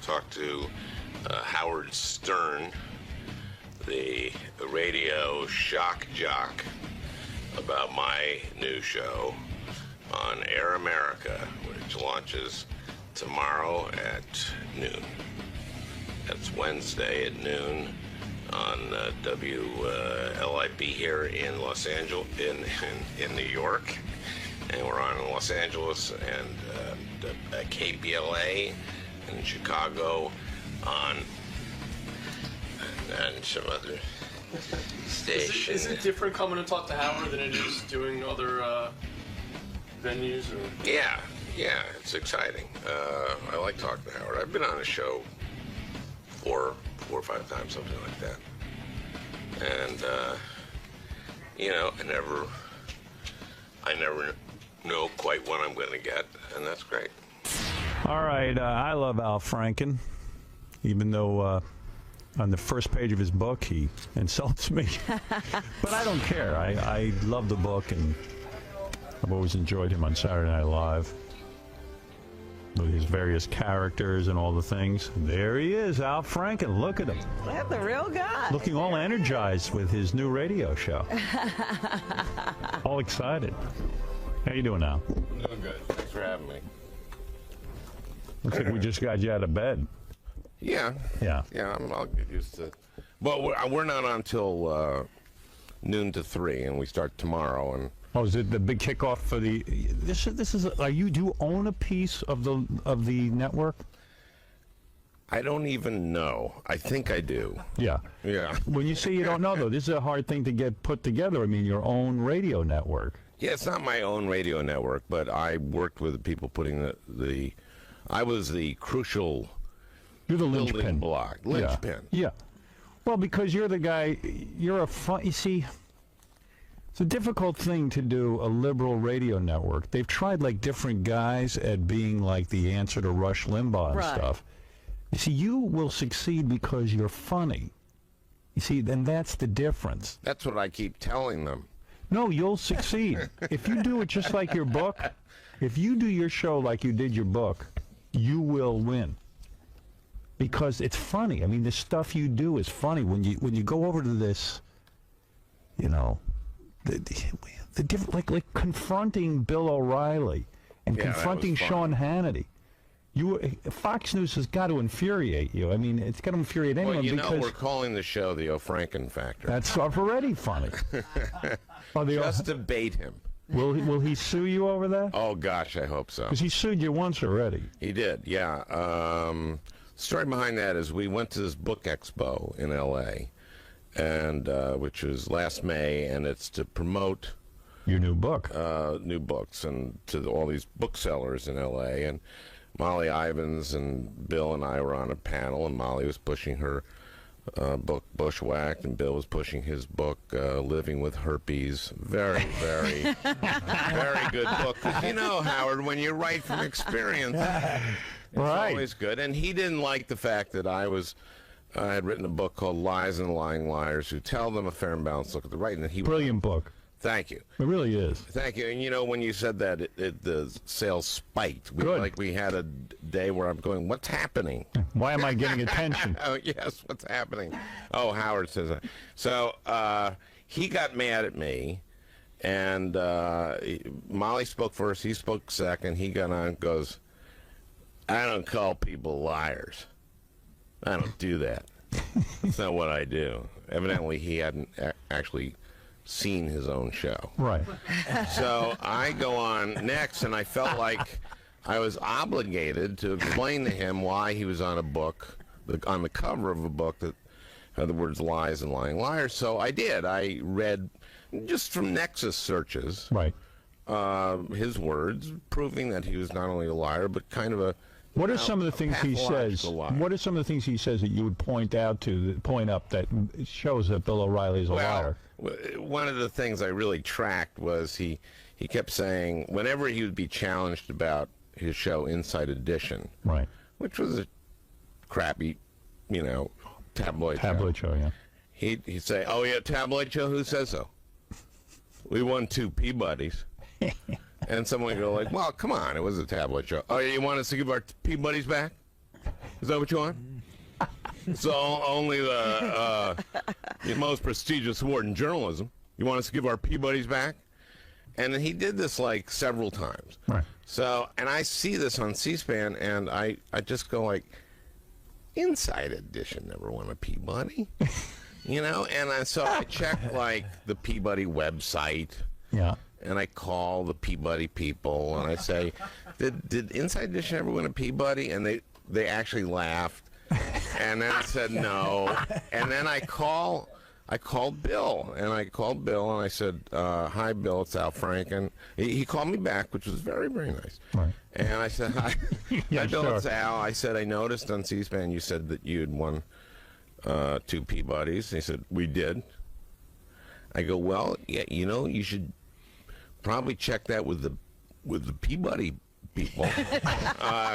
talk to Howard Stern, the radio shock jock, about my new show on Air America, which launches tomorrow at noon. That's Wednesday at noon on WLIB here in Los Angeles, in New York. And we're on in Los Angeles and KBLA in Chicago on and some other station. Is it different coming to talk to Howard than it is doing other venues? Or? Yeah, it's exciting. I like talking to Howard. I've been on a show four or five times, something like that. And I never know quite what I'm going to get, and that's great. All right, I love Al Franken, even though on the first page of his book he insults me. But I don't care. I love the book, and I've always enjoyed him on Saturday Night Live with his various characters and all the things. There he is, Al Franken. Look at him. That's the real guy. Looking all energized with his new radio show. All excited. How you doing now? Doing good. Thanks for having me. Looks like we just got you out of bed. Yeah. I'll get used to. Well, we're not on till noon to 3, and we start tomorrow. And oh, is it the big kickoff for the? This is. Do you own a piece of the network? I don't even know. I think I do. Yeah. Yeah. When you say you don't know, though, this is a hard thing to get put together. I mean, your own radio network. Yeah, it's not my own radio network, but I worked with the people putting the I was the crucial. You're the building linchpin. block. Linchpin. Yeah. Well, because you're the guy. You see. It's a difficult thing to do a liberal radio network. They've tried like different guys at being like the answer to Rush Limbaugh and stuff. You see, you will succeed because you're funny. You see, and that's the difference. That's what I keep telling them. No, you'll succeed. If you do it just like your book, if you do your show like you did your book, you will win. Because it's funny. I mean, the stuff you do is funny. When you go over to this, you know, the different, like confronting Bill O'Reilly and confronting Sean Hannity. Fox News has got to infuriate you. I mean, it's got to infuriate anyone. Well, because we're calling the show the O'Franken Factor. That's already funny. Just to bait him. Will he sue you over that? Oh gosh, I hope so. Because he sued you once already. He did, yeah. Story behind that is we went to this book expo in L.A. and which was last May, and it's to promote your new book, new books, and to all these booksellers in L.A. And Molly Ivins and Bill and I were on a panel, and Molly was pushing her book Bushwhacked, and Bill was pushing his book Living with Herpes. Very, very, very good book. 'Cause you know, Howard, when you write from experience, it's always good. And he didn't like the fact that I had written a book called Lies and Lying Liars Who Tell Them a Fair and Balanced Look at the Right. And he brilliant book. Thank you. It really is. Thank you. And you know, when you said that, the sales spiked. Good. Like we had a day where I'm going, what's happening? Why am I getting attention? Oh, yes, what's happening? Oh, Howard says that. So he got mad at me, and Molly spoke first, he spoke second, he got on and goes, I don't call people liars. I don't do that. That's not what I do. Evidently, he hadn't actually seen his own show. Right. So I go on next, and I felt like I was obligated to explain to him why he was on a book, on the cover of a book that had the words Lies and Lying Liars. So I did. I read, just from Nexus searches, his words, proving that he was not only a liar, but kind of a What are some of the things he says? liar. What are some of the things he says that you would point up that shows that Bill O'Reilly is a liar? One of the things I really tracked was he kept saying whenever he would be challenged about his show Inside Edition, right, which was a crappy, tabloid show, yeah. He'd say, "Oh yeah, tabloid show. Who says so? We won 2 Peabodys." And someone would go like, "Well, come on, it was a tabloid show. Oh, you want us to give our Peabodys back? Is that what you want? So only the most prestigious award in journalism. You want us to give our Peabodys back? And he did this like several times. Right. So, and I see this on C-SPAN, and I just go like, Inside Edition never won a Peabody. You know, and so I check like the Peabody website. Yeah. And I call the Peabody people, and I say, did Inside Edition ever win a Peabody? And they actually laughed. And then I said no. And then I called Bill, and I said, hi, Bill, it's Al Franken. He called me back, which was very, very nice. Right. And I said, hi, Yeah, hi Bill, sure. it's Al. I said, I noticed on C-SPAN you said that you had won 2 Peabodys. He said, we did. I go, well, yeah, you know, you should probably check that with the Peabody people,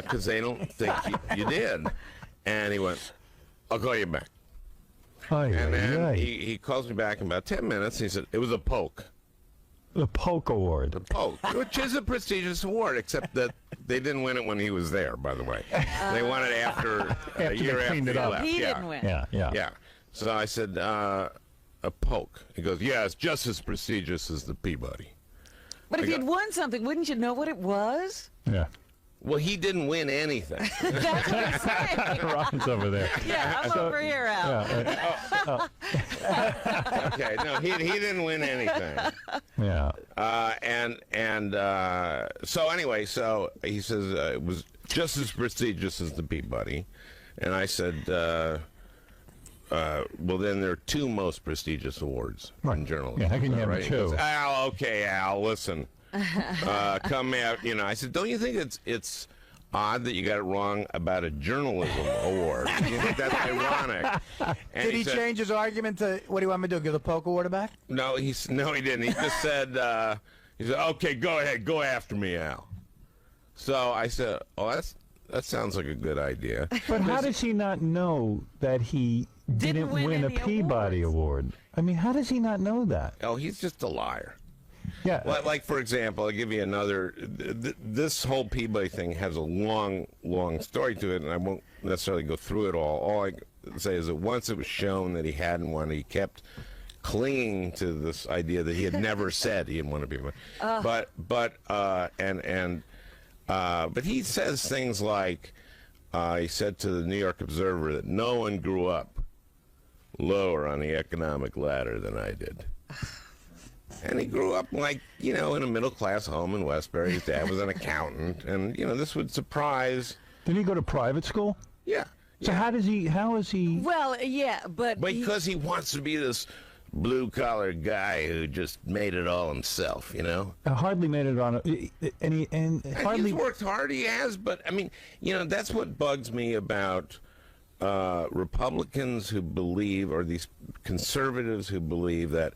because they don't think you did. And he went, I'll call you back. And then he calls me back in about 10 minutes. And he said, it was a poke. The Polk Award. The poke, which is a prestigious award, except that they didn't win it when he was there, by the way. They won it after a year they after cleaned he it up. left. He Yeah. didn't win. Yeah. So I said, a poke. He goes, yeah, it's just as prestigious as the Peabody. But if you'd won something, wouldn't you know what it was? Yeah. Well, he didn't win anything. That's what I'm saying. Ron's over there. Yeah, I'm over here, Al. Okay, no, he didn't win anything. Yeah. So anyway, so he says it was just as prestigious as the Peabody, and I said, well, then there are 2 most prestigious awards in journalism. Yeah, how can you have right? 2? He goes, Al, okay, Al, listen, come out. You know, I said, don't you think it's odd that you got it wrong about a journalism award? You think that's ironic? And Did he said, change his argument to, what do you want me to do, give the Polk Award back? No, he didn't. He just said, okay, go ahead, go after me, Al. So I said, oh, that sounds like a good idea. But how does he not know that he didn't win a any Peabody awards. Award? I mean, how does he not know that? Oh, he's just a liar. Yeah. Like, for example, I'll give you another. This whole Peabody thing has a long, long story to it, and I won't necessarily go through it all. All I can say is that once it was shown that he hadn't won, he kept clinging to this idea that he had never said he didn't want to be. But he says things like, he said to the New York Observer that no one grew up lower on the economic ladder than I did. And he grew up like, you know, in a middle-class home in Westbury. His dad was an accountant, and, you know, this would surprise. Did he go to private school? Yeah. So how is he? Well, yeah, but Because he wants to be this blue-collar guy who just made it all himself, you know? Hardly made it on And hardly he's worked hard, he has, but, I mean, you know, that's what bugs me about Republicans who believe, or these conservatives who believe that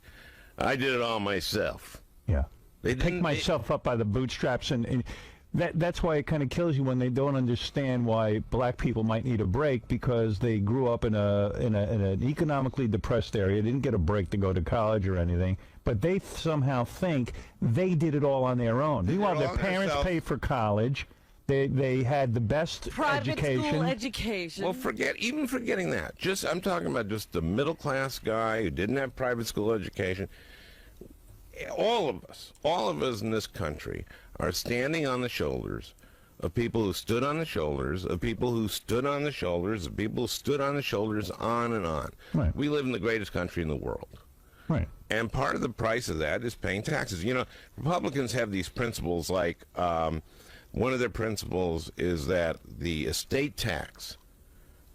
I did it all myself. Yeah. They Pick myself up by the bootstraps, and that's why it kind of kills you when they don't understand why black people might need a break, because they grew up in an economically depressed area, didn't get a break to go to college or anything, but they somehow think they did it all on their own. Meanwhile, their parents paid for college. They had the best private education. school education. Well, forgetting that. I'm talking about just the middle-class guy who didn't have private school education. All of us in this country are standing on the shoulders of people who stood on the shoulders, of people who stood on the shoulders, of people who stood on the shoulders, on and on. Right. We live in the greatest country in the world. Right. And part of the price of that is paying taxes. You know, Republicans have these principles like, one of their principles is that the estate tax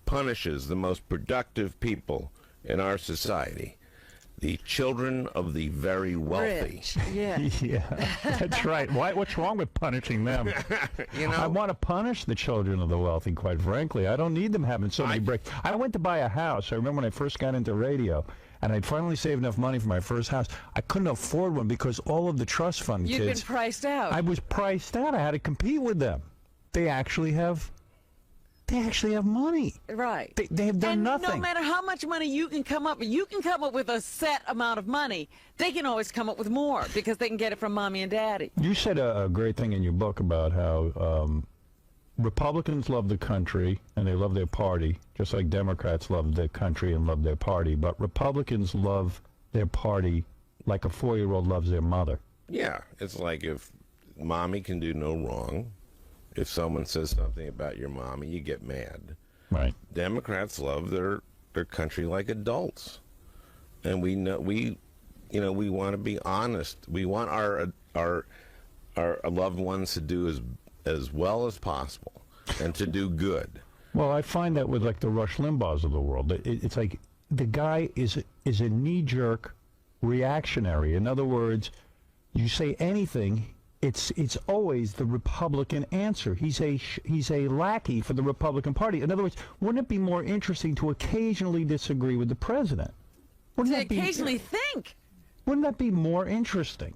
punishes the most productive people in our society, the children of the very wealthy. Rich. Yeah. Yeah, that's right. What's wrong with punishing them? You know, I want to punish the children of the wealthy, quite frankly. I don't need them having so many breaks. I went to buy a house. I remember when I first got into radio, and I'd finally saved enough money for my first house. I couldn't afford one because all of the trust fund You've kids. been priced out. I was priced out. I had to compete with them. They actually have money. Right. They have done and nothing. no matter how much money you can come up with a set amount of money. They can always come up with more because they can get it from mommy and daddy. You said a great thing in your book about how Republicans love the country and they love their party, just like Democrats love their country and love their party. But Republicans love their party like a 4-year-old loves their mother. Yeah, it's like if mommy can do no wrong. If someone says something about your mommy, you get mad. Right. Democrats love their country like adults, and we want to be honest. We want our loved ones to do as well as possible and to do good. Well, I find that with like the Rush Limbaughs of the world, it's like the guy is a knee-jerk reactionary. In other words, you say anything, it's always the Republican answer. He's a lackey for the Republican Party. In other words, wouldn't it be more interesting to occasionally disagree with the president? Wouldn't To that be, occasionally think. wouldn't that be more interesting?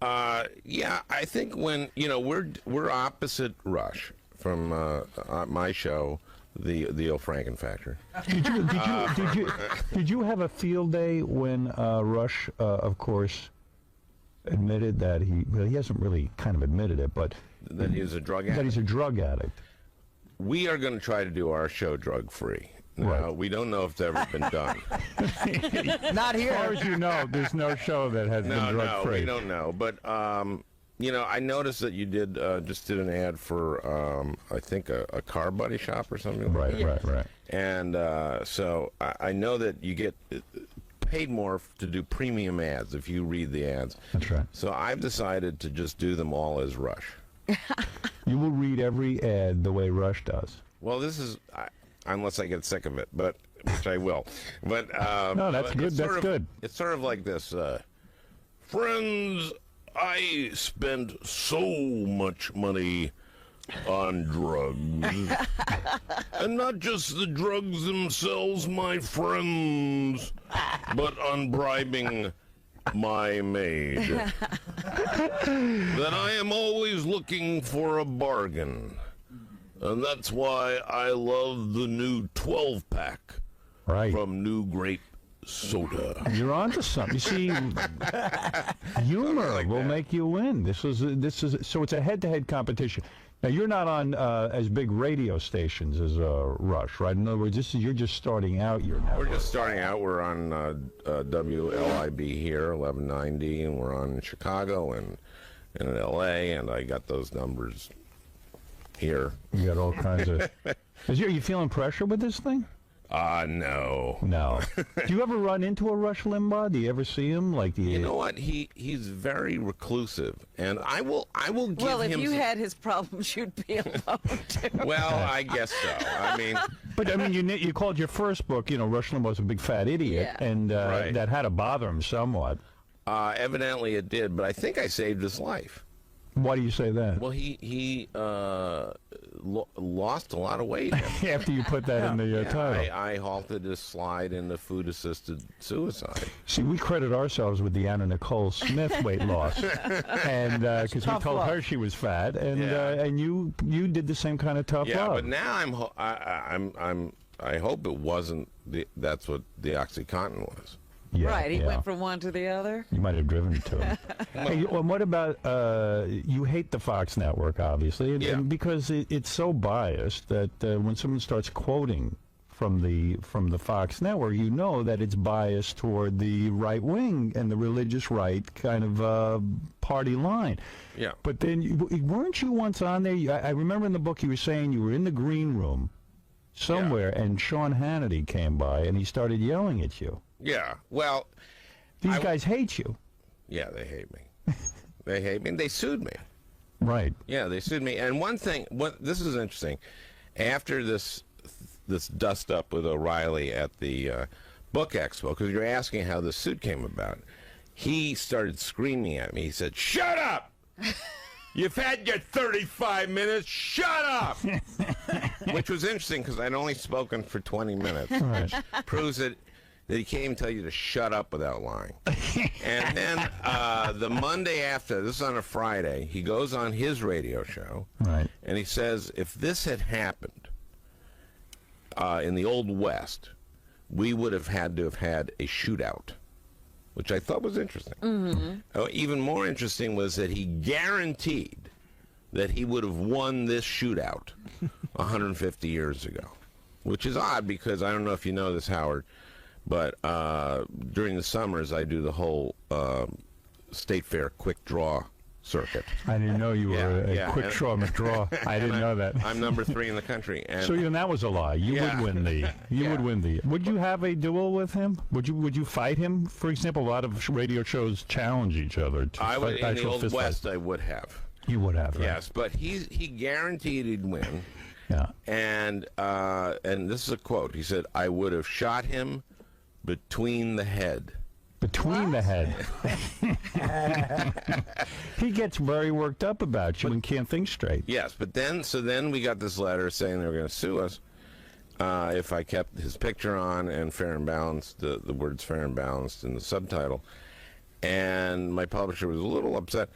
Yeah, I think when we're opposite Rush from my show, the Old Franken Factor. Did you have a field day when Rush, of course, admitted that he hasn't really kind of admitted it, but That he's a drug addict. that he's a drug addict. We are going to try to do our show drug-free. Now, Right. we don't know if it's ever been done. Not As far here. as you know, there's no show that has been No, drug-free. we don't know. But, I noticed that you just did an ad for, I think, a car buddy shop or something like that. Right. And so I know that you get paid more to do premium ads if you read the ads. That's right. So I've decided to just do them all as Rush. You will read every ad the way Rush does. Well, this is, unless I get sick of it, but which I will. But No, that's but good. it's That's sort of- good. It's sort of like this. Friends, I spent so much money on drugs, and not just the drugs themselves, my friends, but on bribing my maid. That I am always looking for a bargain. And that's why I love the new 12-pack Right. from New Grape Soda. You're onto something. You see, humor will make you win. This is so it's a head-to-head competition. Now you're not on as big radio stations as Rush, right? In other words, you're just starting out your network. We're just starting out. We're on WLIB here, 1190, and we're on in Chicago and in LA, and I got those numbers here. You got all kinds of. Are you feeling pressure with this thing? No. No. Do you ever run into a Rush Limbaugh? Do you ever see him? Like, do you? You know what? He's very reclusive, and I will give Well, if him. you had his problems, you'd be alone too. Well, I guess so. I mean, But I mean, you called your first book, Rush Limbaugh's a big fat idiot, Yeah. and Right. that had to bother him somewhat. evidently it did, but I think I saved his life. Why do you say that? Well, he lost a lot of weight. After you put that in the title. I halted his slide into food-assisted suicide. See, we credit ourselves with the Anna Nicole Smith weight loss, and because we Tough told love. her she was fat, and Yeah. and you did the same kind of tough Yeah, love. but now I hope it wasn't that's what the OxyContin was. Yeah, Right, he yeah. went from one to the other. You might have driven to him. Hey, well, what about you hate the Fox network, obviously, and, Yeah. and because it's so biased that when someone starts quoting from the Fox network, you know that it's biased toward the right wing and the religious right kind of party line. Yeah. But then, weren't you once on there? I remember in the book you were saying you were in the green room somewhere, and Sean Hannity came by and he started yelling at you. Yeah. Well, These guys hate you. yeah, they hate me. They hate me. And they sued me. Right. Yeah, they sued me. And one thing, this is interesting. After this dust up with O'Reilly at the book expo, because you're asking how the suit came about, he started screaming at me. He said, "Shut up! You've had your 35 minutes. Shut up!" Which was interesting because I'd only spoken for 20 minutes. Right. Proves that he can't even tell you to shut up without lying. And then the Monday after, this is on a Friday, he goes on his radio show, Right. and he says, if this had happened in the Old West, we would have had to have had a shootout, which I thought was interesting. Even more interesting was that he guaranteed that he would have won this shootout 150 years ago, which is odd because I don't know if you know this, Howard, but during the summers I do the whole State Fair quick draw circuit. I didn't know you were a quick draw McDraw. I didn't know that. I'm number 3 in the country. And so even that was a lie. You would win the. You would win the. Would you have a duel with him? Would you fight him? For example, a lot of radio shows challenge each other. I would in the Old West. I would have. You would have. Right? Yes, but he guaranteed he'd win. Yeah. And this is a quote. He said, "I would have shot him between the head." Between the head. He gets very worked up about you and can't think straight. Yes, but then we got this letter saying they were going to sue us if I kept his picture on and fair and balanced, the words fair and balanced in the subtitle. And my publisher was a little upset.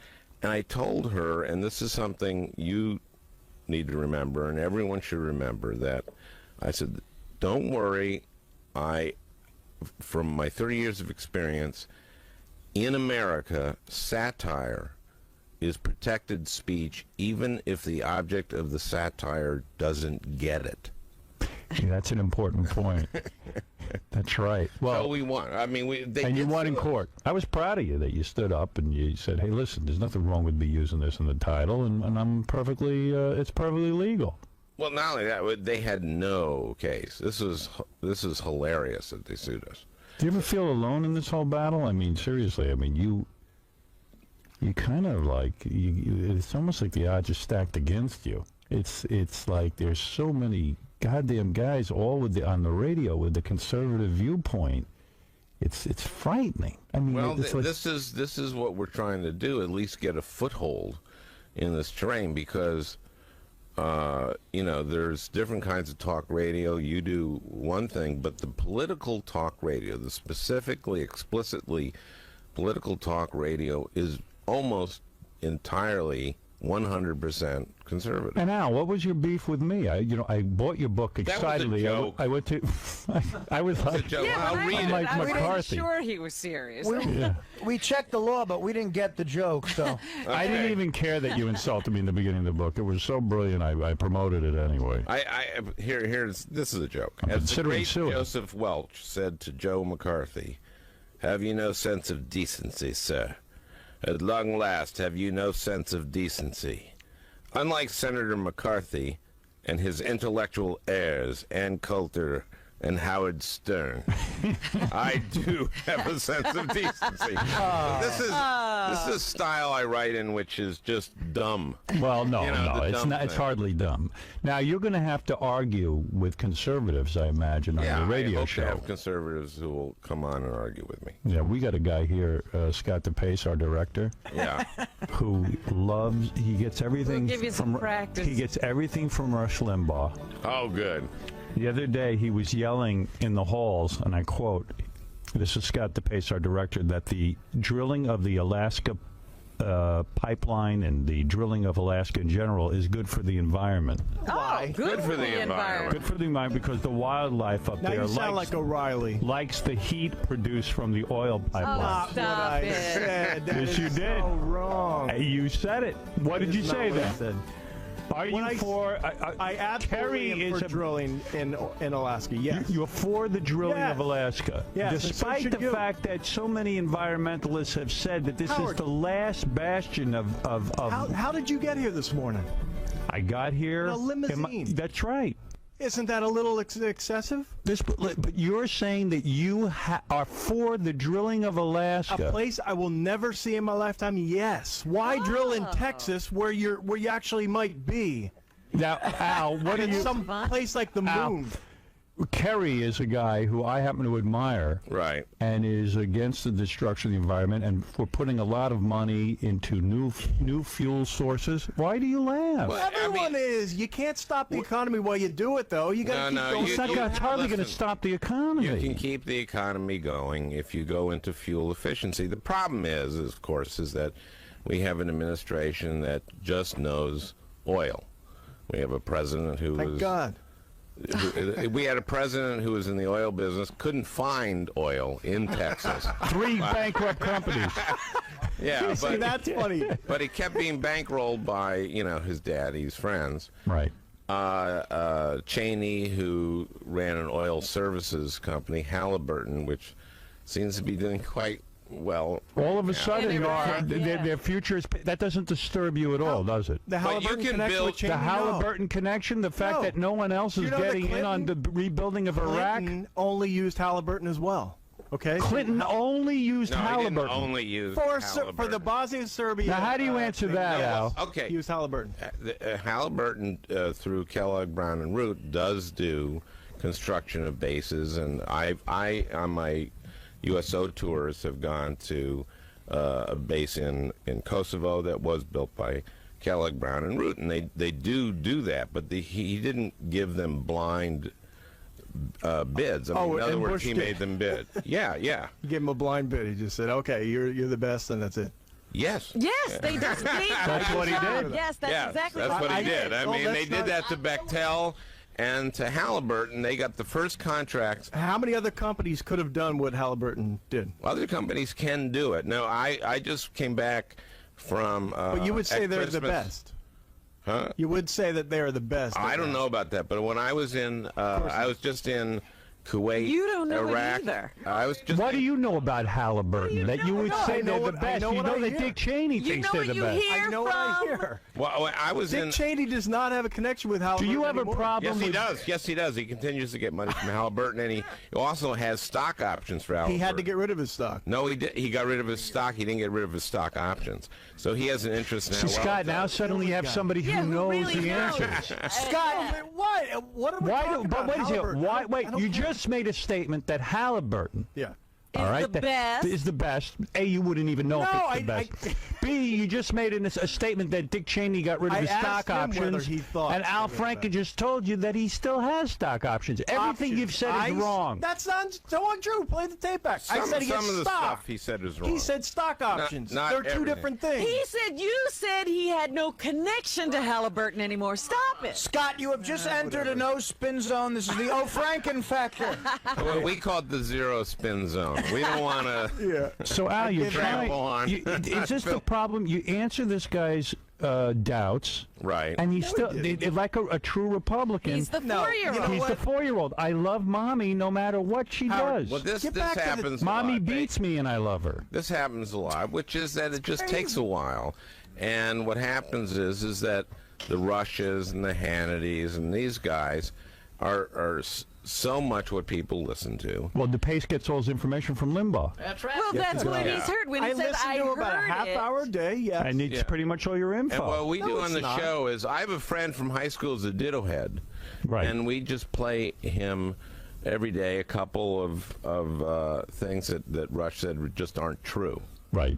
And I told her, and this is something you need to remember, and everyone should remember, that I said, don't worry, from my 30 years of experience, in America, satire is protected speech even if the object of the satire doesn't get it. Yeah, that's an important point. That's right. Well, so we won. I mean, you won in court. I was proud of you that you stood up and you said, "Hey, listen, there's nothing wrong with me using this in the title, and I'm perfectly, it's perfectly legal." Well, not only that, they had no case. This is hilarious that they sued us. Do you ever feel alone in this whole battle? I mean, seriously. I mean, you kind of like it's almost like the odds are stacked against you. It's like there's so many goddamn guys all on the radio with the conservative viewpoint. It's frightening. I mean, well, this is what we're trying to do. At least get a foothold in this terrain because. There's different kinds of talk radio. You do one thing, but the political talk radio, the specifically, explicitly political talk radio, is almost entirely 100% conservative. And Al, what was your beef with me? I bought your book excitedly. That was a joke. I went to. I was like, Yeah, I'll read it. like I McCarthy. wasn't sure he was serious. We checked the law, but we didn't get the joke. So I didn't even care that you insulted me in the beginning of the book. It was so brilliant. I promoted it anyway. This is a joke. I'm As the considering great suing. Joseph Welch said to Joe McCarthy, "Have you no sense of decency, sir? At long last, have you no sense of decency?" Unlike Senator McCarthy and his intellectual heirs, Ann Coulter and Howard Stern, I do have a sense of decency. This is style I write in, which is just dumb. Well, no, the it's dumb not. It's thing. hardly dumb. Now you're going to have to argue with conservatives, I imagine, on Yeah, your radio I hope show. to have conservatives who will come on and argue with me. Yeah, we got a guy here, Scott 𝗛𝗿𝗱, our director, Yeah. who loves. He gets everything. We'll give you some from practice. He gets everything from Rush Limbaugh. Oh, good. The other day, he was yelling in the halls, and I quote, this is Scott 𝗛𝗿𝗍, our director, that the drilling of the Alaska pipeline and the drilling of Alaska in general is good for the environment. Oh, good for the environment. Good for the environment because the wildlife up Now there you sound like O'Reilly. likes the heat produced from the oil pipeline. Not what Stop I it. said. That Yes, is you did. so wrong. You said it. What did you That's not say what I then? said. Are When you I- for? I absolutely am is for drilling in Alaska. Yes. You're for the drilling Yes. of Alaska, Yes, and so despite should the you. fact that so many environmentalists have said that this Howard. is the last bastion of. How did you get here this morning? I got here. In a limousine. That's right. Isn't that a little excessive? But you're saying that you are for the drilling of A Alaska. place I will never see in my lifetime. Yes. Why drill in Texas where you actually might be? Now, Al, what do In you? some place like the Al. moon. Kerry is a guy who I happen to admire. Right. And is against the destruction of the environment, and we're putting a lot of money into new fuel sources. Why do you laugh? Well, Everyone is. You can't stop the economy while you do it, though. You got to No, keep no, going. It's not gonna- it's hardly going to listen. stop the economy. You can keep the economy going if you go into fuel efficiency. The problem is of course, is that we have an administration that just knows oil. We have a president who Thank was. God. We had a president who was in the oil business, couldn't find oil in Texas. 3 bankrupt companies. Yeah, See, but that's funny. but he kept being bankrolled by his daddy's friends. Right. Cheney, who ran an oil services company, Halliburton, which seems to be doing quite well. All of a sudden, In Iraq, their future is. That doesn't disturb you at all, does it? The Halliburton can connection build- with Cheney, The Halliburton connection, the fact No. that no one else is You know that getting in on the rebuilding of Iraq. Clinton only used Halliburton as well. Okay. Clinton only used No, he didn't Halliburton. only use for Halliburton. the Bosnia-Serbia. Now, how do you answer that, Al? Okay. Use Halliburton. Halliburton, through Kellogg, Brown and Root, does do construction of bases, and I on my USO tours have gone to a base in Kosovo that was built by Kellogg, Brown and Root, and they do that, but he didn't give them blind bids. I mean, in other and words, Bush he did. made them bid. Yeah. He gave him a blind bid. He just said, "Okay, you're the best," and that's it. Yes. Yes, they just did. That's what he did. Yes, that's exactly that's what he did. I Oh, mean, they that's did not- that to Bechtel and to Halliburton. They got the first contracts. How many other companies could have done what Halliburton did? Other companies can do it. No, I just came back from. But you would say at they're the Christmas. best. Huh? You would say that they're the best. I don't know about that, but when I was in, I was just in Kuwait, You don't know it Iraq. either. I was just. What do you know about Halliburton that you would I say know they're the what- I best? know You what know I that hear. Dick Cheney You thinks know they're what the you best. hear I know what I from hear. Well, I was Dick in. Cheney does not have a connection with Do Halliburton you have a anymore. problem Yes, he with does. Yes, he does. He continues to get money from Halliburton, and he also has stock options for Halliburton. He had to get rid of his stock. No, he did. He got rid of his stock. He didn't get rid of his stock options. So he has an interest in See, that. Scott, now suddenly you have somebody Yeah, who who knows really the knows. answers. Scott, why? What are we Why? talking But about? wait a second. Halliburton? Why? I Wait. don't You care. just made a statement that Halliburton. Yeah. All right, the best. Is the best. A, you wouldn't even know if No, it's the I- best. B, you just made a statement that Dick Cheney got rid of I his stock asked him whether options, he thought and Al they were Franken best. just told you that he still has stock options. Everything you've said is wrong. That's not so untrue. Play the tape back. I said he some gets of the stock. stuff he said is wrong. He said stock options. not They're two everything. different things. He said you said he had no connection to Halliburton anymore. Stop it. Scott, you have just entered a no spin zone. This is the Franken factor. Well, we call it the zero spin zone. We don't want to. Yeah. So Al, you're trying. Trample on. Is this the problem? You answer this guy's doubts, Right. and he's still like a true Republican. He's the No, you know four-year-old. He's the 4-year-old. I love mommy no matter what she does. Well, this Get back to the- happens. Mommy a lot. beats me, and I love her. This happens a lot, which is that it just takes a while. And what happens is that the Rushes and the Hannitys and these guys are so much what people listen to. Well, DePace gets all his information from Limbaugh, That's right. Well, that's what Yeah. he's heard when he I says, listen I to heard about a half it. hour a day. Yes. and it's Yeah. pretty much all your info. And what we do No, on it's the not. show is I have a friend from high school who's a ditto head. Right. And we just play him every day a couple of things that Rush said just aren't true. Right.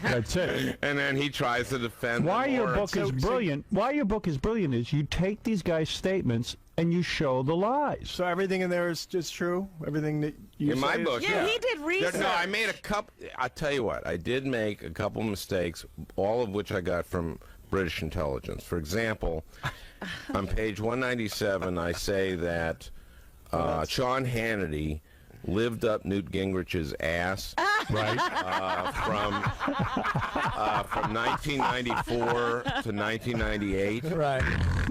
That's it. And then he tries to defend Why them your or- book is brilliant? Why your book is brilliant is you take these guys' statements and you show the lies. So everything in there is just true. Everything that you In my say is- book, Yeah, he did research. No, I made a couple. I tell you what, I did make a couple mistakes, all of which I got from British intelligence. For example, on page 197, I say that Sean Hannity lived up Newt Gingrich's ass Right. from 1994 to 1998. Right.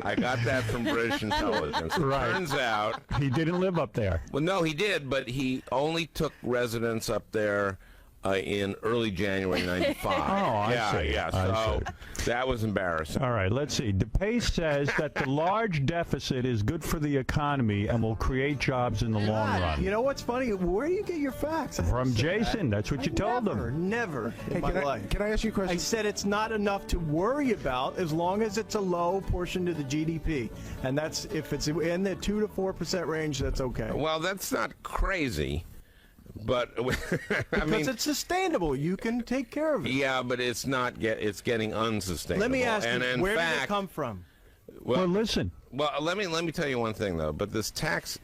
I got that from British intelligence. It Right. turns out. He didn't live up there. Well, no, he did, but he only took residence up there in early January '95. Oh, I yeah, see. yeah. I So that was embarrassing. All right, let's see. DePace says that the large deficit is good for the economy and will create jobs in the long run. You know what's funny? Where do you get your facts? I From never said Jason, that. that's what you I told never, him. Never in my life. Can I ask you a I question? said it's not enough to worry about as long as it's a low portion to the GDP, and that's if it's in the 2 to 4% range. That's okay. Well, that's not crazy, but I Because mean, it's sustainable. You can take care of it. yeah, but it's not. It's getting unsustainable. Let me ask and you, in where did fact, it come from? Well, listen. Well, let me tell you one thing though. But these tax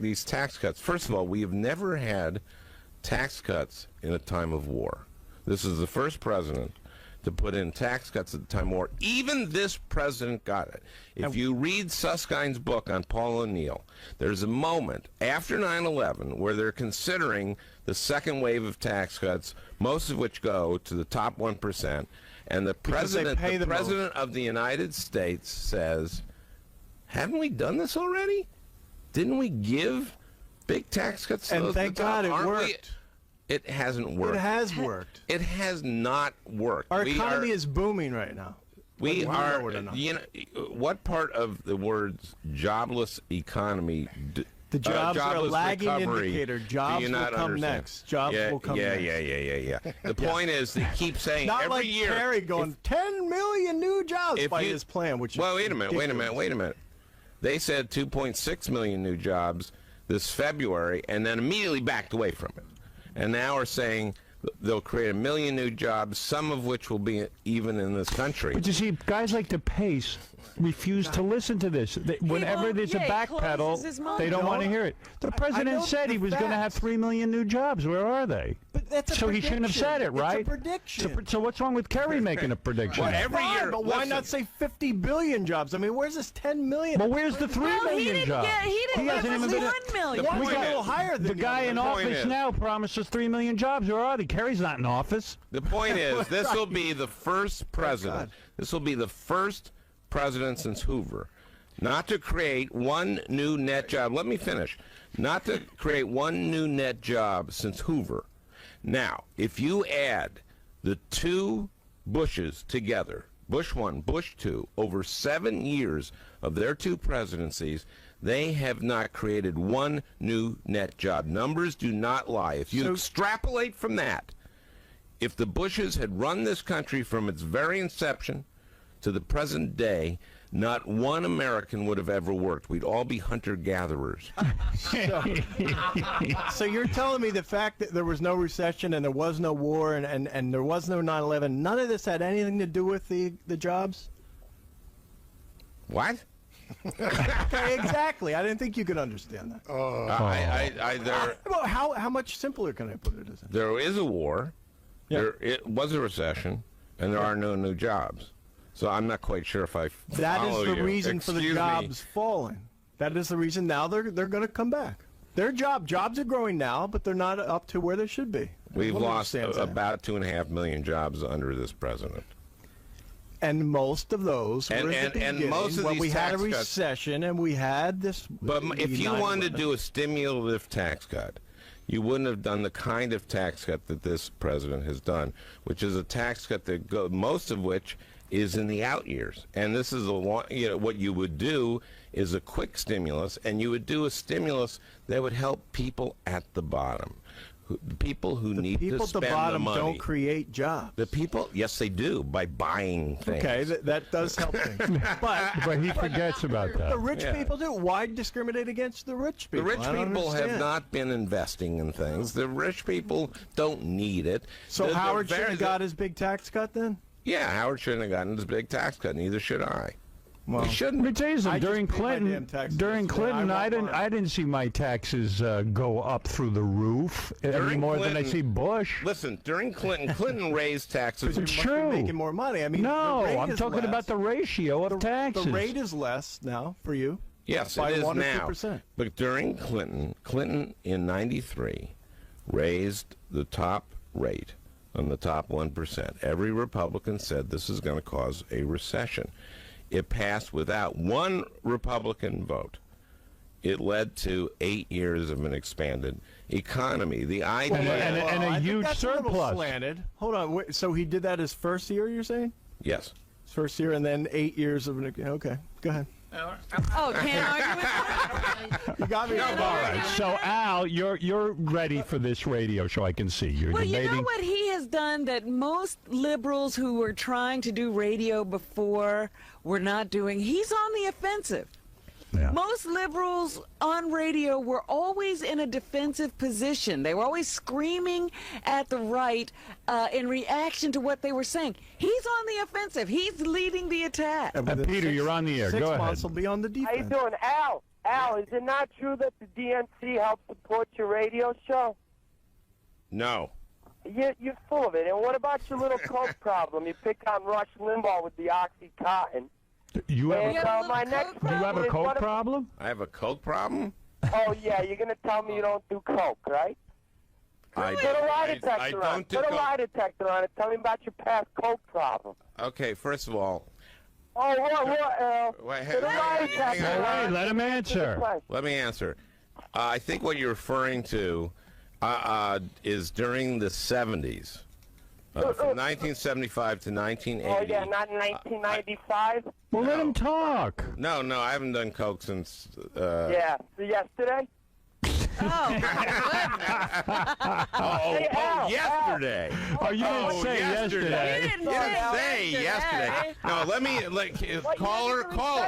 cuts. First of all, we have never had tax cuts in a time of war. This is the first president to put in tax cuts at the time war. Even this president got it. If you read Suskind's book on Paul O'Neill, there's a moment after 9/11 where they're considering the second wave of tax cuts, most of which go to the top 1%, and the president of the United States says, haven't we done this already? Didn't we give big tax cuts to And those thank God it worked. It hasn't worked. It has worked. It has not worked. Our economy is booming right now. We Whether are. you know it or not. You know, what part of the words jobless economy? The jobs are a jobless lagging recovery, indicator. do Jobs you will not come understand? next. Jobs will come next. Yeah. The point is, they keep saying Not every like year. Kerry going 10 million new jobs by his plan, which is wait a minute. They said 2.6 million new jobs this February, and then immediately backed away from it. And now are saying they'll create 1 million new jobs, some of which will be even in this country. But you see, guys like DePace refuse to listen to this. Whenever there's a backpedal, they don't want to hear it. The president said he was going to have 3 million new jobs. Where are they? But that's a so he shouldn't have said it, right? It's a prediction. So what's wrong with Kerry making a prediction? Well, every year, But why not say 50 billion jobs? I mean, where's this 10 million? Well, where's the 3 million jobs? He didn't hasn't give us even been 1 million. Why is it a little higher than The guy in office is- now promised us 3 million jobs. Where are they? Kerry's not in office. The point is, this will be the first president. This will be the first president since Hoover not to create one new net job. Let me finish. Not to create one new net job since Hoover. Now, if you add the two Bushes together, Bush 1, Bush 2, over 7 years of their two presidencies, they have not created one new net job. Numbers do not lie. If you extrapolate from that, if the Bushes had run this country from its very inception to the present day, not one American would have ever worked. We'd all be hunter-gatherers. So you're telling me the fact that there was no recession and there was no war and there was no 9/11, none of this had anything to do with the jobs? What? Okay, exactly. I didn't think you could understand that. There, How much simpler can I put it? As there is a war. Yeah. There it was a recession, and there are no new jobs. So I'm not quite sure if I follow That is the you. reason for the Excuse me. jobs falling. That is the reason now they're going to come back. Their jobs are growing now, but they're not up to where they should be. We've Everyone lost understands that. about 2.5 million jobs under this president. And most of those were And- at the and beginning most of when these we had a tax cuts- recession and we had this. But if you wanted to 9/11. do a stimulative tax cut, you wouldn't have done the kind of tax cut that this president has done, which is a tax cut that most of which is in the out years. And this is what you would do is a quick stimulus, and you would do a stimulus that would help people at the bottom, the people who need to people at the spend bottom the money. don't create jobs. The people, yes, they do by buying things. Okay, that does help things. But he forgets about The that. rich people do. Why discriminate against the rich The people? rich I don't people have understand. not been investing in things. The rich people don't need it. So They're Howard should very- have got his big tax cut then? Yeah, Howard shouldn't have gotten his big tax cut. Neither should I. Well, he shouldn't. Let me tell you I something. just During paid my damn Clinton, taxes during yesterday. Clinton, I I want didn't, mine. I didn't see my taxes go up through the roof any During more than I Clinton- see Bush. Listen, during Clinton raised taxes. you It's must be true. making more money. I mean, No, the rate I'm is talking less. about the ratio of taxes. The rate is less now for you. Yes, by it is 1 or now. 2%. But during Clinton in '93 raised the top rate on the top 1%. Every Republican said this is going to cause a recession. It passed without one Republican vote. It led to 8 years of an expanded economy. The idea... And a I think huge that's a little surplus. slanted. Hold on. Wait, so he did that his first year, you're saying? Yes. His first year and then 8 years of an... Okay, go ahead. Oh, can't argue with that. You got me. All right. So Al, you're ready for this radio show. I can see you're Well, debating. you know what he has done that most liberals who were trying to do radio before were not doing? He's on the offensive. Yeah. Most liberals on radio were always in a defensive position. They were always screaming at the right in reaction to what they were saying. He's on the offensive. He's leading the attack. Peter, you're on the air. 6 Go ahead. months will be on the How you defense. doing, Al? Al, is it not true that the DNC helped support your radio show? No. You're full of it. And what about your little coke problem? You pick on Rush Limbaugh with the 𝗦𝗵cie𝘄𝗿𝗱. You have, And my next you have a is, coke what problem? I have a coke problem? Oh, yeah, you're going to tell me you don't do coke, right? Put a lie detector on. Put a lie detector on it. Tell me about your past coke problem. Okay, first of all, Oh, what, Al? Wait, Put a lie detector hang on. on. Wait, let him answer. let me answer. I think what you're referring to is during the 70s, from 1975 to 1980. Oh, yeah, not in 1995? Well, let him talk. No, I haven't done coke since. Yeah, so yesterday? Al, yesterday. Oh, you didn't say yesterday. You didn't You didn't say yesterday. No, let me caller.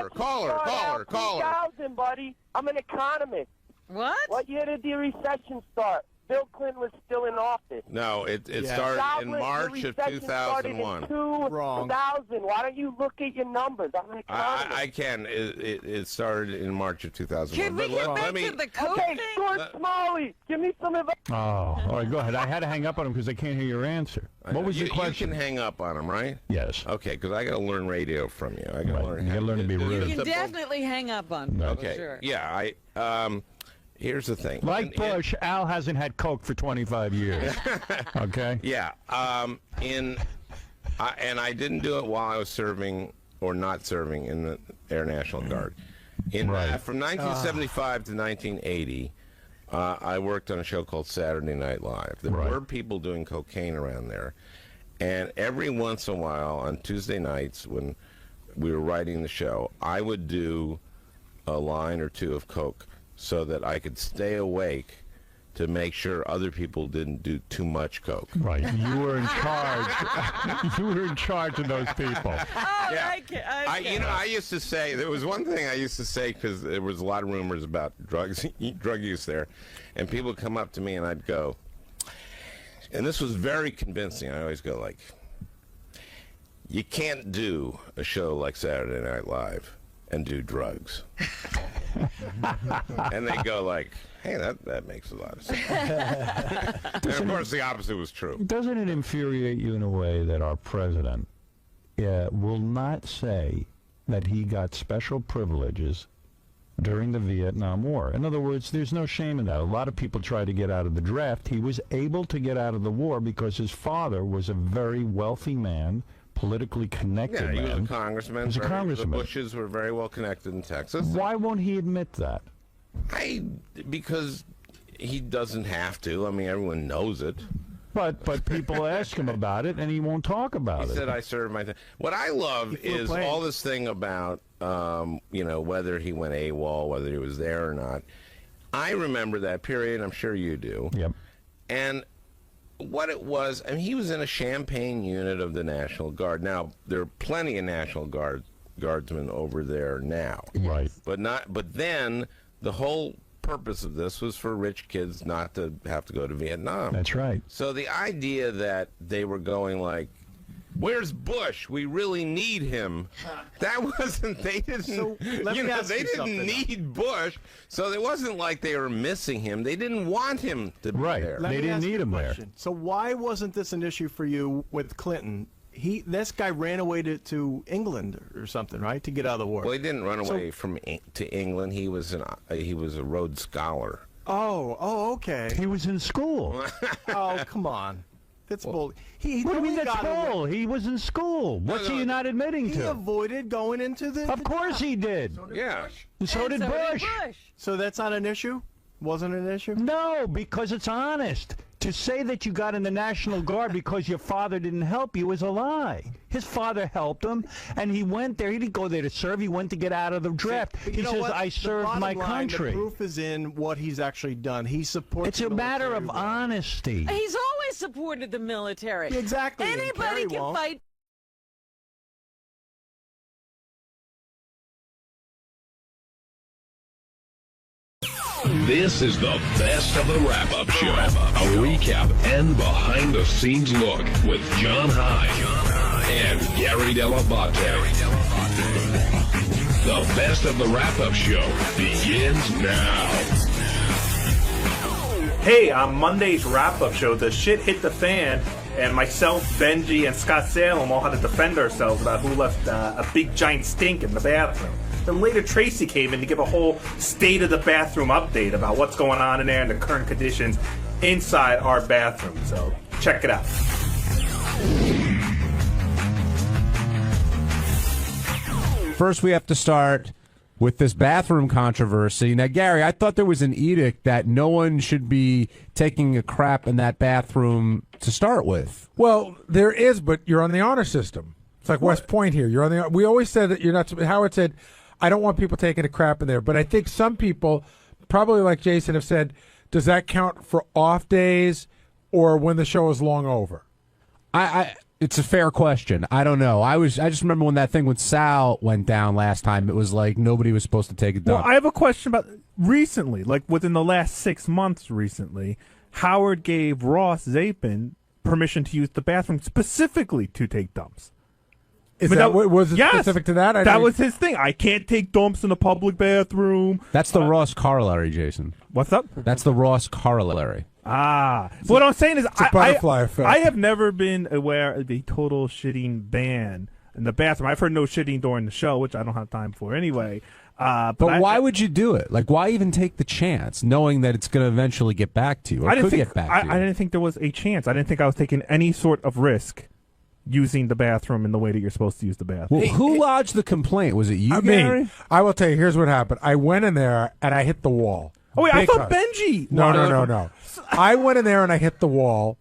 2000, buddy. I'm an economist. What? What year did the recession start? Bill Clinton was still in office. No, it Yeah. started in The March of recession started 2001. in 2000. Wrong. Why don't you look at your numbers? I'm an economist. I can. It started in March of 2001. Can we get back to the coke Okay, thing? Stuart Smalley, give me some advice. Oh, all right, go ahead. I had to hang up on him because I can't hear your answer. What was the question? You can hang up on him, right? Yes. Okay, because I got to learn radio from you. I got to Right. learn. You gotta learn to be rude. You can definitely hang up on me. Okay. Sure. Yeah. Here's the thing. Like Bush, Al hasn't had coke for 25 years. Okay? Yeah. And I didn't do it while I was serving or not serving in the Air National Guard. Right. From 1975 to 1980, I worked on a show called Saturday Night Live. There Right. were people doing cocaine around there. And every once in a while, on Tuesday nights when we were writing the show, I would do a line or two of coke so that I could stay awake to make sure other people didn't do too much coke. Right. You were in charge. You were in charge of those people. Oh, Yeah. okay. I used to say, there was one thing I used to say, because there was a lot of rumors about drug use there, and people would come up to me and I'd go, and this was very convincing, I always go like, you can't do a show like Saturday Night Live and do drugs. And they go like, hey, that makes a lot of sense. And of course the opposite was true. Doesn't it infuriate you in a way that our president will not say that he got special privileges during the Vietnam War? In other words, there's no shame in that. A lot of people try to get out of the draft. He was able to get out of the war because his father was a very wealthy man, politically connected Yeah, he man. was a congressman. He was a congressman. The Bushes were very well connected in Texas. Why won't he admit that? Because he doesn't have to. I mean, everyone knows it. But people ask him about it, and he won't talk about He it. said, I served my time. What I love is planes. all this thing about, whether he went AWOL, whether he was there or not. I remember that period. I'm sure you do. Yep. And what it was, I mean, he was in a Champagne unit of the National Guard. Now, there are plenty of National Guardsmen over there now. Right. But then the whole purpose of this was for rich kids not to have to go to Vietnam. That's right. So the idea that they were going like, where's Bush? We really need him. That wasn't, they didn't, So, let me ask they you didn't something. need Bush. So it wasn't like they were missing him. They didn't want him to be Right. there. Let They me didn't ask need you a him there. question. So why wasn't this an issue for you with Clinton? This guy ran away to England or something, right, to get out of the war. Well, he didn't run away to England. He was a Rhodes Scholar. Oh, okay. He was in school. Oh, come on. That's bull. He What do you mean really that's got away. bull? He was in school. What's he not admitting He to? avoided going into the. Of course he did. Yeah. So did Bush. So that's not an issue? Wasn't an issue? No, because it's honest. To say that you got in the National Guard because your father didn't help you is a lie. His father helped him, and he went there. He didn't go there to serve. He went to get out of the draft. But He you know says, what? I The served bottom my line, country. The proof is in what he's actually done. He supports. It's a the matter of military. honesty. He's always supported the military. Exactly. and Anybody Kerry can won't. fight. This is the best of the wrap-up show. A recap and behind-the-scenes look with John High and Gary Dell'Abate. The best of the wrap-up show begins now. hey, on Monday's wrap-up show, the shit hit the fan, and myself, Benji, and Scott Salem all had to defend ourselves about who left a big giant stink in the bathroom. Then later Tracy came in to give a whole state of the bathroom update about what's going on in there and the current conditions inside our bathroom. So check it out. First, we have to start with this bathroom controversy. Now, Gary, I thought there was an edict that no one should be taking a crap in that bathroom to start with. Well, there is, but you're on the honor system. It's like West Point here. You're on the. We always said that you're not. Howard said, I don't want people taking a crap in there. But I think some people, probably like Jason, have said, does that count for off days or when the show is long over? It's a fair question. I don't know. I just remember when that thing with Sal went down last time. It was like nobody was supposed to take a dump. Well, I have a question about recently, like within the last 6 months recently, Howard gave Ross Zapin permission to use the bathroom specifically to take dumps. Was it specific to that? That was his thing. I can't take dumps in the public bathroom. That's the Ross corollary, Jason. What's up? That's the Ross corollary. What I'm saying is butterfly effect. I have never been aware of a total shitting ban in the bathroom. I've heard no shitting during the show, which I don't have time for anyway. But why would you do it? Like, why even take the chance, knowing that it's going to eventually get back to you, or could get back to you? I didn't think there was a chance. I didn't think I was taking any sort of risk using the bathroom in the way that you're supposed to use the bathroom. Well, who lodged the complaint? Was it you, Gary? Me. I will tell you, here's what happened. I went in there, and I hit the wall. Oh, wait, I thought Benji. No. I went in there, and I hit the wall.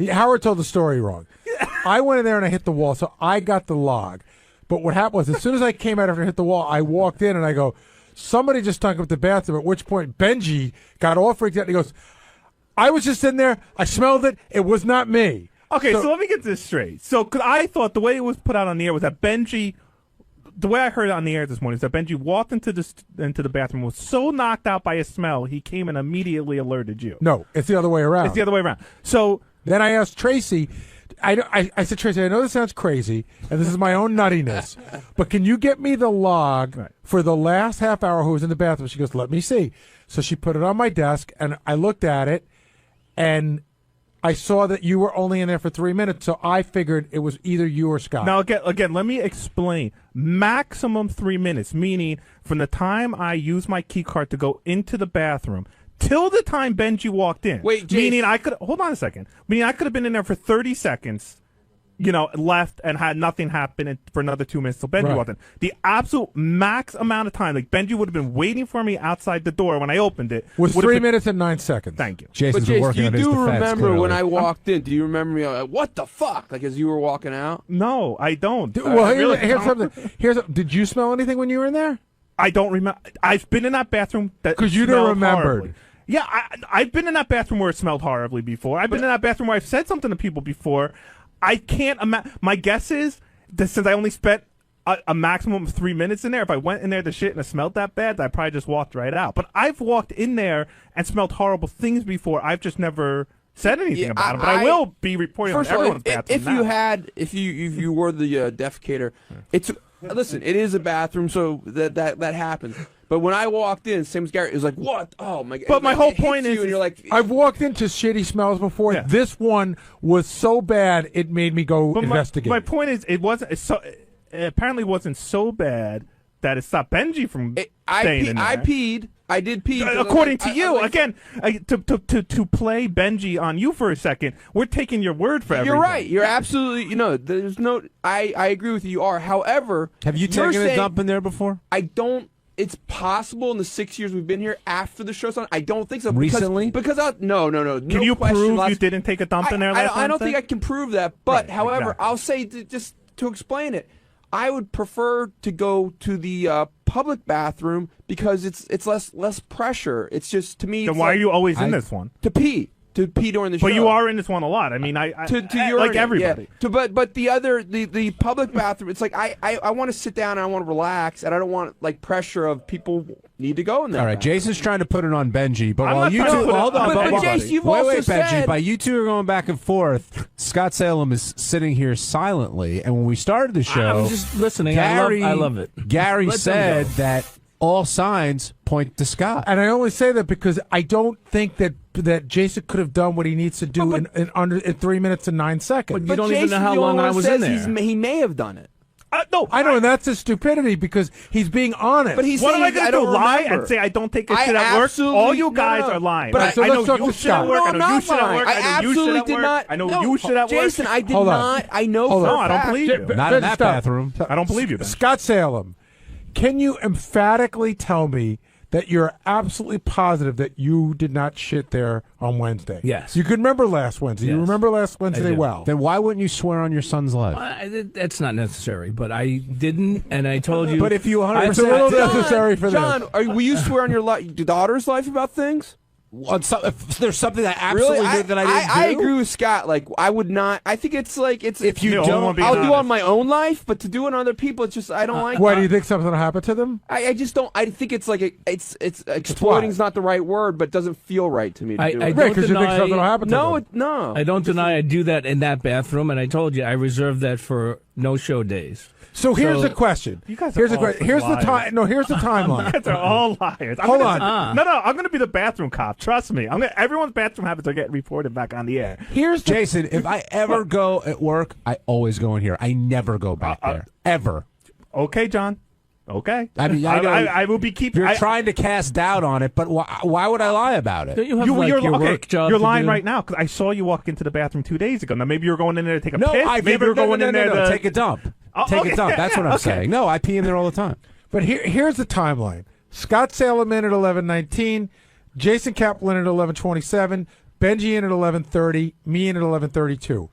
Howard told the story wrong. I went in there, and I hit the wall, so I got the log. But what happened was, as soon as I came out after I hit the wall, I walked in, and I go, somebody just stunk up the bathroom, at which point Benji got all freaked out, and he goes, I was just in there. I smelled it. It was not me. Okay, so let me get this straight. So, cause I thought the way it was put out on the air was that Benji, the way I heard it on the air this morning is that Benji walked into the bathroom, was so knocked out by a smell, he came and immediately alerted you. No, it's the other way around. It's the other way around. So then I asked Tracy, I said, Tracy, I know this sounds crazy, and this is my own nuttiness, but can you get me the log for the last half hour who was in the bathroom? She goes, let me see. So she put it on my desk, and I looked at it, and I saw that you were only in there for 3 minutes, so I figured it was either you or Scott. Now, again, let me explain. Maximum 3 minutes, meaning from the time I use my key card to go into the bathroom till the time Benji walked in. Wait, Jace. Meaning I could hold on a second. Meaning I could have been in there for 30 seconds, left and had nothing happen for another 2 minutes till Benji walked in. The absolute max amount of time, like Benji would have been waiting for me outside the door when I opened it, was 3 minutes and 9 seconds. Thank you. Jason's but Jace, working you on his do defense, remember clearly. when I walked in? Do you remember me? Like, what the fuck? Like as you were walking out? No, I don't. Well, here's something. Did you smell anything when you were in there? I don't remember. I've been in that bathroom because you don't remember. Horribly. Yeah, I've been in that bathroom where it smelled horribly before. I've been in that bathroom where I've said something to people before. I can't imagine. My guess is that since I only spent a maximum of 3 minutes in there, if I went in there to shit and it smelled that bad, I probably just walked right out. But I've walked in there and smelled horrible things before. I've just never said anything about them. But I will be reporting on everyone's bathroom now. If you were the defecator, listen. It is a bathroom, so that happens. But when I walked in, same as Gary, it was like, what? Oh, my God. But my whole point is, and you're like, I've walked into shitty smells before. Yeah. This one was so bad, it made me go investigate. My point is, it apparently wasn't so bad that it stopped Benji from staying in there. I peed. I did pee. According to you. Again, to play Benji on you for a second, we're taking your word for everything. You're right. You're absolutely, there's no, I agree with you. You are. However, have you taken a dump in there before? I don't. It's possible in the 6 years we've been here after the show's on. I don't think so. Recently? Because no. Can you prove you didn't take a dump in there last I don't think I can prove that. But, however, I'll say, just to explain it, I would prefer to go to the public bathroom because it's less pressure. It's just, to me, then why are you always in this one? To pee during the show. But you are in this one a lot. I mean, like everybody. Yeah. But the public bathroom, it's like I want to sit down and I want to relax and I don't want like pressure of people need to go in there. All right, Jason's trying to put it on Benji, but while you two, hold on, but Jace, you've also said, Benji, while you two are going back and forth, Scott Salem is sitting here silently, and when we started the show, I'm just listening. Gary, I love it. Gary said that all signs point to Scott, and I only say that because I don't think that that Jason could have done what he needs to do in 3 minutes and 9 seconds. But you don't even know how long I was in there. He may have done it. No, I know, and that's his stupidity because he's being honest. But he's what saying am I going to do? Lie remember. and say I don't take a shit at work? All you guys are lying. But so I know let's you talk shit at work. I know you shit at work. I know you shit at work. I know you shit at work. Jason, I did not. I know for a No, I don't fact. believe you. Not in that bathroom. I don't believe you. Ben. Scott-Salem, can you emphatically tell me that you're absolutely positive that you did not shit there on Wednesday? Yes. You can remember last Wednesday. Yes. You remember last Wednesday well. Then why wouldn't you swear on your son's life? That's not necessary, but I didn't, and I told you. But if you 100%, It's a little necessary for John, this. will you swear on your daughter's life about things? If there's something I absolutely Really? did that I didn't do. I agree with Scott. Like, I would not. I think it's like it's. If you don't, I'll do on my own life, but to do it on other people, it's just I don't like. Why do you think something will happen to them? I just don't. I think it's like it's exploiting is not the right word, but it doesn't feel right to me. To do it. Right, because you think something will happen to them. No. I don't deny I do that in that bathroom, and I told you I reserved that for no-show days. So here's the question. You guys here's are the question. all Here's the liars. time. No, here's the timeline. You guys are all liars. Hold on. No, I'm going to be the bathroom cop. Trust me. Everyone's bathroom habits are getting reported back on the air. Here's Jason. If I ever go at work, I always go in here. I never go back there ever. Okay, John. Okay. I mean, I will be keeping. You're trying to cast doubt on it, but why would I lie about it? Don't you have your work job? You're to lying do? right now because I saw you walk into the bathroom 2 days ago. Now maybe you're going in there to take a No, piss. I've Maybe never you're going in there to take a dump. Oh, Take okay. a dump. That's what I'm saying. No, I pee in there all the time. But here's the timeline. Scott-Salem in at 11:19, Jason Kaplan at 11:27, Benji in at 11:30, me in at 11:32.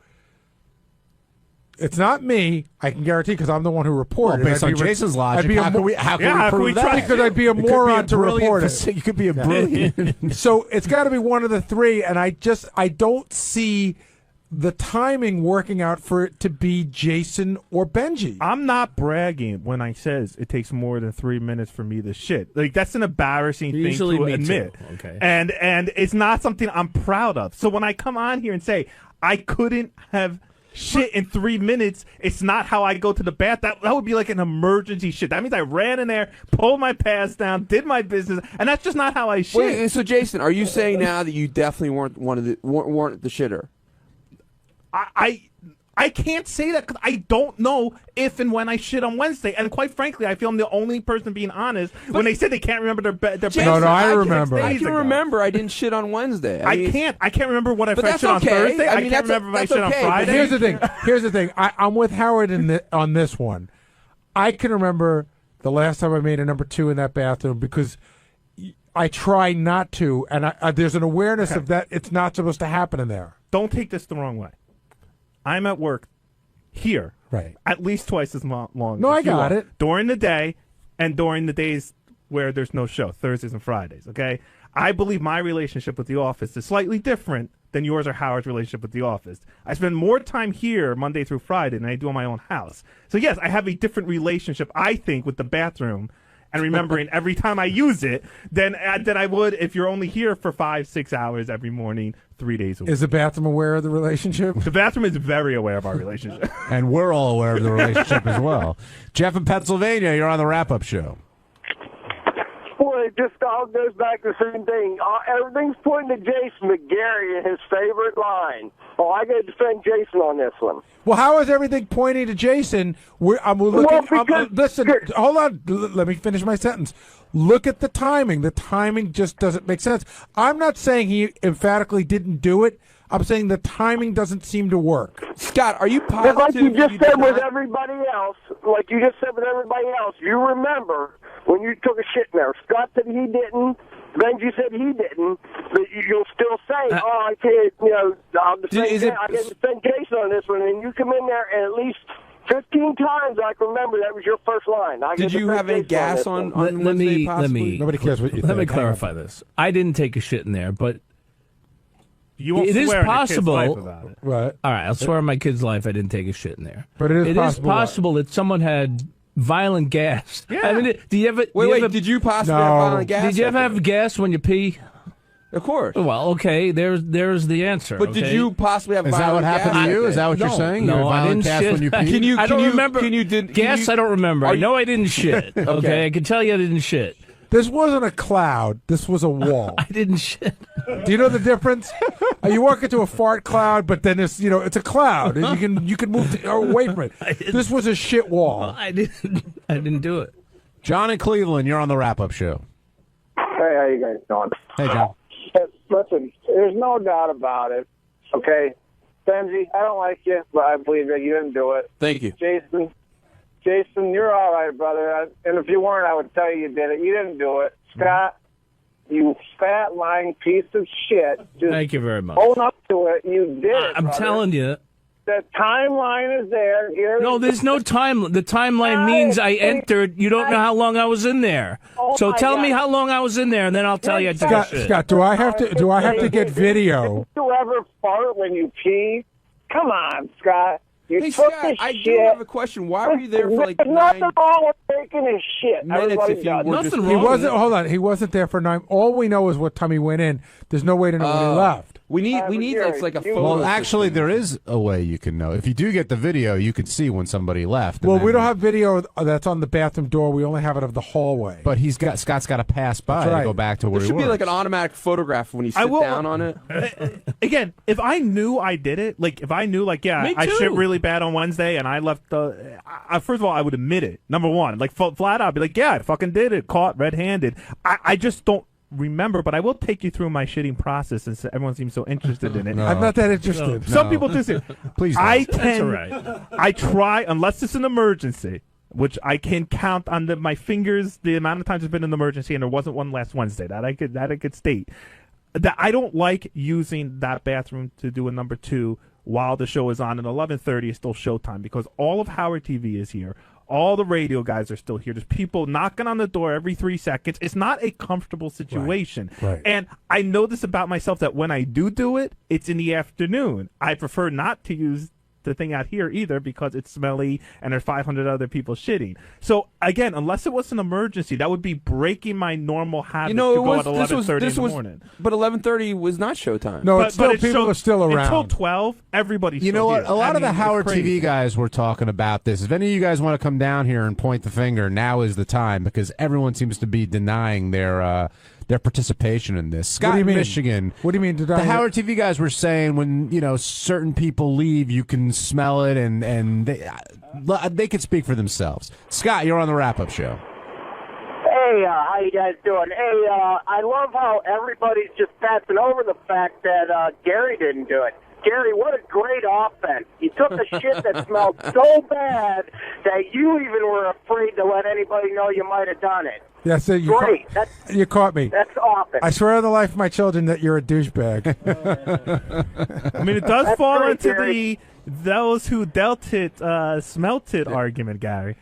It's not me, I can guarantee, because I'm the one who reported. Well, based on Jason's logic, how can we prove that? Because I'd be a moron to report it. You could be a brilliant. So it's got to be one of the three, and I don't see the timing working out for it to be Jason or Benji. I'm not bragging when I says it takes more than 3 minutes for me to shit. Like that's an embarrassing thing Usually to me admit. too. Okay. And it's not something I'm proud of. So when I come on here and say I couldn't have shit in 3 minutes, it's not how I go to the bath. That would be like an emergency shit. That means I ran in there, pulled my pants down, did my business, and that's just not how I shit. Wait, so Jason, are you saying now that you definitely weren't the shitter? I can't say that because I don't know if and when I shit on Wednesday. And quite frankly, I feel I'm the only person being honest when they said they can't remember their Jason, No, I remember. I can remember I didn't shit on Wednesday. I can't remember what I But that's shit on okay. Thursday. I I mean, can't that's remember if I shit on okay, but Friday. Here's the thing. I'm with Howard on this one. I can remember the last time I made a number 2 in that bathroom because I try not to, and there's an awareness of that it's not supposed to happen in there. Don't take this the wrong way. I'm at work here, right, at least twice as long. No, as I you got are, it. during the day and during the days where there's no show, Thursdays and Fridays. Okay, I believe my relationship with the office is slightly different than yours or Howard's relationship with the office. I spend more time here Monday through Friday than I do in my own house. So yes, I have a different relationship, I think, with the bathroom and remembering every time I use it than I would if you're only here for 5-6 hours every morning, 3 days a week. Is the bathroom aware of the relationship? The bathroom is very aware of our relationship. And we're all aware of the relationship as well. Jeff in Pennsylvania, you're on the wrap-up show. Boy, it just all goes back to the same thing. Everything's pointing to Jason McGarry and his favorite line. Oh, I got to defend Jason on this one. Well, how is everything pointing to Jason? Listen, hold on. Let me finish my sentence. Look at the timing. The timing just doesn't make sense. I'm not saying he emphatically didn't do it. I'm saying the timing doesn't seem to work. Scott, are you positive? Like you just said with everybody else, you remember when you took a shit in there. Scott said he didn't. Benji said he didn't. But you'll still say, I can't, I'll defend Jason on this one. And you come in there and at least 15 times I can remember that was your first line. Did you have any gas on Wednesday, possibly? Nobody cares what you think. Let me clarify this. I didn't take a shit in there, but you won't it is swear on your kid's possible. life about it. Right. All right, I'll swear on my kid's life I didn't take a shit in there. But it is possible that someone had violent gas. Yeah. I mean, do you ever? Did you possibly have violent gas? Did you ever have gas when you pee? Of course. Well, okay, there's the answer. But did you possibly have violent gas? Is that what happened to you? Is that what you're saying? No, I didn't gas shit. when you pee? I don't remember. Gas, I don't remember. I know I didn't shit. Okay, I can tell you I didn't shit. This wasn't a cloud. This was a wall. I didn't shit. Do you know the difference? You walk into a fart cloud, but then it's it's a cloud, and you can move away from it. This was a shit wall. Well, I didn't do it. John in Cleveland, you're on the wrap-up show. Hey, how you guys doing? Hey, John. Listen, there's no doubt about it. Okay, Benji, I don't like you, but I believe that you didn't do it. Thank you. Jason, you're all right, brother. And if you weren't, I would tell you did it. You didn't do it. Scott, you fat, lying piece of shit. Just Thank you very much. own up to it. You did it, I'm brother. telling you. The timeline is there. No, there's no time. The timeline means I entered. You don't know how long I was in there. Oh So my tell me God. how long I was in there, and then I'll tell you I took a shit. Scott, do I have to get video? Did you ever fart when you pee? Come on, Scott. You Hey, took Scott, the I shit. do have a question. Why were you there for like There's nothing 9 wrong with taking his shit. minutes Everybody if you does. were just... He wasn't. Hold on. He wasn't there for 9. All we know is what time he went in. There's no way to know when he left. We need like a photo. Well, actually, there is a way you can know. If you do get the video, you can see when somebody left. and Well, we then- don't have video that's on the bathroom door. We only have it of the hallway. But Scott's got to pass by That's right. to go back to where There he should be works. like an automatic photograph when you sit down on it. Again, if I knew I did it, like if I knew, like, yeah, Me I too. shit really bad on Wednesday and I left first of all, I would admit it. Number one, like flat out, I'd be like, yeah, I fucking did it, caught red-handed. I just don't remember, but I will take you through my shitting process since everyone seems so interested in it. I'm not that interested. Some people do say, Please don't. I That's can, all right. I try, unless it's an emergency, which I can count on my fingers the amount of times it's been an emergency, and there wasn't one last Wednesday. That I could state. That I don't like using that bathroom to do a number 2 while the show is on, and 11:30 is still showtime because all of Howard TV is here. All the radio guys are still here. There's people knocking on the door every 3 seconds. It's not a comfortable situation. Right. And I know this about myself that when I do it, it's in the afternoon. I prefer not to use the thing out here either because it's smelly and there's 500 other people shitting. So again, unless it was an emergency, that would be breaking my normal habit You know, to it go was, at 11:30 this in the was, morning. but 11:30 was not showtime. No, But it's still it's people so- are still around. Until 12, everybody's You know still what? here. A lot I of the mean, it's Howard crazy. TV guys were talking about this. If any of you guys want to come down here and point the finger, now is the time because everyone seems to be denying their participation in this. Scott What do you in mean? Michigan. What do you mean? The Howard TV guys were saying when certain people leave, you can smell it, and they could speak for themselves. Scott, you're on the wrap-up show. Hey, how you guys doing? Hey, I love how everybody's just passing over the fact that Gary didn't do it. Gary, what a great offense. You took a shit that smelled so bad that you even were afraid to let anybody know you might have done it. Yes, you Great. you caught me. That's awesome. I swear on the life of my children that you're a douchebag. I mean, it does That's fall great, into Gary. those who dealt it, smelt it argument, Gary.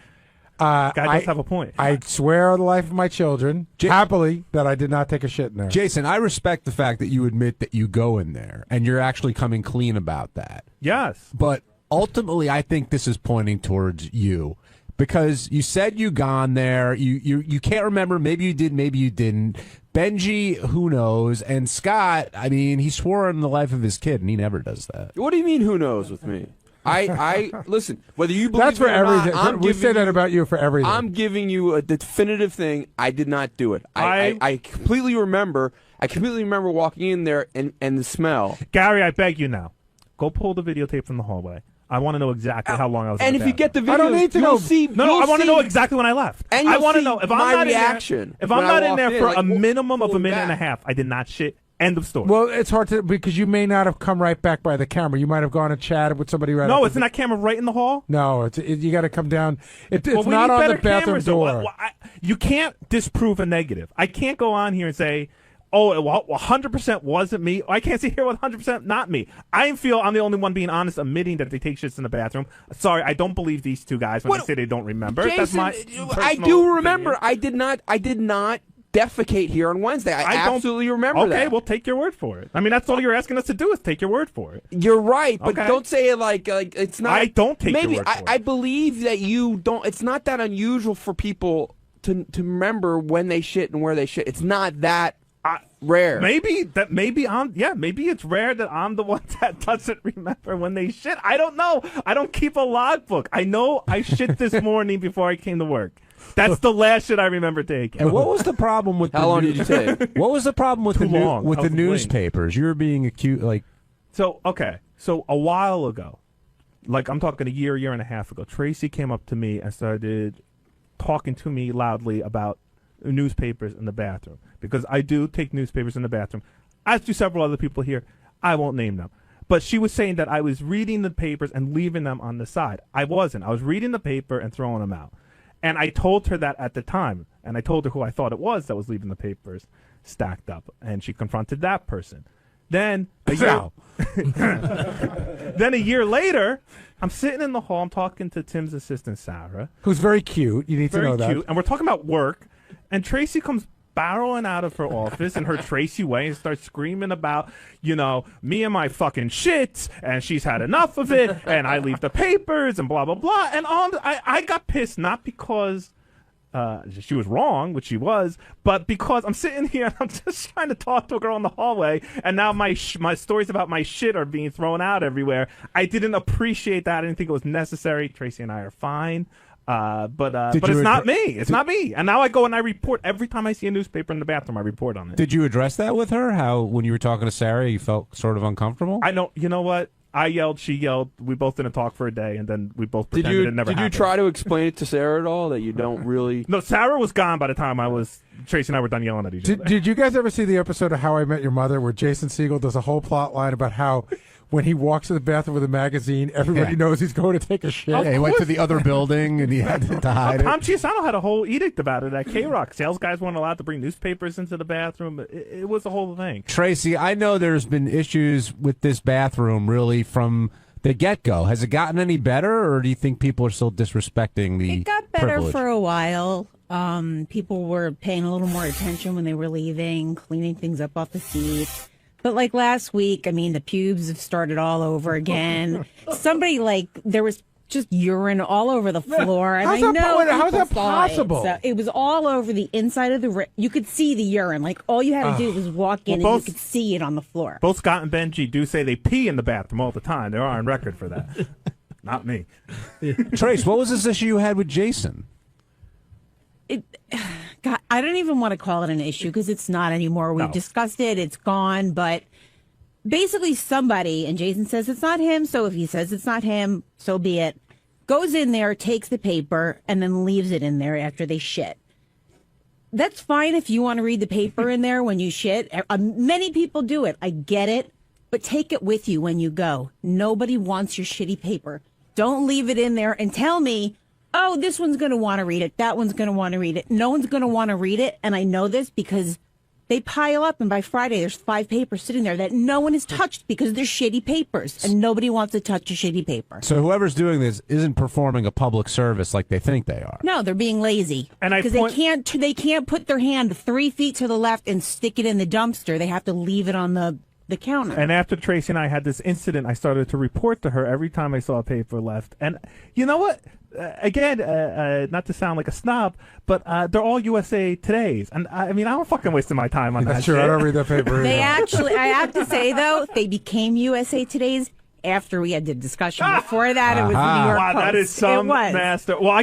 Guy does have a point. I swear on the life of my children, happily, that I did not take a shit in there. Jason, I respect the fact that you admit that you go in there and you're actually coming clean about that. Yes. But ultimately, I think this is pointing towards you because you said you gone there. You can't remember. Maybe you did. Maybe you didn't. Benji, who knows? And Scott, I mean, he swore on the life of his kid, and he never does that. What do you mean? Who knows with me? I listen. Whether you believe That's for it or everything. not, We say that about you for everything. I'm giving you a definitive thing. I did not do it. I completely remember. I completely remember walking in there and the smell. Gary, I beg you now, go pull the videotape from the hallway. I want to know exactly how long I was. And in if the you get the bathroom. video, I don't need to you'll know. see. No, I want to know exactly when I left. And I you'll want to see know if I'm my not reaction in there. If when I'm I not in walked there in, for like, a minimum of a pulling minute and a back. half, I did not shit. End of story. Well, it's hard to because you may not have come right back by the camera. You might have gone and chatted with somebody right. no, after isn't that camera right in the hall? No, you got to come down. It's Well, we not need on better the bathroom cameras, though. door. You can't disprove a negative. I can't go on here and say, oh, well, 100% wasn't me. I can't sit here with 100% not me. I feel I'm the only one being honest, admitting that they take shits in the bathroom. Sorry, I don't believe these two guys when they say they don't remember. Jason, That's my I personal do remember. opinion. I did not defecate here on Wednesday. I don't- absolutely remember that. Okay, well, take your word for it. I mean, that's all you're asking us to do is take your word for it. You're right, but Okay. don't say it like it's not. I don't take your maybe word for I believe that you don't. It's not that unusual for people to remember when they shit and where they shit. It's not that rare. Maybe it's rare that I'm the one that doesn't remember when they shit. I don't know. I don't keep a logbook. I know I shit this morning before I came to work. That's the last shit I remember taking. And what was the problem with How long did you take? What was the problem with Too the long. with I the was late. newspapers? You were being accused like So a while ago, like I'm talking a year and a half ago, Tracy came up to me and started talking to me loudly about newspapers in the bathroom, because I do take newspapers in the bathroom, as do several other people here. I won't name them. But she was saying that I was reading the papers and leaving them on the side. I wasn't. I was reading the paper and throwing them out. And I told her that at the time. And I told her who I thought it was that was leaving the papers stacked up. And she confronted that person. Then a year later, I'm sitting in the hall. I'm talking to Tim's assistant, Sarah. Who's very cute. You need to know that. Very cute. And we're talking about work. And Tracy comes barreling out of her office in her Tracy way and starts screaming about, me and my fucking shit, and she's had enough of it, and I leave the papers, and blah, blah, blah. And I got pissed, not because she was wrong, which she was, but because I'm sitting here and I'm just trying to talk to a girl in the hallway, and now my stories about my shit are being thrown out everywhere. I didn't appreciate that. I didn't think it was necessary. Tracy and I are fine. But it's not me. It's not me. And now I go and I report every time I see a newspaper in the bathroom. I report on it. Did you address that with her? How when you were talking to Sarah, you felt sort of uncomfortable? I know. You know what? I yelled. She yelled. We both didn't talk for a day, and then we both pretended it never happened. Did you try to explain it to Sarah at all that you don't really? No, Sarah was gone by the time Tracy and I were done yelling at each other. Did you guys ever see the episode of How I Met Your Mother where Jason Segel does a whole plot line about how when he walks to the bathroom with a magazine, everybody knows he's going to take a shit? Yeah, he went to the other building and he had to hide it. Tom Chiusano had a whole edict about it at K-Rock. Sales guys weren't allowed to bring newspapers into the bathroom. It was a whole thing. Tracy, I know there's been issues with this bathroom really from the get-go. Has it gotten any better, or do you think people are still disrespecting the It got better privilege? for a while. People were paying a little more attention when they were leaving, cleaning things up off the seats. But like last week, the pubes have started all over again. There was just urine all over the floor. And How's that possible? So it was all over the inside of the you could see the urine. Like all you had to do was walk in and you could see it on the floor. Both Scott and Benji do say they pee in the bathroom all the time. They're on record for that. Not me. Trace, what was this issue you had with Jason? God, I don't even want to call it an issue because it's not anymore. We've discussed it. It's gone. But basically somebody, and Jason says it's not him, so if he says it's not him, so be it, goes in there, takes the paper, and then leaves it in there after they shit. That's fine if you want to read the paper in there when you shit. Many people do it. I get it. But take it with you when you go. Nobody wants your shitty paper. Don't leave it in there and tell me, oh, this one's going to want to read it. That one's going to want to read it. No one's going to want to read it. And I know this because they pile up. And by Friday, there's 5 papers sitting there that no one has touched because they're shitty papers. And nobody wants to touch a shitty paper. So whoever's doing this isn't performing a public service like they think they are. No, they're being lazy. And because they can't put their hand 3 feet to the left and stick it in the dumpster. They have to leave it on the counter. And after Tracy and I had this incident, I started to report to her every time I saw a paper left. And you know what? Again, not to sound like a snob, but they're all USA Today's. And I'm fucking wasting my time on that That's true. shit. I don't read that paper They either. I have to say, though, they became USA Today's after we had the discussion. Before that, it was the New York Wow, Post. that is some It was. master. Well, I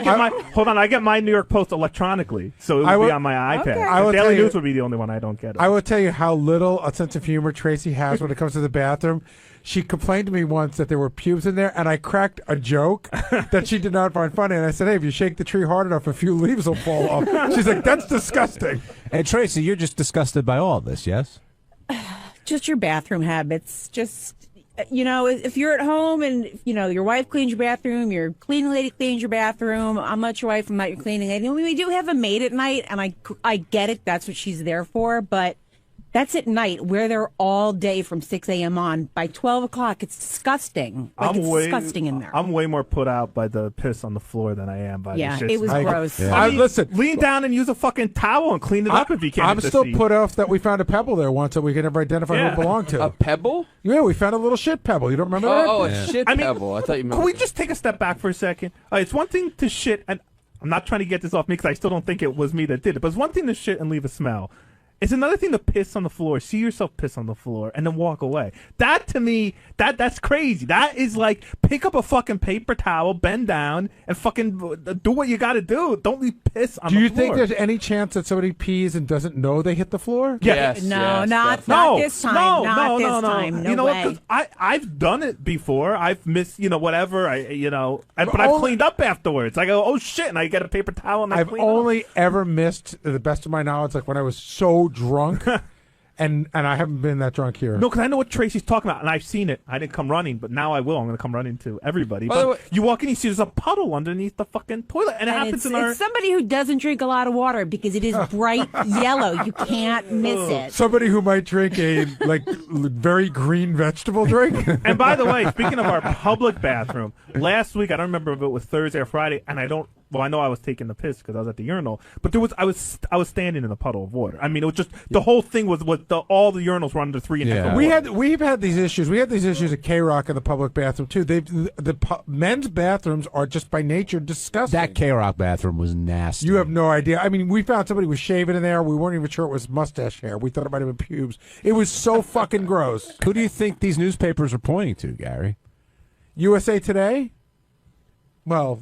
get my New York Post electronically, so it would be on my iPad. Okay. I will The tell Daily you- News would be the only one I don't get. I will tell you how little a sense of humor Tracy has when it comes to the bathroom. She complained to me once that there were pubes in there, and I cracked a joke that she did not find funny. And I said, hey, if you shake the tree hard enough, a few leaves will fall off. She's like, that's disgusting. And Tracy, you're just disgusted by all of this, yes? Just your bathroom habits. Just, if you're at home and, your wife cleans your bathroom, your cleaning lady cleans your bathroom. I'm not your wife, I'm not your cleaning lady. We do have a maid at night, and I get it. That's what she's there for. But that's at night. We're there all day from 6 a.m. on. By 12 o'clock, it's disgusting. Disgusting in there. I'm way more put out by the piss on the floor than I am by the shit. It was gross. Yeah. Listen, lean down and use a fucking towel and clean it up if you can. I'm still put off that we found a pebble there once that we could never identify who it belonged to. A pebble? Yeah, we found a little shit pebble. You don't remember that? Oh, a shit pebble. I thought you meant. Can we just take a step back for a second? It's one thing to shit, and I'm not trying to get this off me because I still don't think it was me that did it, but it's one thing to shit and leave a smell. It's another thing to piss on the floor, see yourself piss on the floor, and then walk away. That, to me, that's crazy. That is like, pick up a fucking paper towel, bend down, and fucking do what you got to do. Don't be piss on the floor. Do you think there's any chance that somebody pees and doesn't know they hit the floor? Yes. No, not this time. No, not this no. time. No you know way. what? 'Cause I've done it before. I've missed, whatever. But I've cleaned up afterwards. I go, oh shit, and I get a paper towel and I I've clean up. only ever missed, to the best of my knowledge, like when I was so drunk, and I haven't been that drunk here. No, because I know what Tracy's talking about, and I've seen it. I didn't come running, but now I will. I'm going to come running to everybody. By the But way- you walk in, you see there's a puddle underneath the fucking toilet, and it happens it's somebody who doesn't drink a lot of water because it is bright yellow. You can't miss it. Somebody who might drink a very green vegetable drink. And by the way, speaking of our public bathroom, last week I don't remember if it was Thursday or Friday, and I know I was taking the piss because I was at the urinal, but I was standing in a puddle of water. I mean, it was just the whole thing was all the urinals were under 3 inches. We've had these issues. We had these issues at K-Rock in the public bathroom too. Men's bathrooms are just by nature disgusting. That K-Rock bathroom was nasty. You have no idea. I mean, we found somebody was shaving in there. We weren't even sure it was mustache hair. We thought it might have been pubes. It was so fucking gross. Who do you think these newspapers are pointing to, Gary? USA Today? Well,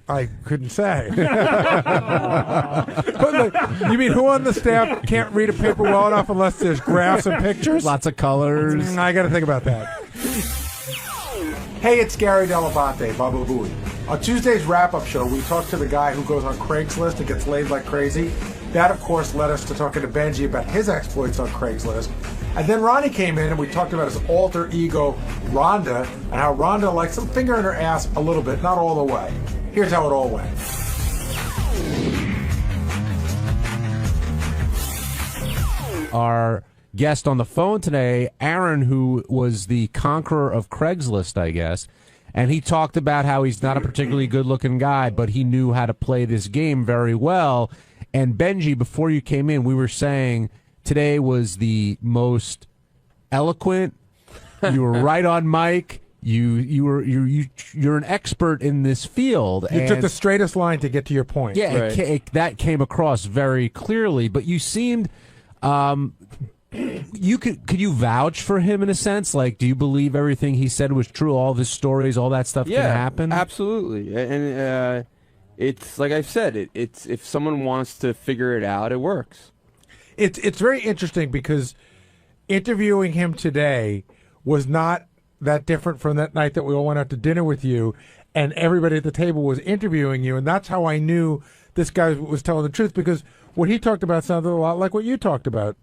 I couldn't say. But look, you mean who on the staff can't read a paper well enough unless there's graphs and pictures? Lots of colors. I got to think about that. Hey, it's Gary 𝗛𝗏𝗿, Baba Booey. On Tuesday's wrap-up show, we talked to the guy who goes on Craigslist and gets laid like crazy. That, of course, led us to talking to Benji about his exploits on Craigslist. And then Ronnie came in and we talked about his alter ego, Rhonda, and how Rhonda likes some finger in her ass a little bit, not all the way. Here's how it all went. Our guest on the phone today, Aaron, who was the conqueror of Craigslist, I guess, and he talked about how he's not a particularly good-looking guy, but he knew how to play this game very well. And Benji, before you came in, we were saying today was the most eloquent. You were right on mic. You're an expert in this field. You took the straightest line to get to your point. Yeah, Right. that came across very clearly. But you seemed, could you vouch for him in a sense? Like, do you believe everything he said was true? All of his stories, all that stuff can happen. Absolutely. And it's like I've said, it's if someone wants to figure it out, it works. It's very interesting because interviewing him today was not that different from that night that we all went out to dinner with you and everybody at the table was interviewing you, and that's how I knew this guy was telling the truth, because what he talked about sounded a lot like what you talked about.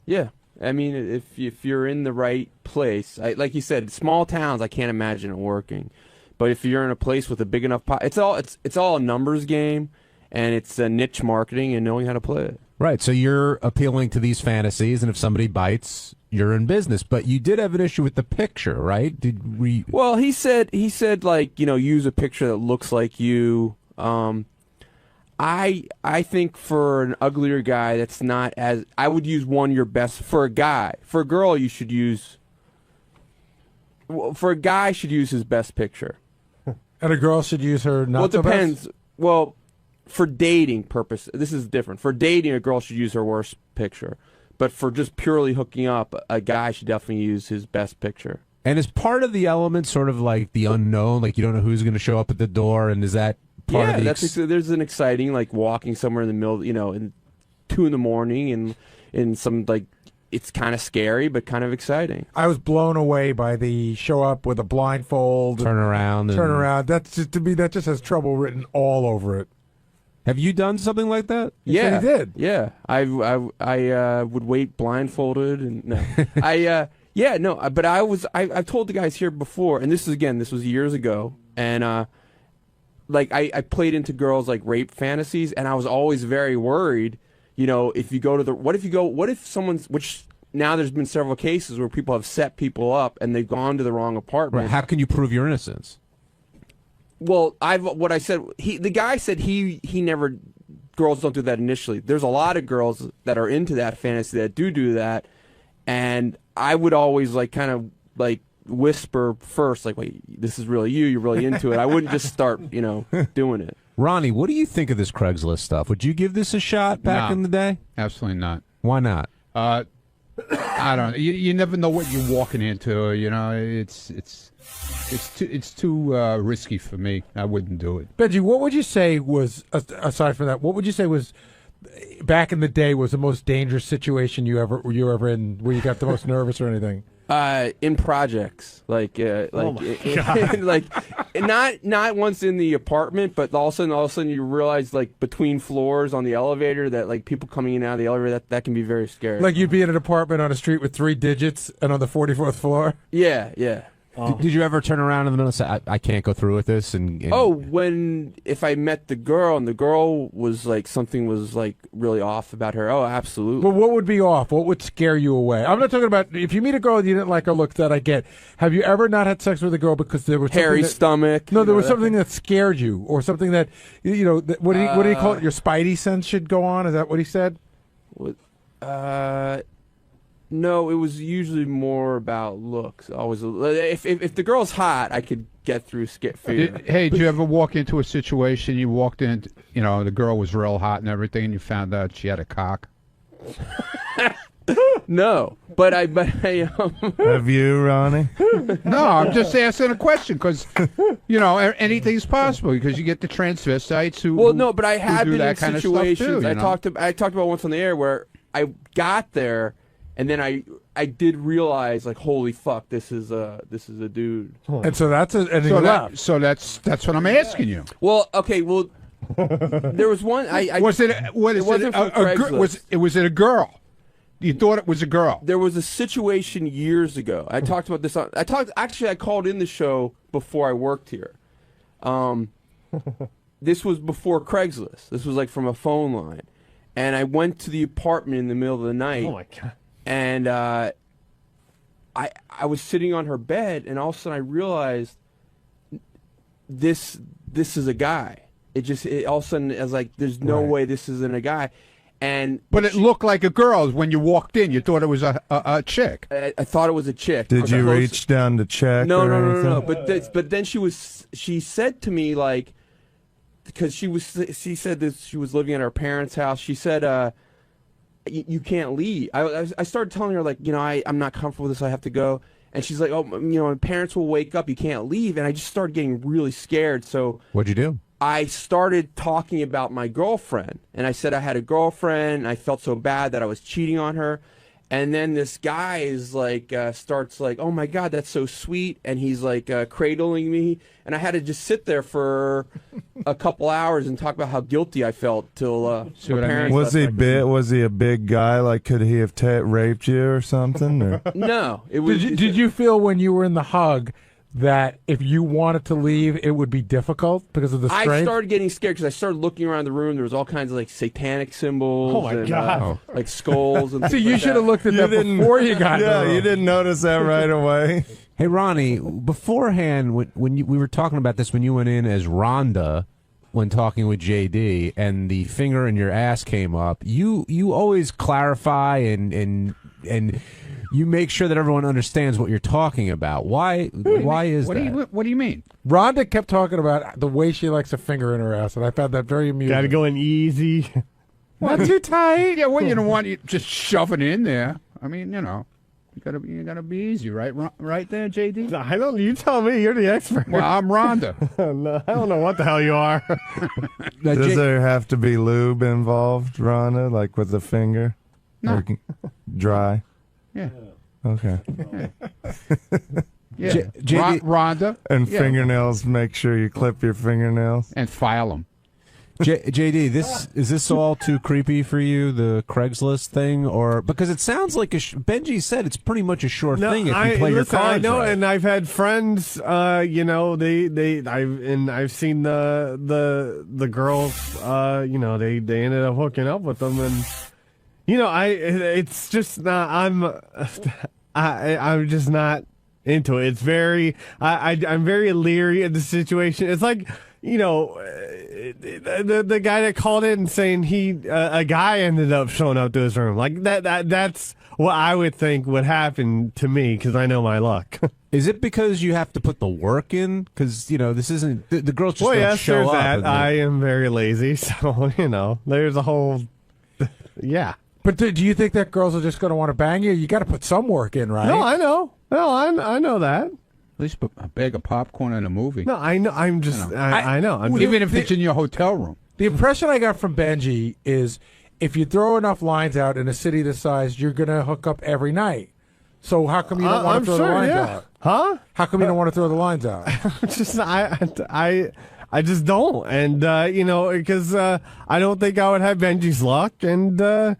Yeah. I mean, if you're in the right place, like you said, small towns, I can't imagine it working. But if you're in a place with a big enough it's all a numbers game, and it's a niche marketing and knowing how to play it. Right, so you're appealing to these fantasies, and if somebody bites, you're in business. But you did have an issue with the picture, right? Did we? Well, he said like, use a picture that looks like you. I think for an uglier guy, that's not as. I would use your best for a guy. For a girl, you should use. For a guy, should use his best picture. And a girl should use her not Well, it so best? depends. Well, for dating purpose, this is different. For dating, a girl should use her worst picture. But for just purely hooking up, a guy should definitely use his best picture. And is part of the element sort of like the unknown, like you don't know who's going to show up at the door, and is that part of the there's an exciting, like walking somewhere in the middle, in 2 a.m. and in some, like, it's kind of scary but kind of exciting. I was blown away by the show up with a blindfold, turn around. That's just, to me, that just has trouble written all over it. Have you done something like that? Yeah, he did. Yeah, I would wait blindfolded and no, but I've told the guys here before, and this was years ago, and I played into girls like rape fantasies, and I was always very worried. If you go to what if someone's, which now there's been several cases where people have set people up and they've gone to the wrong apartment. Right. How can you prove your innocence? Well, the guy said he never, girls don't do that initially. There's a lot of girls that are into that fantasy that do that, and I would always kind of whisper first, like, wait, this is really you're really into it. I wouldn't just start, doing it. Ronnie, what do you think of this Craigslist stuff? Would you give this a shot back in the day? Absolutely not. Why not? I don't know. You never know what you're walking into. You know, it's too risky for me. I wouldn't do it. Benji, what would you say was, aside from that, what would you say was, back in the day, was the most dangerous situation you were ever in, where you got the most nervous or anything? In projects, like not once in the apartment, but all of a sudden you realize, like, between floors on the elevator, that, like, people coming in and out of the elevator, that can be very scary. Like, you'd be in an apartment on a street with 3 digits and on the 44th floor? Yeah. Did you ever turn around in the middle and say, I can't go through with this? And if I met the girl and the girl was like, something was like really off about her, oh, absolutely. Well, what would be off? What would scare you away? I'm not talking about if you meet a girl and you didn't like her looks, that I get. Have you ever not had sex with a girl because there was hairy stomach? No, there was something that scared you, or something that, you know, what do you call it? Your spidey sense should go on? Is that what he said? No, it was usually more about looks. Always, if the girl's hot, I could get through fear. Hey, did you ever walk into a situation, you walked in, you know, the girl was real hot and everything, and you found out she had a cock? No, but I Have you, Ronnie? No, I'm just asking a question because, you know, anything's possible because you get the transvestites who. Well, no, but I have been in kind situations. Too, I talked about once on the air where I got there. And then I did realize, like, holy fuck, this is a dude. And so that's that's what I'm asking you. Well, okay, there was one. Was it a girl? You thought it was a girl? There was a situation years ago. I talked about this. I called in the show before I worked here. This was before Craigslist. This was like from a phone line, and I went to the apartment in the middle of the night. Oh my God. And I was sitting on her bed, and all of a sudden I realized this is a guy. All of a sudden I was like, there's no way this isn't a guy. But it looked like a girl when you walked in. You thought it was a chick. I thought it was a chick. Did you reach down to check? No. But then she said to me, like, because she said that she was living at her parents' house. She said, you can't leave. I started telling her, like, you know, I'm not comfortable with this. I have to go. And she's like, oh, you know, my parents will wake up. You can't leave. And I just started getting really scared. So what'd you do? I started talking about my girlfriend. And I said I had a girlfriend. And I felt so bad that I was cheating on her. And then this guy is like, starts like, oh my God, that's so sweet. And he's like cradling me. And I had to just sit there for a couple hours and talk about how guilty I felt till my parents. Was he a big guy? Like, could he have raped you or something? Or? No. It was. Did you feel when you were in the hug that if you wanted to leave, it would be difficult because of the strength? I started getting scared because I started looking around the room. There was all kinds of like satanic symbols. Oh my God! Like skulls and. So you should have looked at that before you got. Yeah, you didn't notice that right away. Hey, Ronnie, beforehand, we were talking about this when you went in as Rhonda, when talking with JD, and the finger in your ass came up, you always clarify and you make sure that everyone understands what you're talking about. Why is that? What do you mean? Rhonda kept talking about the way she likes a finger in her ass, and I found that very amusing. Got to go in easy. Not too tight. Yeah, well, you don't want you just shove it in there. I mean, you know. You gotta be easy, right? Right there, JD. I don't. You tell me. You're the expert. Well, I'm Rhonda. No, I don't know what the hell you are. Does there have to be lube involved, Rhonda? Like with the finger? No. Or dry. Yeah. Okay. Yeah. Rhonda. And fingernails. Make sure you clip your fingernails and file them. JD, is this all too creepy for you, the Craigslist thing, or because it sounds like Benji said it's pretty much a sure thing if you play your cards. I know, right. and I've had friends. You know, I've seen the girls. You know, they ended up hooking up with them, and you know, it's just not. I'm just not into it. It's very. I'm very leery of the situation. It's like. You know, the guy that called in saying a guy ended up showing up to his room. Like that's what I would think would happen to me because I know my luck. Is it because you have to put the work in? Because, you know, this isn't the girls just don't show there's up. That. I am very lazy, so, you know, there's a whole, yeah. But do you think that girls are just going to want to bang you? You got to put some work in, right? No, I know. No, I know that. At least a bag of popcorn in a movie. No, I know. I'm just. I know. Even if it's in your hotel room. The impression I got from Benji is if you throw enough lines out in a city this size, you're going to hook up every night. So how come you don't want to throw the lines out? Huh? How come you don't want to throw the lines out? Just I just don't, and because I don't think I would have Benji's luck, and I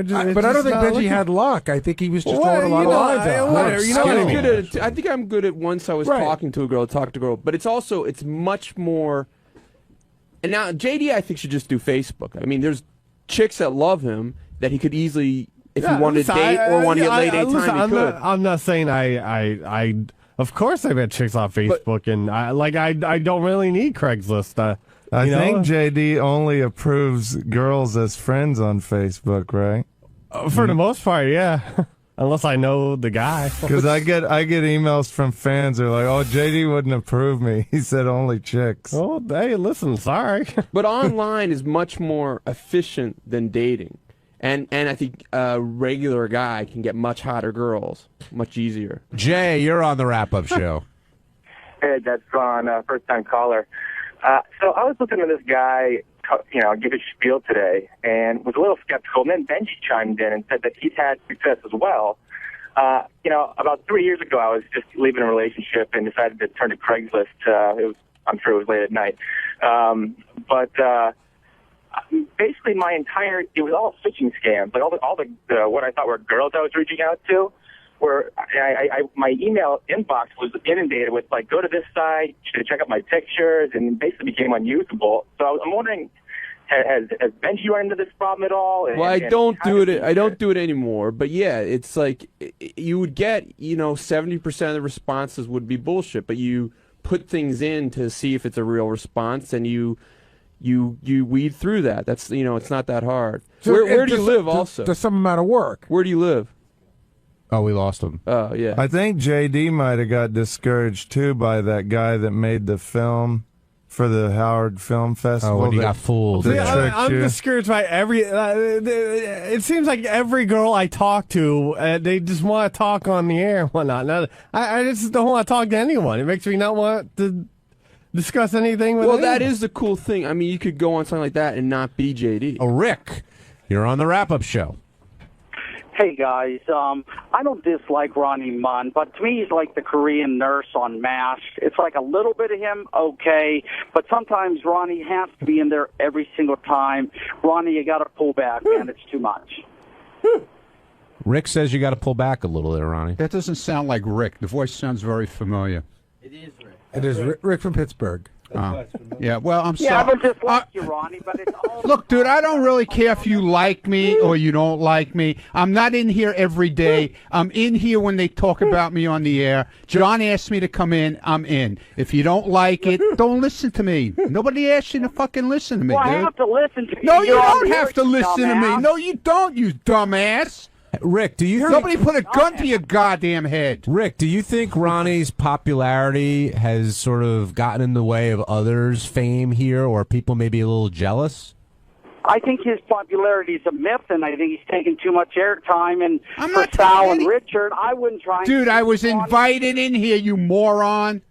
just. But I don't think Benji had luck. I think he was just throwing a lot of lines out. Whatever, you know what I mean? I think I'm good at once I was talking to a girl, but it's much more. And now JD, I think, should just do Facebook. I mean, there's chicks that love him that he could easily, if he wanted to date or wanted to get laid anytime, he could. I'm not saying I of course I met chicks on Facebook, and I don't really need Craigslist. I think JD only approves girls as friends on Facebook, right? For the most part, yeah. Unless I know the guy. Because I get emails from fans who are like, "Oh, JD wouldn't approve me. He said only chicks." Oh, hey, listen, sorry. But online is much more efficient than dating. And I think a regular guy can get much hotter girls, much easier. Jay, you're on the wrap-up show. Hey, that's Ron, first-time caller. So I was looking at this guy, give his spiel today, and was a little skeptical. And then Benji chimed in and said that he's had success as well. About 3 years ago, I was just leaving a relationship and decided to turn to Craigslist. I'm sure it was late at night. Basically, it was all phishing scams. Like all the what I thought were girls I was reaching out to, where my email inbox was inundated with like, go to this site to check out my pictures, and basically became unusable. So I'm wondering, has Benji run into this problem at all? Well, I don't do it anymore. But yeah, it's like you would get 70% of the responses would be bullshit, but you put things in to see if it's a real response, and you weed through that. That's it's not that hard. So where do you live? Also, there's some amount of work. Where do you live? Oh, we lost him. Oh, yeah. I think JD might have got discouraged too by that guy that made the film for the Howard Film Festival. Oh, when he got fooled. I'm discouraged by every. It seems like every girl I talk to, they just want to talk on the air and whatnot. I just don't want to talk to anyone. It makes me not want to discuss anything with anyone. That is the cool thing. I mean, you could go on something like that and not be JD. Oh, Rick, you're on the wrap-up show. Hey, guys. I don't dislike Ronnie Munn, but to me he's like the Korean nurse on MASH. It's like a little bit of him, okay, but sometimes Ronnie has to be in there every single time. Ronnie, you got to pull back, man. It's too much. Rick says you got to pull back a little there, Ronnie. That doesn't sound like Rick. The voice sounds very familiar. It is Rick. It is Rick from Pittsburgh. Yeah, well, I'm sorry. Yeah, I don't dislike you, Ronnie, but it's all... Look, dude, I don't really care if you like me or you don't like me. I'm not in here every day. I'm in here when they talk about me on the air. John asked me to come in. I'm in. If you don't like it, don't listen to me. Nobody asked you to fucking listen to me, well, dude. I have to listen to you. No, you You're on don't the have air, to listen to me. dumbass. No, you don't, you dumbass. Rick, do you Somebody put a gun to your goddamn head. Rick, do you think Ronnie's popularity has sort of gotten in the way of others' fame here, or people may be a little jealous? I think his popularity is a myth, and I think he's taking too much airtime. And for Sal and Richard, I wouldn't try. Dude, I was invited in here, you moron.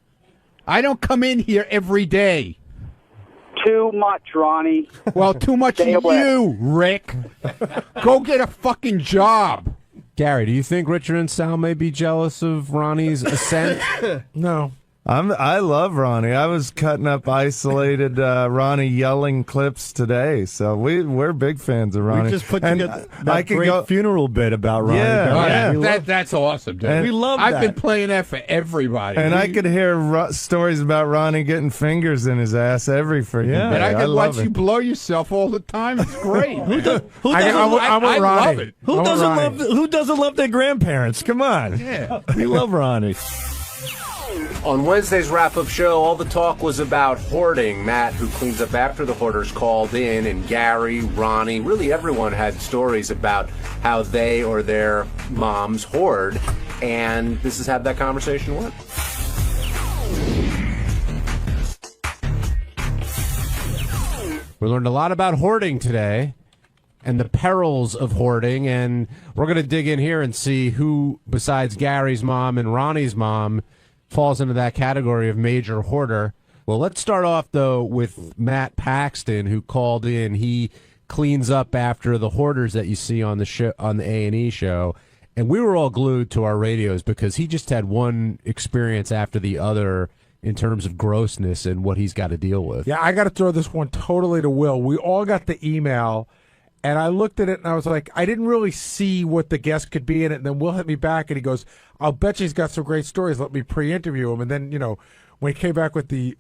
I don't come in here every day. Too much, Ronnie. Well, too much of you, Rick. Go get a fucking job. Gary, do you think Richard and Sal may be jealous of Ronnie's ascent? No. I love Ronnie. I was cutting up isolated Ronnie yelling clips today, so we're big fans of Ronnie. We just put And together I that could great go, funeral bit about Ronnie. That's awesome, dude. And we love I've that. been playing that for everybody. And I could hear stories about Ronnie getting fingers in his ass every freaking day. And I could watch love you it. blow yourself all the time. It's great. Who doesn't I Ronnie? love it. Who doesn't love their grandparents? Come on. Yeah. We love Ronnie. On Wednesday's wrap-up show, all the talk was about hoarding. Matt, who cleans up after the hoarders, called in, and Gary, Ronnie, really everyone had stories about how they or their moms hoard. And this is how that conversation went. We learned a lot about hoarding today. and the perils of hoarding. And we're going to dig in here and see who, besides Gary's mom and Ronnie's mom, falls into that category of major hoarder. Well, let's start off, though, with Matt Paxton, who called in. He cleans up after the hoarders that you see on the show, on the A&E show. And we were all glued to our radios because he just had one experience after the other in terms of grossness and what he's got to deal with. Yeah, I got to throw this one totally to Will. We all got the email, and I looked at it, and I was like, I didn't really see what the guest could be in it. And then Will hit me back, and he goes, I'll bet you he's got some great stories. Let me pre-interview him. And then, when he came back with the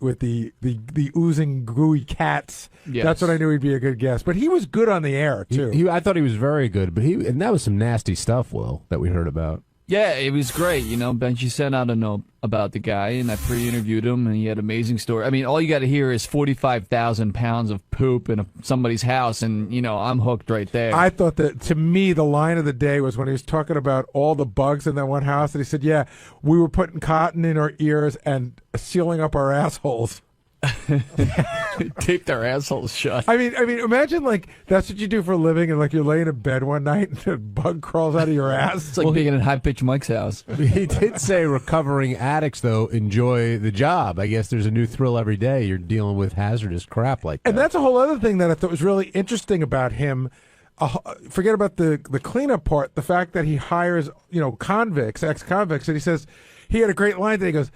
oozing gooey cats, Yes. that's when I knew he'd be a good guest. But he was good on the air too. I thought he was very good, but and that was some nasty stuff, Will, that we heard about. Yeah, it was great. 𝗫nciE said I don't know about the guy, and I pre-interviewed him, and he had an amazing story. I mean, all you got to hear is 45,000 pounds of poop in somebody's house, and, I'm hooked right there. I thought that, to me, the line of the day was when he was talking about all the bugs in that one house, and he said, yeah, we were putting cotton in our ears and sealing up our assholes. Taped their assholes shut. I mean, imagine that's what you do for a living, and you're laying in bed one night and a bug crawls out of your ass. It's like being in High-Pitched Mike's house. He did say recovering addicts, though, enjoy the job. I guess there's a new thrill every day. You're dealing with hazardous crap like that. And that's a whole other thing that I thought was really interesting about him. Forget about the cleanup part. The fact that he hires, convicts, ex-convicts, and he says he had a great line that he goes,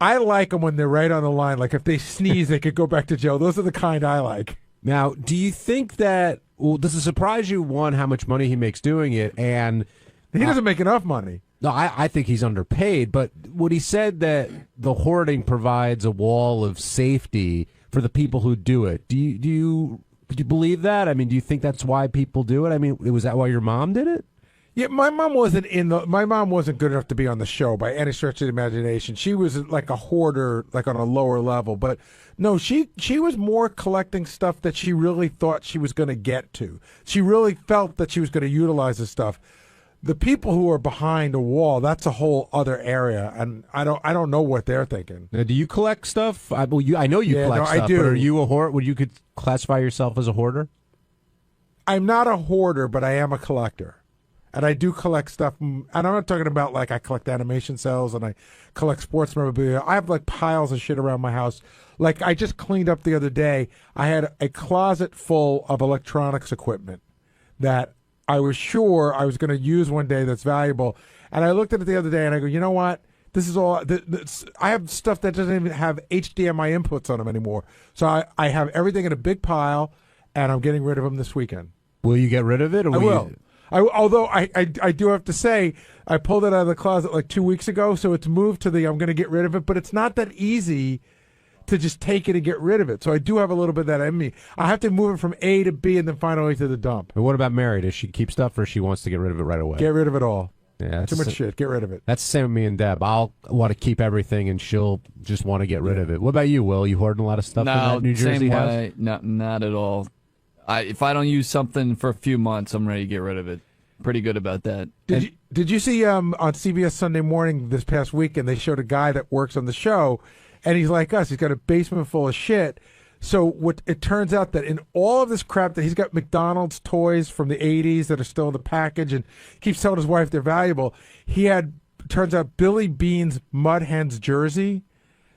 I like them when they're right on the line. Like if they sneeze, they could go back to jail. Those are the kind I like. Now, do you think that, does it surprise you, one, how much money he makes doing it, and... He doesn't make enough money. No, I think he's underpaid, but what he said that the hoarding provides a wall of safety for the people who do it. Do you believe that? I mean, do you think that's why people do it? I mean, was that why your mom did it? Yeah, my mom wasn't good enough to be on the show by any stretch of the imagination. She was like a hoarder, like on a lower level. But no, she was more collecting stuff that she really thought she was going to get to. She really felt that she was going to utilize this stuff. The people who are behind a wall, that's a whole other area, and I don't know what they're thinking. Now, do you collect stuff? I know you collect stuff. I do. But are you a hoarder? Would you could classify yourself as a hoarder? I'm not a hoarder, but I am a collector. And I do collect stuff, and I'm not talking about I collect animation cells and I collect sports memorabilia. I have piles of shit around my house. I just cleaned up the other day. I had a closet full of electronics equipment that I was sure I was going to use one day that's valuable. And I looked at it the other day and I go, you know what? This is all. I have stuff that doesn't even have HDMI inputs on them anymore. So I have everything in a big pile, and I'm getting rid of them this weekend. Will you get rid of it? Or I will. Although I do have to say, I pulled it out of the closet 2 weeks ago, so it's moved to I'm going to get rid of it, but it's not that easy to just take it and get rid of it. So I do have a little bit of that in me. I have to move it from A to B and then finally to the dump. But what about Mary? Does she keep stuff or she wants to get rid of it right away? Get rid of it all. Yeah, too much shit. Get rid of it. That's the same with me and Deb. I'll want to keep everything and she'll just want to get rid of it. What about you, Will? You hoarding a lot of stuff in that New Jersey house? Way. Not at all. If I don't use something for a few months, I'm ready to get rid of it. Pretty good about that. Did you see on CBS Sunday Morning this past weekend, they showed a guy that works on the show, and he's like us. He's got a basement full of shit. So it turns out that in all of this crap that he's got McDonald's toys from the 80s that are still in the package and keeps telling his wife they're valuable. He had, turns out, Billy Bean's Mud Hens jersey.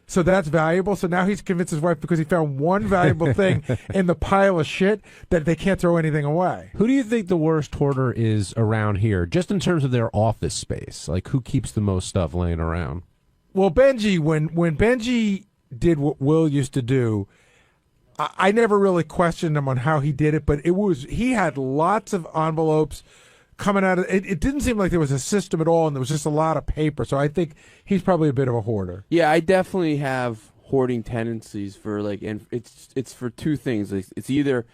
So that's valuable. So now he's convinced his wife, because he found one valuable thing in the pile of shit, that they can't throw anything away. Who do you think the worst hoarder is around here, just in terms of their office space? Who keeps the most stuff laying around? Well, Benji, when Benji did what Will used to do, I never really questioned him on how he did it, but he had lots of envelopes coming out of it. It didn't seem like there was a system at all, and there was just a lot of paper. So I think he's probably a bit of a hoarder. Yeah, I definitely have hoarding tendencies for and it's for two things. It's either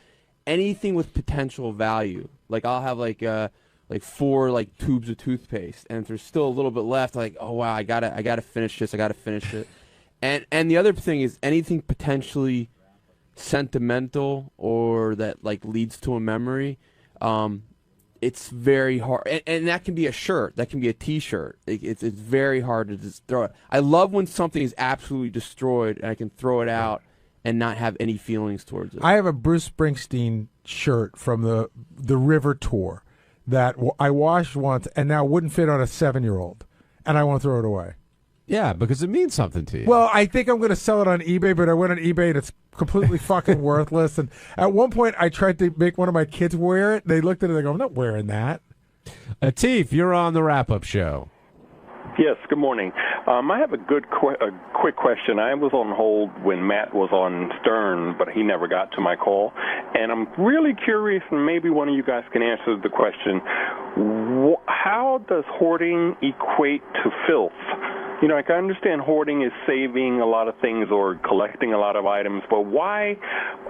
anything with potential value. I'll have 4 tubes of toothpaste, and if there's still a little bit left, oh wow, I gotta finish this. I gotta finish it. And the other thing is anything potentially sentimental or that leads to a memory. It's very hard, and that can be a shirt, that can be a T-shirt. It's very hard to just throw it. I love when something is absolutely destroyed and I can throw it out and not have any feelings towards it. I have a Bruce Springsteen shirt from the River Tour that I washed once and now wouldn't fit on a 7-year-old, and I won't throw it away. Yeah, because it means something to you. Well, I think I'm going to sell it on eBay, but I went on eBay and it's completely fucking worthless. And at one point, I tried to make one of my kids wear it. They looked at it and they go, I'm not wearing that. Atif, you're on the wrap-up show. Yes, good morning. I have a quick question. I was on hold when Matt was on Stern, but he never got to my call. And I'm really curious, and maybe one of you guys can answer the question, how does hoarding equate to filth? You know, like I understand hoarding is saving a lot of things or collecting a lot of items, but why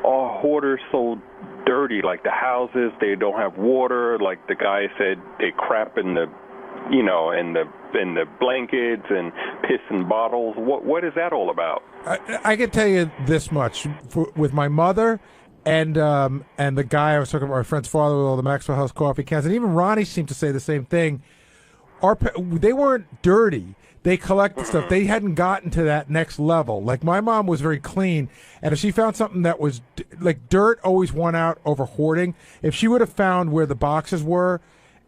are hoarders so dirty? Like the houses, they don't have water. Like the guy said, they crap in the blankets and piss in bottles. What is that all about? I can tell you this much: with my mother and the guy I was talking about, my friend's father with all the Maxwell House coffee cans, and even Ronnie seemed to say the same thing. They weren't dirty. They collected stuff. They hadn't gotten to that next level. Like my mom was very clean, and if she found something that was like dirt, always won out over hoarding. If she would have found where the boxes were,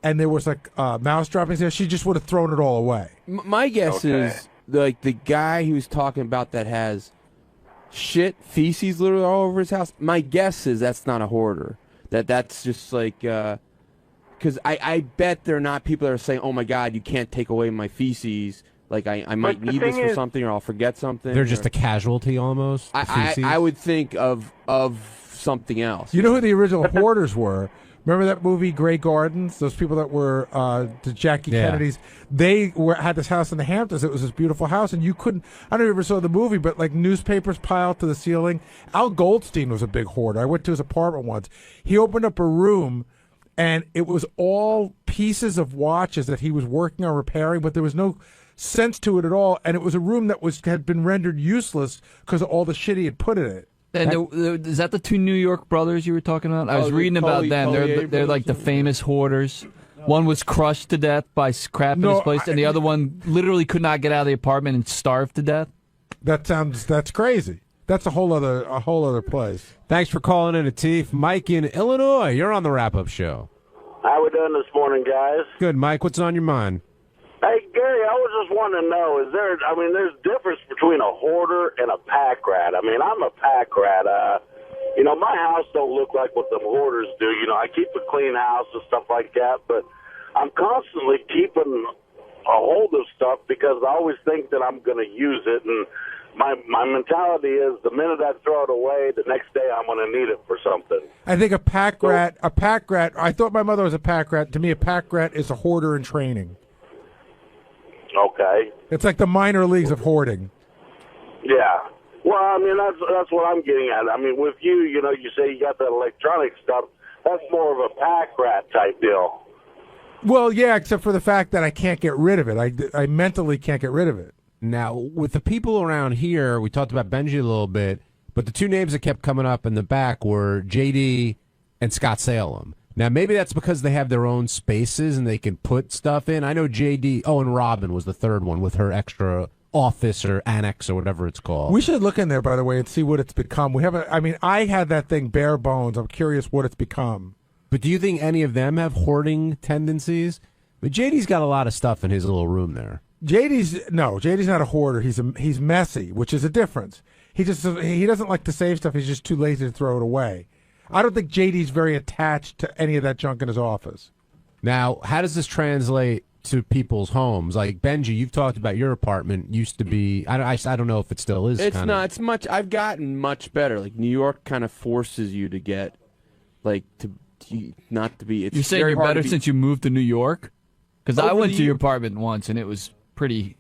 and there was like mouse droppings there, she just would have thrown it all away. My guess is like the guy he was talking about that has feces literally all over his house. My guess is that's not a hoarder. That's just like because I bet there are not people that are saying, "Oh my God, you can't take away my feces." Like I might need this for something, or I'll forget something. They're just a casualty almost. I would think of something else. You know who the original hoarders were? Remember that movie Grey Gardens? Those people that were the Jackie Kennedys. They had this house in the Hamptons. It was this beautiful house, and you couldn't. I don't know if you ever saw the movie, but like newspapers piled to the ceiling. Al Goldstein was a big hoarder. I went to his apartment once. He opened up a room, and it was all pieces of watches that he was working on repairing, but there was no sense to it at all. And it was a room that had been rendered useless because of all the shit he had put in it. And is that the two New York brothers you were talking about? I was reading about them. They're like the famous hoarders. One was crushed to death by crap in his place, and the other one literally could not get out of the apartment and starved to death. That's crazy. That's a whole other place. Thanks for calling in, Atif. Mike in Illinois, you're on the wrap-up show. How we doing this morning, guys? Good, Mike. What's on your mind? Hey, Gary, I was just wanting to know, there's difference between a hoarder and a pack rat. I mean, I'm a pack rat. My house don't look like what the hoarders do. I keep a clean house and stuff like that, but I'm constantly keeping a hold of stuff because I always think that I'm going to use it, and my mentality is the minute I throw it away, the next day I'm going to need it for something. I think a pack rat, I thought my mother was a pack rat. To me, a pack rat is a hoarder in training. Okay. It's like the minor leagues of hoarding. Yeah. Well, I mean, that's what I'm getting at. I mean, with you, you say you got that electronic stuff. That's more of a pack rat type deal. Well, yeah, except for the fact that I can't get rid of it. I mentally can't get rid of it. Now, with the people around here, we talked about Benji a little bit, but the two names that kept coming up in the back were JD and Scott Salem. Now, maybe that's because they have their own spaces and they can put stuff in. I know JD, and Robin was the third one with her extra office or annex or whatever it's called. We should look in there, by the way, and see what it's become. I had that thing bare bones. I'm curious what it's become. But do you think any of them have hoarding tendencies? But JD's got a lot of stuff in his little room there. JD's not a hoarder. He's messy, which is a difference. He doesn't like to save stuff. He's just too lazy to throw it away. I don't think JD's very attached to any of that junk in his office. Now, how does this translate to people's homes? Like, Benji, you've talked about your apartment used to be, I don't know if it still is. It's not. It's much, I've gotten much better. Like, New York kind of forces you to get, like, not to be. It's You're saying very you're hard better to be, since you moved to New York? Because I Over went the to your apartment once, and it was pretty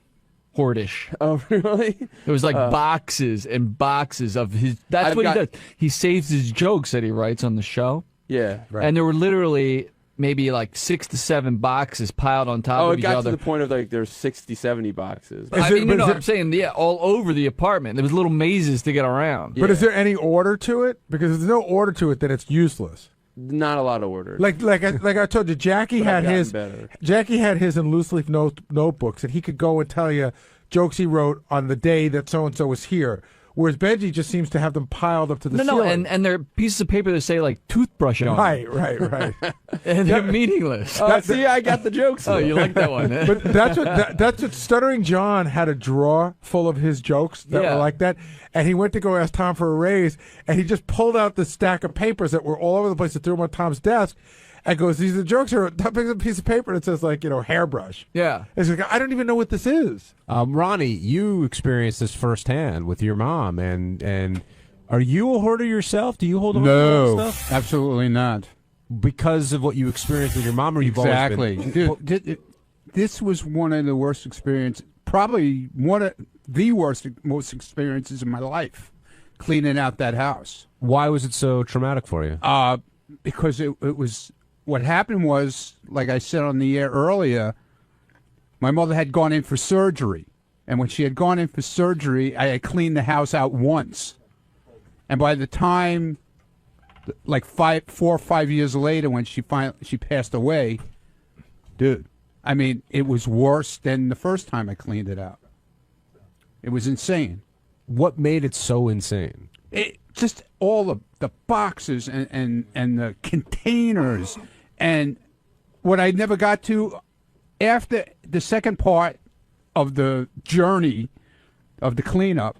hoardish. Oh, really? There was like boxes and boxes of his. That's what he does. He saves his jokes that he writes on the show. Yeah, right. And there were literally maybe like 6 to 7 boxes piled on top of each other. Oh, it got to the point of like there's 60, 70 boxes. I'm saying, all over the apartment. There was little mazes to get around. But is there any order to it? Because if there's no order to it, then it's useless. Not a lot of orders. Like I told you, Jackie had his in loose leaf notebooks, and he could go and tell you jokes he wrote on the day that so and so was here. whereas Benji just seems to have them piled up to the No, ceiling. and they're pieces of paper that say like toothbrush on. Right. And they're meaningless. See, I got the jokes. Oh, you like that one? Eh? But that's what Stuttering John had a drawer full of his jokes that were like that, and he went to go ask Tom for a raise, and he just pulled out the stack of papers that were all over the place and threw them on Tom's desk, and goes, "These are the jokes." Here. Tom picks up a piece of paper and it says hairbrush. Yeah. It's like, I don't even know what this is. Ronnie, you experienced this firsthand with your mom, and are you a hoarder yourself? Do you hold on to all this stuff? Absolutely not. Because of what you experienced with your mom, or you've always been? Dude, this was one of the worst experiences, probably one of the most experiences in my life, cleaning out that house. Why was it so traumatic for you? Because it was, what happened was, like I said on the air earlier, my mother had gone in for surgery. And when she had gone in for surgery, I had cleaned the house out once. And by the time, like 4 or 5 years later, when she passed away, dude, I mean, it was worse than the first time I cleaned it out. It was insane. What made it so insane? Just all the boxes and the containers. And what I never got to, after the second part of the journey of the cleanup,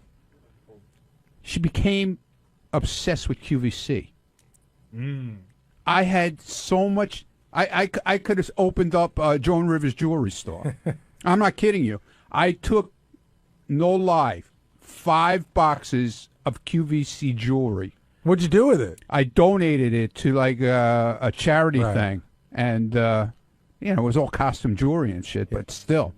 she became obsessed with QVC. I had so much. I could have opened up Joan Rivers jewelry store. I'm not kidding you. I took, no lie, 5 boxes of QVC jewelry. What'd you do with it? I donated it to like a charity thing, and it was all costume jewelry and shit. But still,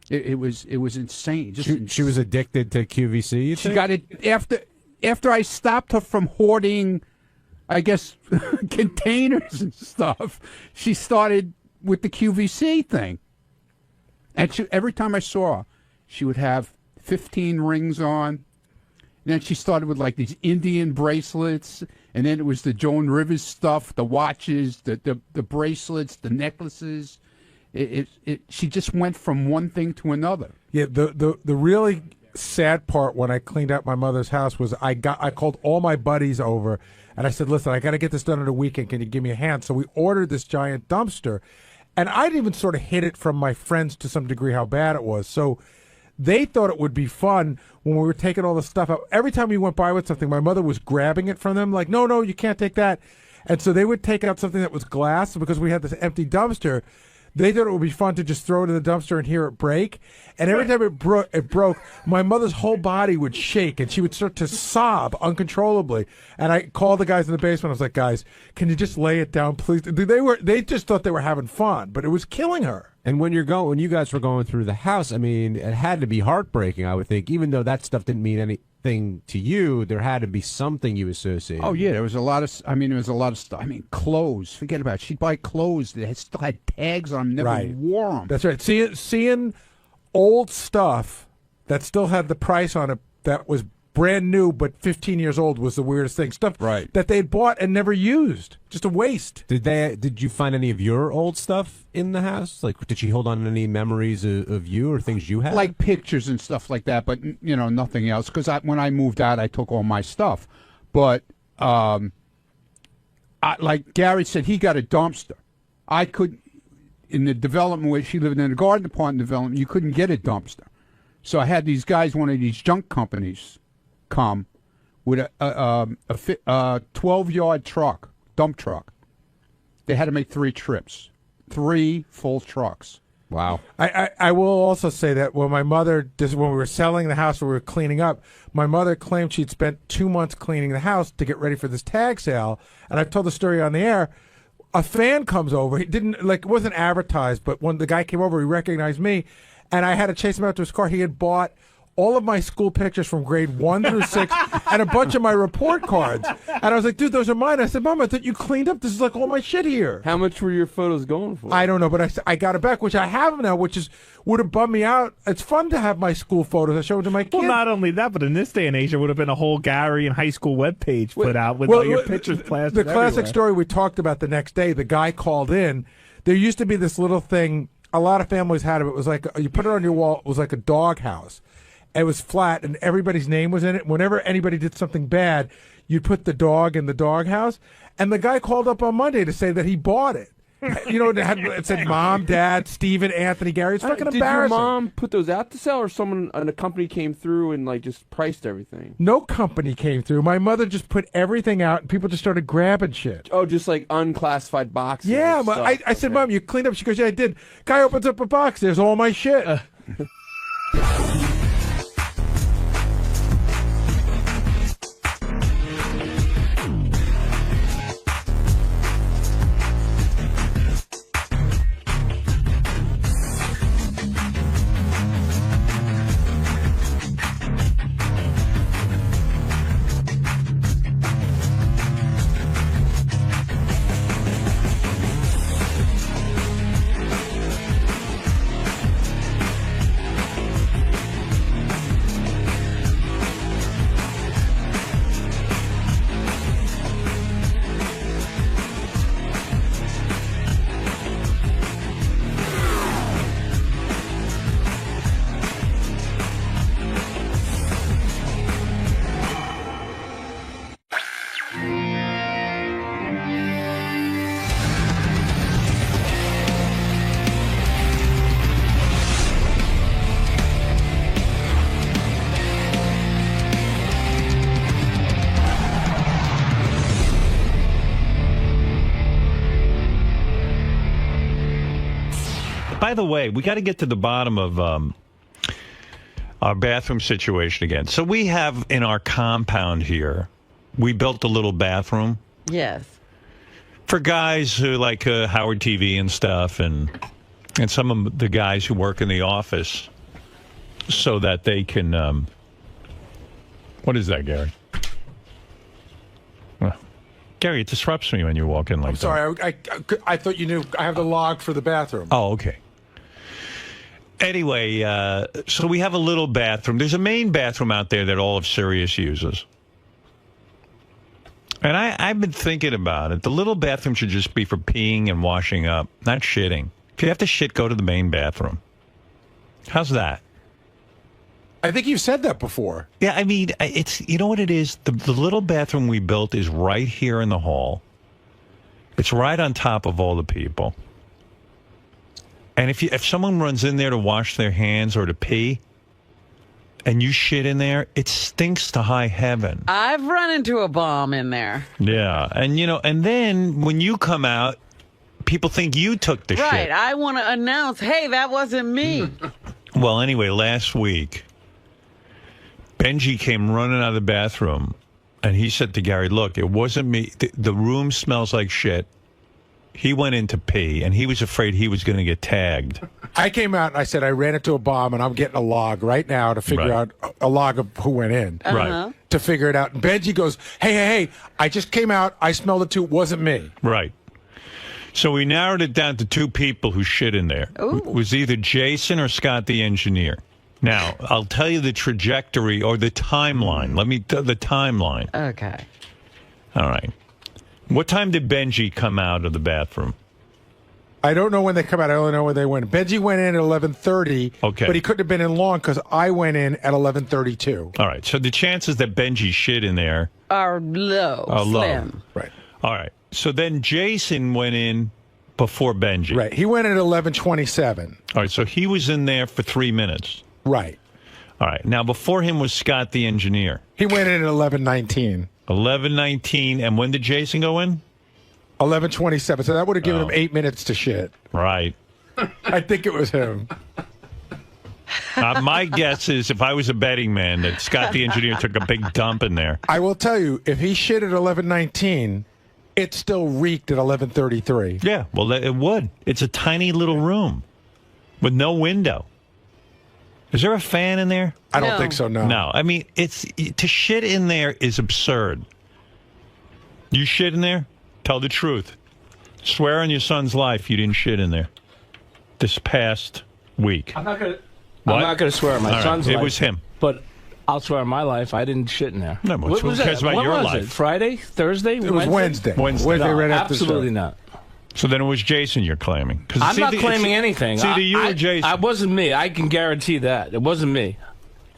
it was insane. She was addicted to QVC. You She think? got it after I stopped her from hoarding, I guess, containers and stuff. She started with the QVC thing, and every time I saw her, she would have 15 rings on. And then she started with like these Indian bracelets, and then it was the Joan Rivers stuff, the watches, the bracelets, the necklaces. She just went from one thing to another. Yeah, the really sad part when I cleaned out my mother's house was I called all my buddies over, and I said, "Listen, I got to get this done in a weekend. Can you give me a hand?" So we ordered this giant dumpster, and I'd even sort of hid it from my friends to some degree how bad it was. So they thought it would be fun when we were taking all the stuff out. Every time we went by with something, my mother was grabbing it from them, like, no, you can't take that. And so they would take out something that was glass because we had this empty dumpster. They thought it would be fun to just throw it in the dumpster and hear it break. And every time it broke, my mother's whole body would shake, and she would start to sob uncontrollably. And I called the guys in the basement. I was like, "Guys, can you just lay it down, please?" They just thought they were having fun, but it was killing her. And when you guys were going through the house, I mean, it had to be heartbreaking, I would think. Even though that stuff didn't mean anything to you, there had to be something you associated. Oh yeah, there was a lot of stuff. I mean, clothes. Forget about it. She'd buy clothes that still had tags on them. Never wore them. That's right. Seeing old stuff that still had the price on it that was brand new but 15 years old was the weirdest thing. Stuff that they'd bought and never used. Just a waste. Did you find any of your old stuff in the house? Like, did she hold on to any memories of you or things you had? Like pictures and stuff like that, but nothing else. Because when I moved out, I took all my stuff. But like Gary said, he got a dumpster. I could, in the development where she lived in the garden apartment development, you couldn't get a dumpster. So I had these guys, one of these junk companies, come with a 12-yard truck, dump truck. They had to make 3 trips, 3 full trucks. Wow. I will also say that when my mother, when we were selling the house, when we were cleaning up, my mother claimed she'd spent 2 months cleaning the house to get ready for this tag sale. And I've told the story on the air. A fan comes over. He didn't, like, it wasn't advertised, but when the guy came over, he recognized me. And I had to chase him out to his car. He had bought all of my school pictures from grade 1 through 6 and a bunch of my report cards. And I was like, "Dude, those are mine." I said, "Mom, I thought you cleaned up. This is like all my shit here." How much were your photos going for? I don't know, but I got it back, which I have now, which would have bummed me out. It's fun to have my school photos. I show them to my kids. Well, not only that, but in this day and age, there would have been a whole Gary and high school webpage put out with all your pictures plastered The classic everywhere. story we talked about the next day, the guy called in. There used to be this little thing, a lot of families had it. It was like, you put it on your wall, it was like a dog house. It was flat, and everybody's name was in it. Whenever anybody did something bad, you'd put the dog in the doghouse. And the guy called up on Monday to say that he bought it. You know, it said Mom, Dad, Steven, Anthony, Gary. It's fucking embarrassing. Did your mom put those out to sell, or someone and a company came through and like just priced everything? No company came through. My mother just put everything out, and people just started grabbing shit. Oh, just like unclassified boxes. Yeah, I said, Mom, you cleaned up. She goes, yeah, I did. Guy opens up a box. There's all my shit. By the way, we got to get to the bottom of our bathroom situation again. So we have in our compound here, we built a little bathroom. Yes. For guys who like Howard TV and stuff, and some of the guys who work in the office, so that they can. What is that, Gary? Gary, it disrupts me when you walk in like that. I'm sorry, I thought you knew. I have the log for the bathroom. Oh, okay. Anyway, so we have a little bathroom. There's a main bathroom out there that all of Sirius uses. And I've been thinking about it. The little bathroom should just be for peeing and washing up, not shitting. If you have to shit, go to the main bathroom. How's that? I think you've said that before. Yeah, I mean, it's, you know what it is? The little bathroom we built is right here in the hall. It's right on top of all the people. And if someone runs in there to wash their hands or to pee, and you shit in there, it stinks to high heaven. I've run into a bomb in there. Yeah, and and then when you come out, people think you took the shit. Right, I want to announce, hey, that wasn't me. Well, anyway, last week, Benji came running out of the bathroom, and he said to Gary, look, it wasn't me. The room smells like shit. He went in to pee, and he was afraid he was going to get tagged. I came out and I said I ran into a bomb, and I'm getting a log right now to figure out a log of who went in. Right. To figure it out. And Benji goes, hey, I just came out. I smelled it too. It wasn't me. Right. So we narrowed it down to two people who shit in there. It was either Jason or Scott the engineer. Now, I'll tell you the trajectory or the timeline. Let me tell the timeline. Okay. All right. What time did Benji come out of the bathroom? I don't know when they come out. I only know when they went. Benji went in at 11:30. Okay. But he couldn't have been in long because I went in at 11:32. All right. So the chances that Benji shit in there are low. Slim. Right. All right. So then Jason went in before Benji. Right. He went in at 11:27. All right. So he was in there for 3 minutes. Right. All right. Now, before him was Scott the engineer. He went in at 11:19. 11:19. And when did Jason go in? 11:27. So that would have given him 8 minutes to shit. Right. I think it was him. My guess is, if I was a betting man, that Scott the engineer took a big dump in there. I will tell you, if he shit at 11:19, it still reeked at 11:33. Yeah, well, it would. It's a tiny little room with no window. Is there a fan in there? I don't think so, no. No, I mean, to shit in there is absurd. You shit in there? Tell the truth. Swear on your son's life you didn't shit in there this past week. I'm not gonna. What? I'm not gonna swear on my All right, son's it life. was him. But I'll swear on my life. I didn't shit in there. No, but what who was cares that? about What your was life? It? Friday, Thursday, It was Wednesday. Wednesday No, right after the show. absolutely not. So then it was Jason you're claiming. 'Cause I'm it's not either- claiming anything. It's either you or Jason. I wasn't me. I can guarantee that it wasn't me.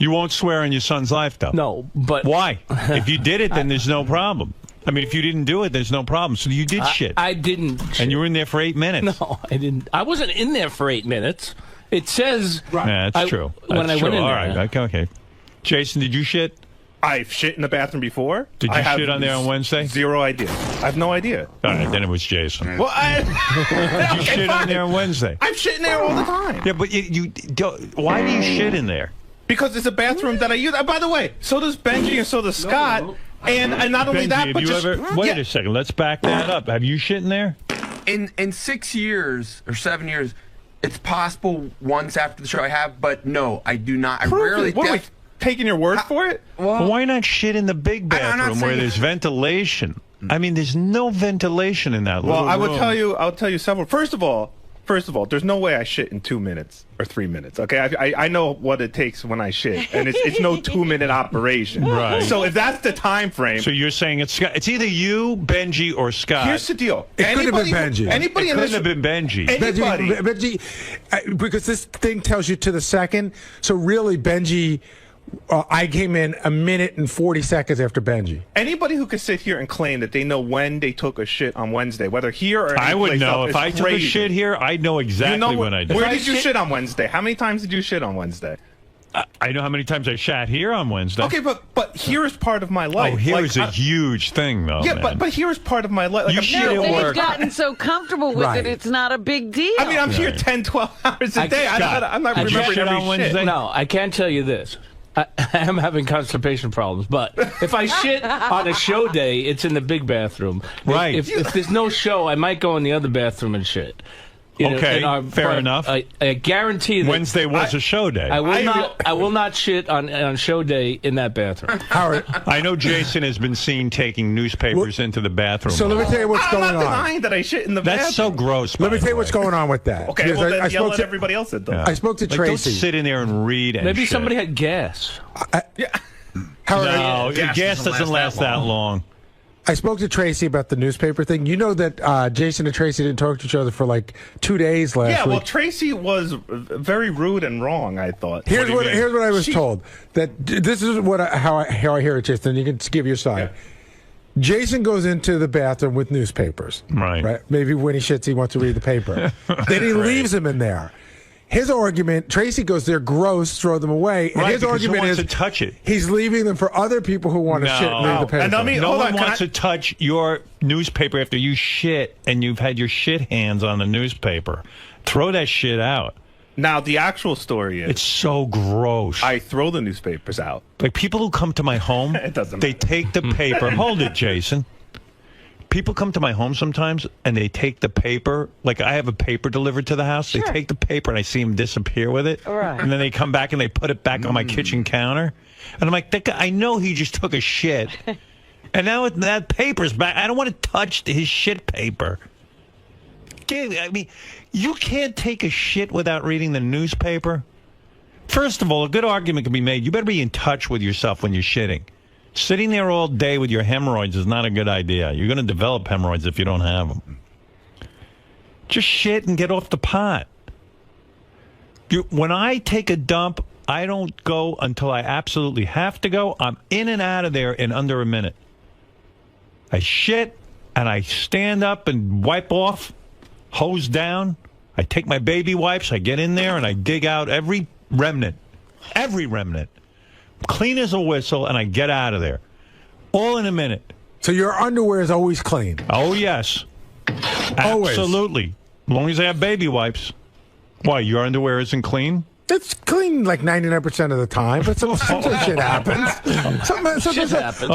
You won't swear on your son's life, though. No, but why? If you did it, then there's no problem. I mean, if you didn't do it, there's no problem. So you did shit. I didn't. And you were in there for 8 minutes. No, I didn't. I wasn't in there for 8 minutes. It says. Yeah, that's true. When That's I went true. in All there. right. Okay. Jason, did you shit? I've shit in the bathroom before. Did you shit on there on Wednesday? Zero idea. I have no idea. All right, then it was Jason. Well, Did you shit on there on Wednesday? I'm shitting there all the time. Yeah, but you don't. Why do you shit in there? Because it's a bathroom that I use. By the way, so does Benji and so does Scott. And not only Benji, that, but have you just ever, wait a second. Let's back that up. Have you shit in there? In 6 years or 7 years, it's possible once after the show I have, but no, I do not. I rarely. What, are we taking your word for it? Well, why not shit in the big bathroom where there's ventilation? I mean, there's no ventilation in that little Well, I would room. tell you. I'll tell you several. First of all, there's no way I shit in 2 minutes or 3 minutes. Okay, I know what it takes when I shit, and it's no 2-minute operation. Right. So if that's the time frame, So you're saying it's Scott. It's either you, Benji, or Scott. here's the deal. It could have been Benji. Anybody it in this couldn't have been Benji. Anybody. Benji, because this thing tells you to the second. So really, Benji, I came in 1 minute and 40 seconds after Benji. Anybody who could sit here and claim that they know when they took a shit on Wednesday, whether here or I would anyplace know else, if is I took a crazy. shit here. I'd know exactly You know when I did. Where did you shit on Wednesday? How many times did you shit on Wednesday? I know how many times I shat here on Wednesday. Okay, but here is part of my life. Oh, here's Like, a huge thing, though. yeah, man. but here is part of my life. Like, You I'm shit here- at They've work. gotten so comfortable with Right. it, it's not a big deal. I mean, I'm here 10, 12 hours a day. I'm not Did you remembering shit every on Wednesday? No, I can't tell you this. I am having constipation problems, but if I shit on a show day, it's in the big bathroom. Right. If there's no show, I might go in the other bathroom and shit. Okay, fair enough. I guarantee that Wednesday was a show day. I will not shit on show day in that bathroom. Howard, I know Jason has been seen taking newspapers into the bathroom. so let me tell you what's I'm going not on. denying that I shit in the That's bathroom. so gross. Let me by tell you the what's way. going on with that. Okay, Because well, then I yell spoke at to everybody else that does. Yeah. I spoke to Like, Tracy. Don't sit in there and read. And Maybe shit. somebody had gas. Howard, No, gas doesn't last that long. I spoke to Tracy about the newspaper thing. You know that Jason and Tracy didn't talk to each other for like 2 days last Yeah, week. well, Tracy was very rude and wrong, I thought. Here's what I was told. That this is how I hear it, Jason. You can give your side. Jason goes into the bathroom with newspapers. Right. Maybe when he shits, he wants to read the paper. Then he leaves them in there. His argument, Tracy goes, they're gross, throw them away. And Right, his because who argument wants is to touch it? he's leaving them for other people who want to shit and read the paper. And I mean, no hold one on, can wants to touch your newspaper after you shit and you've had your shit hands on the newspaper. Throw that shit out. Now, the actual story is... It's so gross. I throw the newspapers out. Like, people who come to my home, It doesn't they matter. take the paper. Hold it, Jason. People come to my home sometimes, and they take the paper. Like, I have a paper delivered to the house. Sure. They take the paper, and I see them disappear with it. Right. And then they come back, and they put it back on my kitchen counter. And I'm like, that guy, I know he just took a shit. And now that paper's back. I don't want to touch his shit paper. I mean, you can't take a shit without reading the newspaper. First of all, a good argument can be made. You better be in touch with yourself when you're shitting. Sitting there all day with your hemorrhoids is not a good idea. You're going to develop hemorrhoids if you don't have them. Just shit and get off the pot. When I take a dump, I don't go until I absolutely have to go. I'm in and out of there in under a minute. I shit, and I stand up and wipe off, hose down. I take my baby wipes, I get in there, and I dig out every remnant. Clean as a whistle, and I get out of there. All in a minute. So your underwear is always clean? Oh, yes. Always? Absolutely. As long as I have baby wipes. Why, your underwear isn't clean? It's clean like 99% of the time, but sometimes shit happens. Sometimes Shit happens.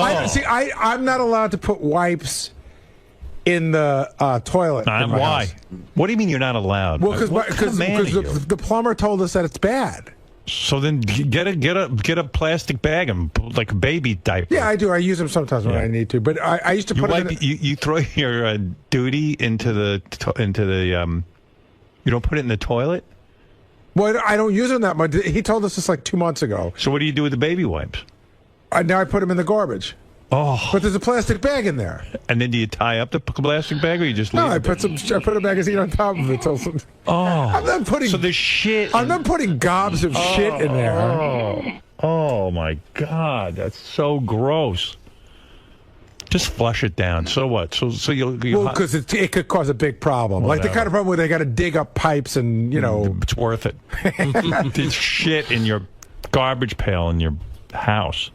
I'm not allowed to put wipes in the toilet. in my Why? house. What do you mean you're not allowed? Well, What because command are you? the plumber told us that it's bad. So then get a plastic bag and put like a baby diaper. Yeah, I do. I use them sometimes when I need to. But I used to You put wipe, it in you throw your duty into the you don't put it in the toilet? Well, I don't use them that much. He told us this like 2 months ago. So what do you do with the baby wipes? Now I put them in the garbage. Oh. But there's a plastic bag in there. And then do you tie up the plastic bag, or you just leave No, I it? put a magazine on top of it. I'm not putting. So the shit. I'm not putting gobs of shit in there. Oh. Oh my God, that's so gross. Just flush it down. So what? So you'll Well, because it could cause a big problem. Like the Whatever. kind of problem where they got to dig up pipes and, you know. It's worth it. There's shit in your garbage pail in your house.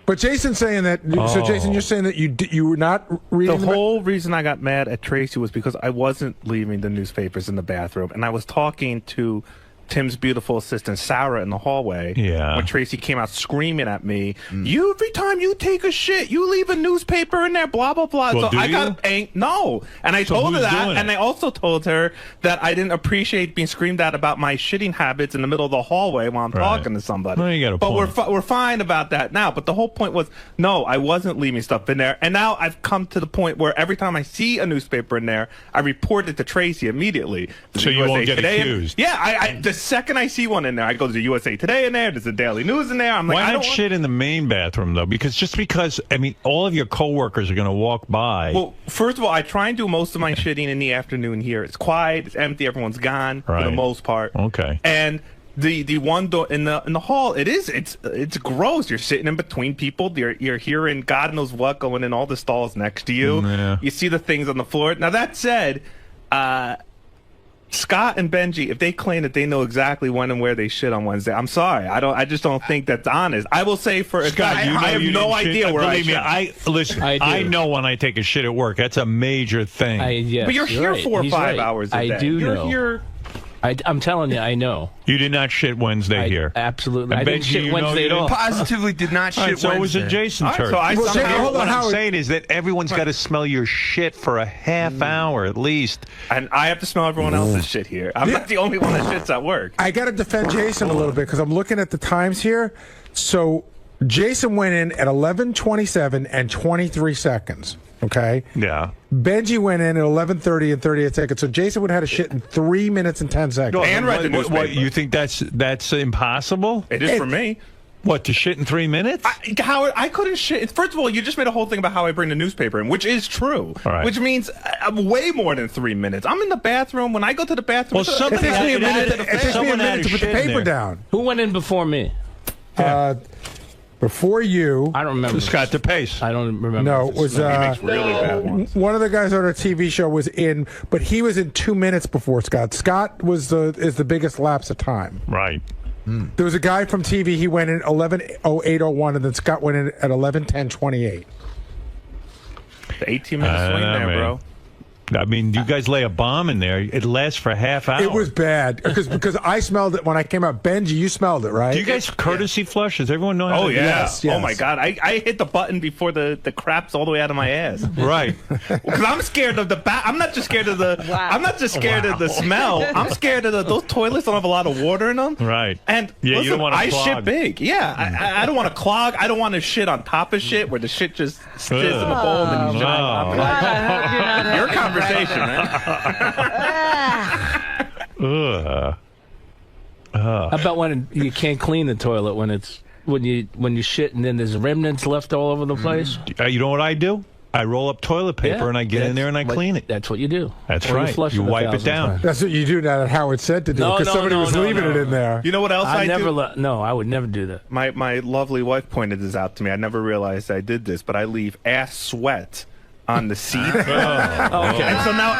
But Jason's saying that. So, Jason, you're saying that you were not reading The whole reason I got mad at Tracy was because I wasn't leaving the newspapers in the bathroom, and I was talking to Tim's beautiful assistant Sarah in the hallway. Yeah. When Tracy came out screaming at me, "You every time you take a shit, you leave a newspaper in there, blah blah blah." Well, so do I you? got no, and I So told her who's that, doing and it? I also told her that I didn't appreciate being screamed at about my shitting habits in the middle of the hallway while I'm talking to somebody. Well, you got a but point. we're fine about that now. But the whole point was, no, I wasn't leaving stuff in there, and now I've come to the point where every time I see a newspaper in there, I report it to Tracy immediately. So you won't get Today, accused. Yeah, I the second I see one in there, I go to the USA Today in there. There's the Daily News in there. I'm like, Why I not don't want- shit in the main bathroom though? Because I mean, all of your coworkers are going to walk by. Well, first of all, I try and do most of my shitting in the afternoon here. It's quiet, it's empty, everyone's gone for the Right. most part. Okay. And the one door in the hall, it's gross. You're sitting in between people. You're hearing God knows what going in all the stalls next to you. Yeah. You see the things on the floor. Now that said, Scott and Benji, if they claim that they know exactly when and where they shit on Wednesday, I'm sorry. I just don't think that's honest. I will say for Scott, I you have no didn't shit. idea where Believe I me, shit. listen. I do. I know when I take a shit at work. That's a major thing. Yes, But you're here right. 4 or He's 5 right. hours a I day. do You're know. here. I'm telling you, I know. You did not shit Wednesday here. Absolutely. And I didn't Benji, shit you know Wednesday you at all. didn't? Positively did not All right, shit so it was Wednesday. a Jason All right, turd. so I Well, somehow- Jamie, hold on, what I'm Howard. saying is that everyone's got to smell your shit for a half hour at least. And I have to smell everyone else's shit here. I'm not the only one that shits at work. I got to defend Jason a little bit because I'm looking at the times here. So Jason went in at 11:27 and 23 seconds. Okay. Yeah. Benji went in at 11:30 and 38 seconds. So Jason would have had a shit in 3 minutes and 10 seconds. And read the What, newspaper. you think that's impossible? It is for me. What, to shit in 3 minutes? Howard, I couldn't shit. First of all, you just made a whole thing about how I bring the newspaper in, which is true. All right. Which means way more than 3 minutes. I'm in the bathroom. When I go to the bathroom, Well, somebody It takes me a had- minute. had- It takes me a someone had minute to his put the shit in paper there. down. Who went in before me? Before you, I don't remember. Scott the Pace. I don't remember. no, it was he makes really bad ones. one of the guys on our TV show was in, but he was in 2 minutes before Scott. Scott is the biggest lapse of time. Right. There was a guy from TV. He went in 11:08:01, and then Scott went in at 11:10:28. The 18-minute swing there, bro. I mean, you guys lay a bomb in there. It lasts for a half hour. It was bad because I smelled it when I came out. Benji, you smelled it, right? Do you guys courtesy flush? Does everyone know how Oh, to do yeah. that? Yes. Oh, my God. I hit the button before the crap's all the way out of my ass. Right. Because I'm scared of the I'm not just scared of the. I'm not just scared of the smell. I'm scared of those toilets don't have a lot of water in them. Right. And Yeah, you listen, don't wanna I clog. shit big. Yeah, I don't want to clog. I don't want to shit on top of shit where the shit just sits in the bowl and then no. your conversation, man. Ugh. How about when you can't clean the toilet when you shit and then there's remnants left all over the place? You know what I do? I roll up toilet paper Yeah, and I get in there and I clean it. That's what you do. That's Or right. flush You it a wipe it thousand down. times. That's what you do now that Howard said to do No, because no, somebody no, was no, leaving no. it in there. You know what else I do? No, I would never do that. My lovely wife pointed this out to me. I never realized I did this, but I leave ass sweat on the seat. Okay. And so now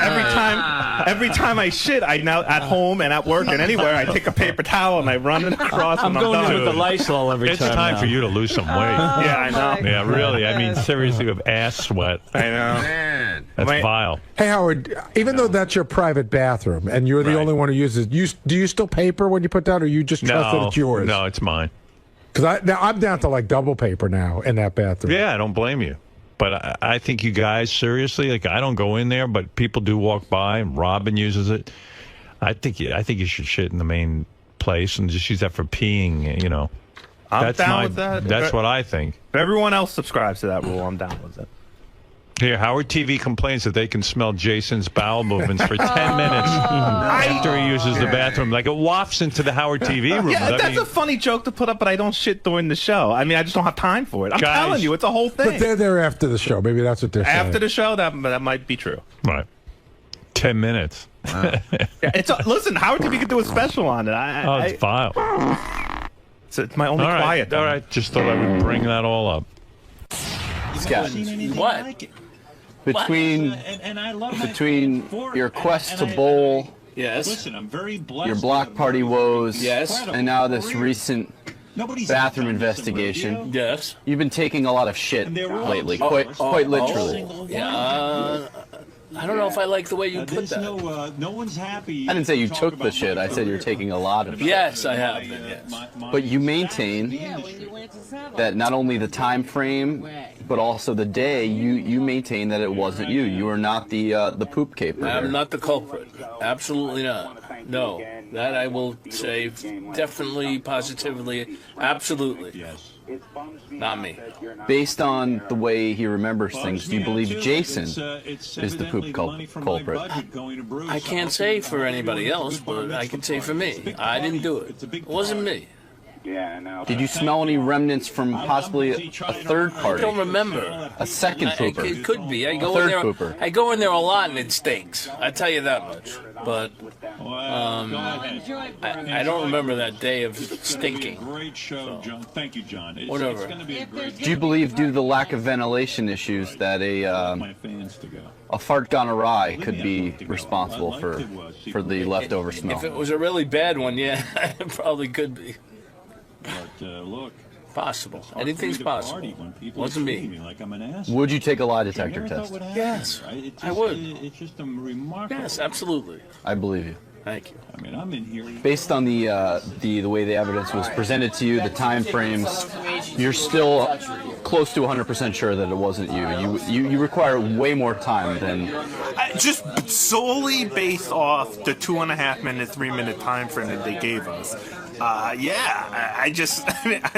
every time I shit, I now at home and at work and anywhere, I take a paper towel and I run it across. I'm and going done. in with the Lysol every It's time. time now. for you to lose some weight. Yeah, I know. Yeah, really. I mean, seriously, with ass sweat. I know. Man. That's Wait. vile. Hey Howard, even though that's your private bathroom and you're the Right. only one who uses it, do you still paper when you put down, or you just trust that it's yours? No, it's mine. Because now I'm down to like double paper now in that bathroom. Yeah, I don't blame you. But I think you guys, seriously, like I don't go in there, but people do walk by, and Robin uses it. I think you should shit in the main place and just use that for peeing. You know, I'm down with that. That's what I think. If everyone else subscribes to that rule, I'm down with it. Here, Howard TV complains that they can smell Jason's bowel movements for 10 minutes after he uses the bathroom. Like it wafts into the Howard TV room. Yeah, I that's mean, a funny joke to put up, but I don't shit during the show. I mean, I just don't have time for it. I'm Guys. telling you, it's a whole thing. But they're there after the show. Maybe that's what they're saying. After the show, that might be true. right. 10 minutes. Yeah, listen, Howard TV could do a special on it. Oh, it's vile. It's my only quiet. All right. Just thought I would bring that all up. Scott, What? between your quest to bowl, Yes. your block party woes, Yes. and now this recent bathroom investigation, Yes. you've been taking a lot of shit lately, quite literally. Yeah. I don't know if I like the way you put that. No one's happy. I didn't say you took the shit. I said you're taking a lot of shit. Yes, I have been. Yes. But you maintain that not only the time frame, but also the day, you maintain that it wasn't you. You are not the poop caper. I'm not the culprit. Absolutely not. No. That I will say definitely, positively, absolutely. Yes. Not me. Based on the way he remembers things, do you believe Jason is the poop culprit? I can't say for anybody else, but I can say for me. I didn't do it. It wasn't me. Did you smell any remnants from possibly a third party? I don't remember. A second pooper? It could be. I go in there. Pooper. I go in there a lot and it stinks. I tell you that much. But I don't remember that day of stinking. Great show, John. Thank you, John. Whatever. Do you believe, due to the lack of ventilation issues, that a fart gone awry could be responsible for the leftover smell? If it was a really bad one, yeah, it probably could be. But look, possible. Anything's possible. Wasn't me. Like I'm an ass. Would you take a lie detector test? Yes, I would. It's just a remarkable. Yes, absolutely. I believe you. Thank you. I mean, I'm in here. Based on the way the evidence was presented to you, the time frames, you're still close to 100% sure that it wasn't you. You require way more time than. Just solely based off the 2.5 minute, 3 minute time frame that they gave us. I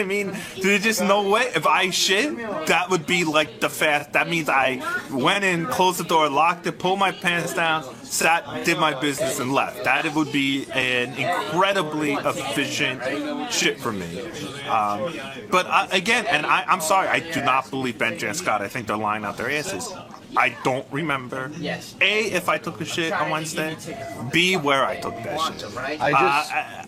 mean, there's just no way. If I shit, that would be like the fast. That means I went in, closed the door, locked it, pulled my pants down, sat, did my business, and left. That would be an incredibly efficient shit for me. But again, and I'm sorry, I do not believe Benji and Scott. I think they're lying out their asses. I don't remember. Yes. A, if I took a shit on Wednesday. B, where I took that shit.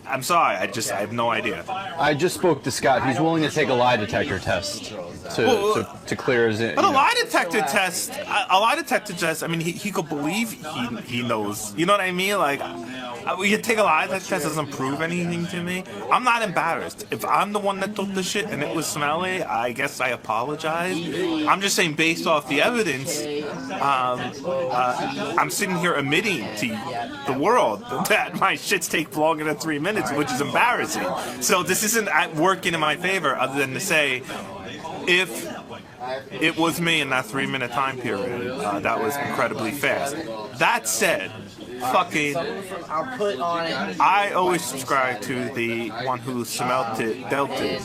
I'm sorry. I have no idea. I just spoke to Scott. He's willing to take a lie detector test to clear his. But a lie detector test. I mean, he could believe he knows. You know what I mean? Like, you take a lie detector test doesn't prove anything to me. I'm not embarrassed. If I'm the one that took the shit and it was smelly, I guess I apologize. I'm just saying, based off the evidence. I'm sitting here admitting to the world that my shits take longer than 3 minutes, which is embarrassing. So this isn't working in my favor, other than to say, if it was me in that 3 minute time period, that was incredibly fast. That said, I always subscribe to the one who smelt it, dealt it.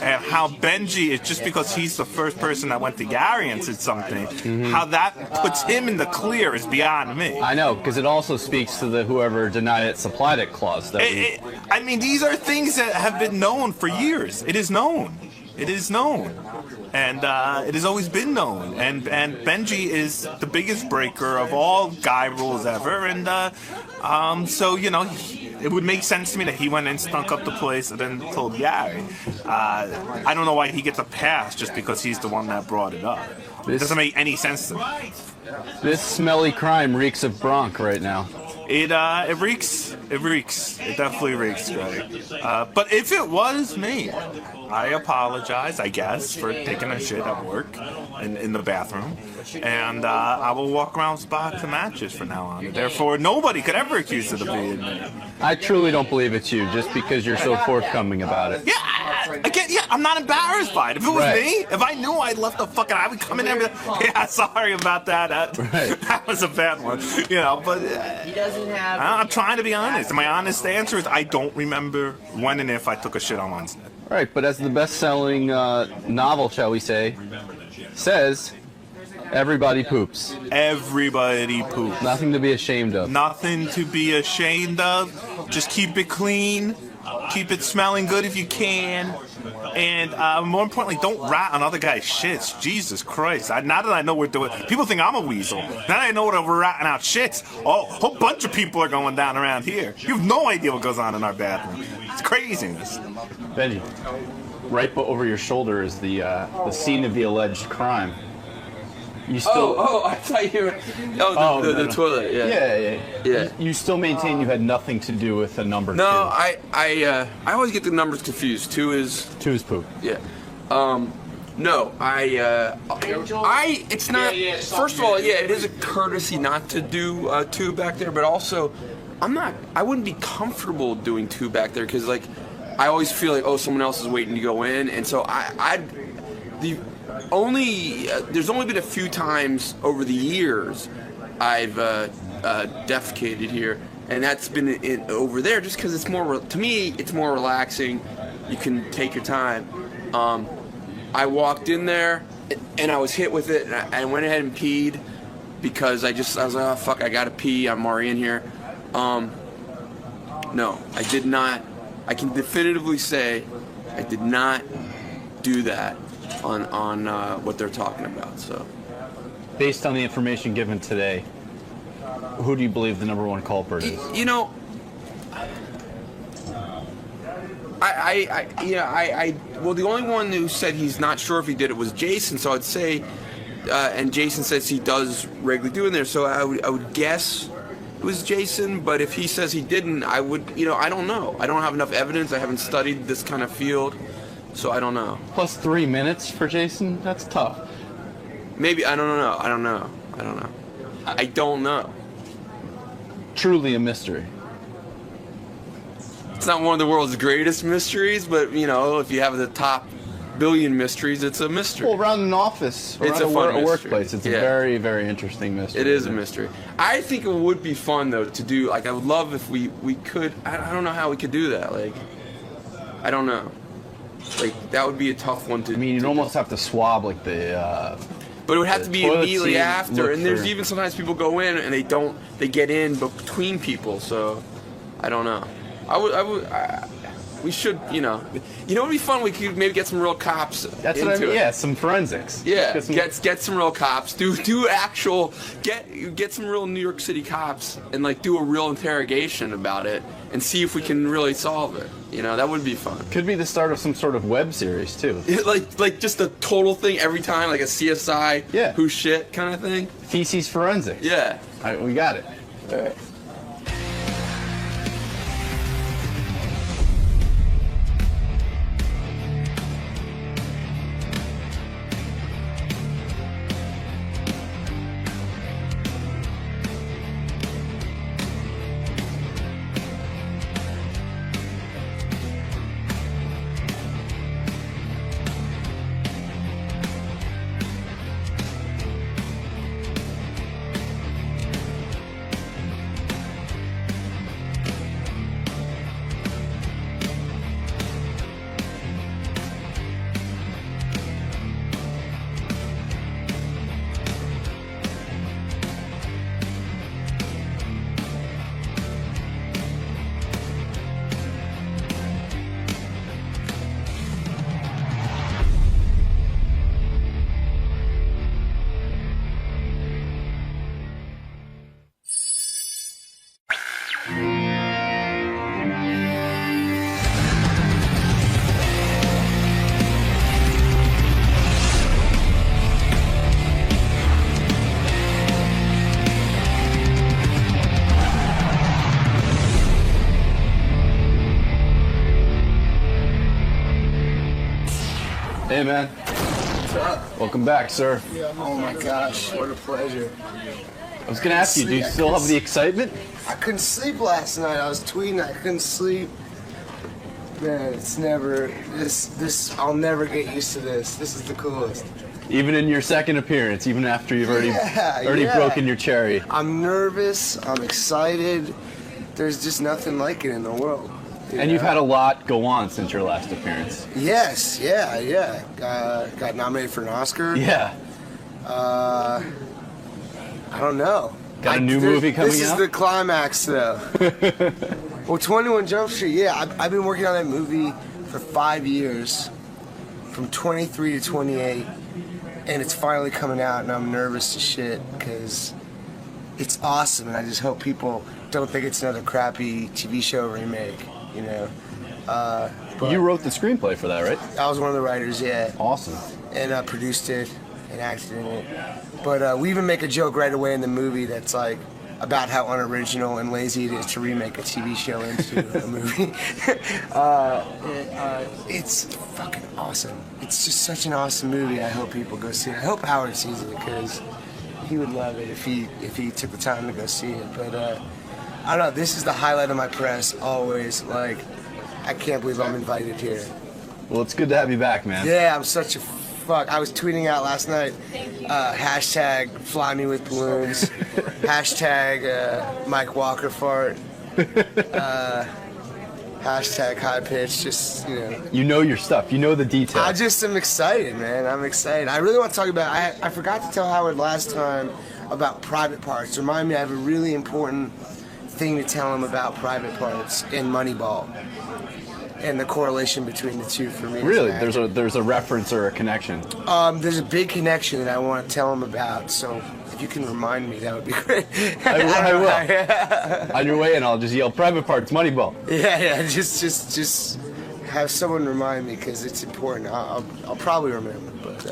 And how Benji is, just because he's the first person that went to Gary and said something, how that puts him in the clear is beyond me. I know, because it also speaks to the whoever denied it, supplied it clause. I mean, these are things that have been known for years. It is known. It is known. And it has always been known. And Benji is the biggest breaker of all guy rules ever. And so, you know, it would make sense to me that he went and stunk up the place and then told Gary. I don't know why he gets a pass just because he's the one that brought it up. It doesn't make any sense to me. This smelly crime reeks of Bronx right now. It reeks. It reeks. It definitely reeks, Greg. But if it was me, I apologize, I guess, for taking a shit at work in the bathroom. And I will walk around with box of matches from now on. Therefore, nobody could ever accuse it of being me. I truly don't believe it's you, just because you're so forthcoming about it. Yeah, I'm not embarrassed by it. If it was me, if I knew I'd left the fucking, I would come in there and be like, yeah, sorry about that. That was a bad one. You know, but he doesn't have. I'm trying to be honest. My honest answer is I don't remember when and if I took a shit on Wednesday. Right, but as the best-selling novel, shall we say, says, everybody poops. Everybody poops. Nothing to be ashamed of. Nothing to be ashamed of. Just keep it clean. Keep it smelling good if you can. And more importantly, don't rat on other guys' shits. Jesus Christ. Now that I know we're doing... People think I'm a weasel. Now that I know we're ratting out shits, a whole bunch of people are going down around here. You have no idea what goes on in our bathroom. It's craziness. Benji, right over your shoulder is the scene of the alleged crime. You still? I thought you were. The toilet. Yeah. You still maintain you had nothing to do with the number 2. No, I always get the numbers confused. 2 is poop. Yeah. No, it's not. First of all, yeah, it is a courtesy not to do 2 back there, but also, I wouldn't be comfortable doing 2 back there because like, I always feel like someone else is waiting to go in, and so there's only been a few times over the years I've defecated here, and that's been over there just because it's more, to me, it's more relaxing. You can take your time. I walked in there and I was hit with it, and I went ahead and peed because I was like, oh fuck, I gotta pee. I'm already in here. No, I did not. I can definitively say I did not do that on what they're talking about. So, based on the information given today, who do you believe the number 1 culprit is? You know, well, the only one who said he's not sure if he did it was Jason. So I'd say, and Jason says he does regularly do in there. So I would guess it was Jason. But if he says he didn't, I would, I don't know. I don't have enough evidence. I haven't studied this kind of field. So I don't know. Plus 3 minutes for Jason? That's tough. Maybe, I don't know. I don't know. Truly a mystery. It's not one of the world's greatest mysteries, but, if you have the top billion mysteries, it's a mystery. Well, around an office, it's a workplace, it's a very, very interesting mystery. It is a mystery. I think it would be fun, though, to do, I would love if we could, I don't know how we could do that, I don't know. That would be a tough one to. I mean, you'd almost have to swab the. But it would have to be immediately after, and there's even sometimes people go in and they get in between people. So, I don't know. We should, it would be fun. We could maybe get some real cops. That's what I mean. Yeah, some forensics. Yeah, get some real cops. Do actual get some real New York City cops and do a real interrogation about it and see if we can really solve it. That would be fun. Could be the start of some sort of web series too. Like just a total thing every time, like a CSI. Yeah. Who shit kind of thing. Feces forensics. Yeah. All right, we got it. All right. Hey, man. What's up? Welcome back, sir. Oh my gosh, what a pleasure. I was going to ask you, do you still have the excitement? I couldn't sleep last night. I was tweeting, I couldn't sleep. Man, it's never, I'll never get used to this. This is the coolest. Even in your second appearance, even after you've already broken your cherry. I'm nervous, I'm excited. There's just nothing like it in the world. And you've had a lot go on since your last appearance. Yes, yeah. Got nominated for an Oscar. Yeah. I don't know. Got a new movie coming out? This is the climax, though. Well, 21 Jump Street, yeah. I've been working on that movie for 5 years, from 23 to 28, and it's finally coming out, and I'm nervous as shit, because it's awesome, and I just hope people don't think it's another crappy TV show remake, you know? You wrote the screenplay for that, right? I was one of the writers, yeah. Awesome. And produced it and acted in it. But we even make a joke right away in the movie that's like about how unoriginal and lazy it is to remake a TV show into a movie. It's fucking awesome. It's just such an awesome movie. I hope people go see it. I hope Howard sees it because he would love it if he took the time to go see it. But I don't know. This is the highlight of my press always. Like, I can't believe I'm invited here. Well, it's good to have you back, man. Yeah, I'm such a fuck. I was tweeting out last night, hashtag fly me with balloons, hashtag Mike Walker fart, hashtag high pitch, just, You know your stuff. You know the details. I just am excited, man. I'm excited. I really want to talk about, I forgot to tell Howard last time about private parts. Remind me, I have a really important thing to tell him about private parts in Moneyball. And the correlation between the two for me. Really? There's a reference or a connection? There's a big connection that I want to tell him about, so if you can remind me, that would be great. I will. On your way in, I'll just yell, private parts, Moneyball. Yeah, just have someone remind me, because it's important. I'll probably remember, but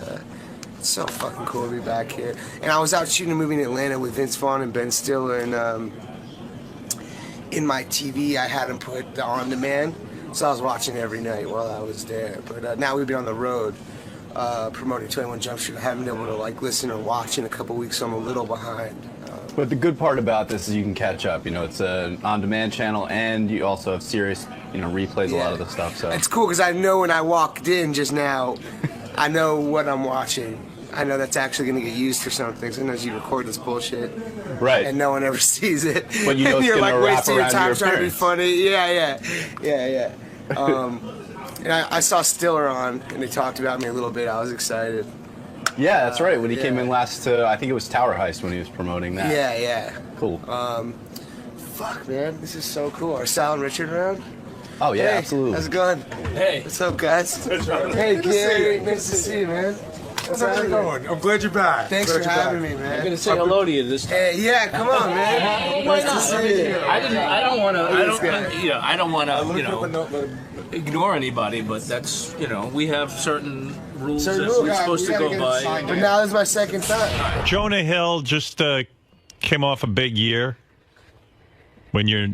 it's so fucking cool to be back here. And I was out shooting a movie in Atlanta with Vince Vaughn and Ben Stiller, and in my TV, I had him put the on-demand. So I was watching every night while I was there. But now we've been on the road promoting 21 Jump Street. I haven't been able to listen or watch in a couple weeks, so I'm a little behind. But the good part about this is you can catch up. It's an on-demand channel, and you also have serious, replays a lot of the stuff. So it's cool because I know when I walked in just now, I know what I'm watching. I know that's actually going to get used for something. Sometimes you record this bullshit, right? And no one ever sees it. But you know it's you're going to wrap wasting your around time your trying to be appearance. funny. Yeah. And I saw Stiller on, and they talked about me a little bit. I was excited. Yeah, that's right. When he came in last to, I think it was Tower Heist when he was promoting that. Yeah. Cool. Fuck, man, this is so cool. Are Sal and Richard around? Oh yeah, hey, absolutely. How's it going? Hey. What's up, guys? Hey, Gary. Nice to see you, man. How's it going? I'm glad you're back. Thanks for having me, man. I'm gonna say hello to you this time. Hey, yeah, come on, man. Nice to see you. I don't want to ignore anybody, but that's we have certain rules that we're supposed to go by. But now this is my second time. Jonah Hill just came off a big year. When you're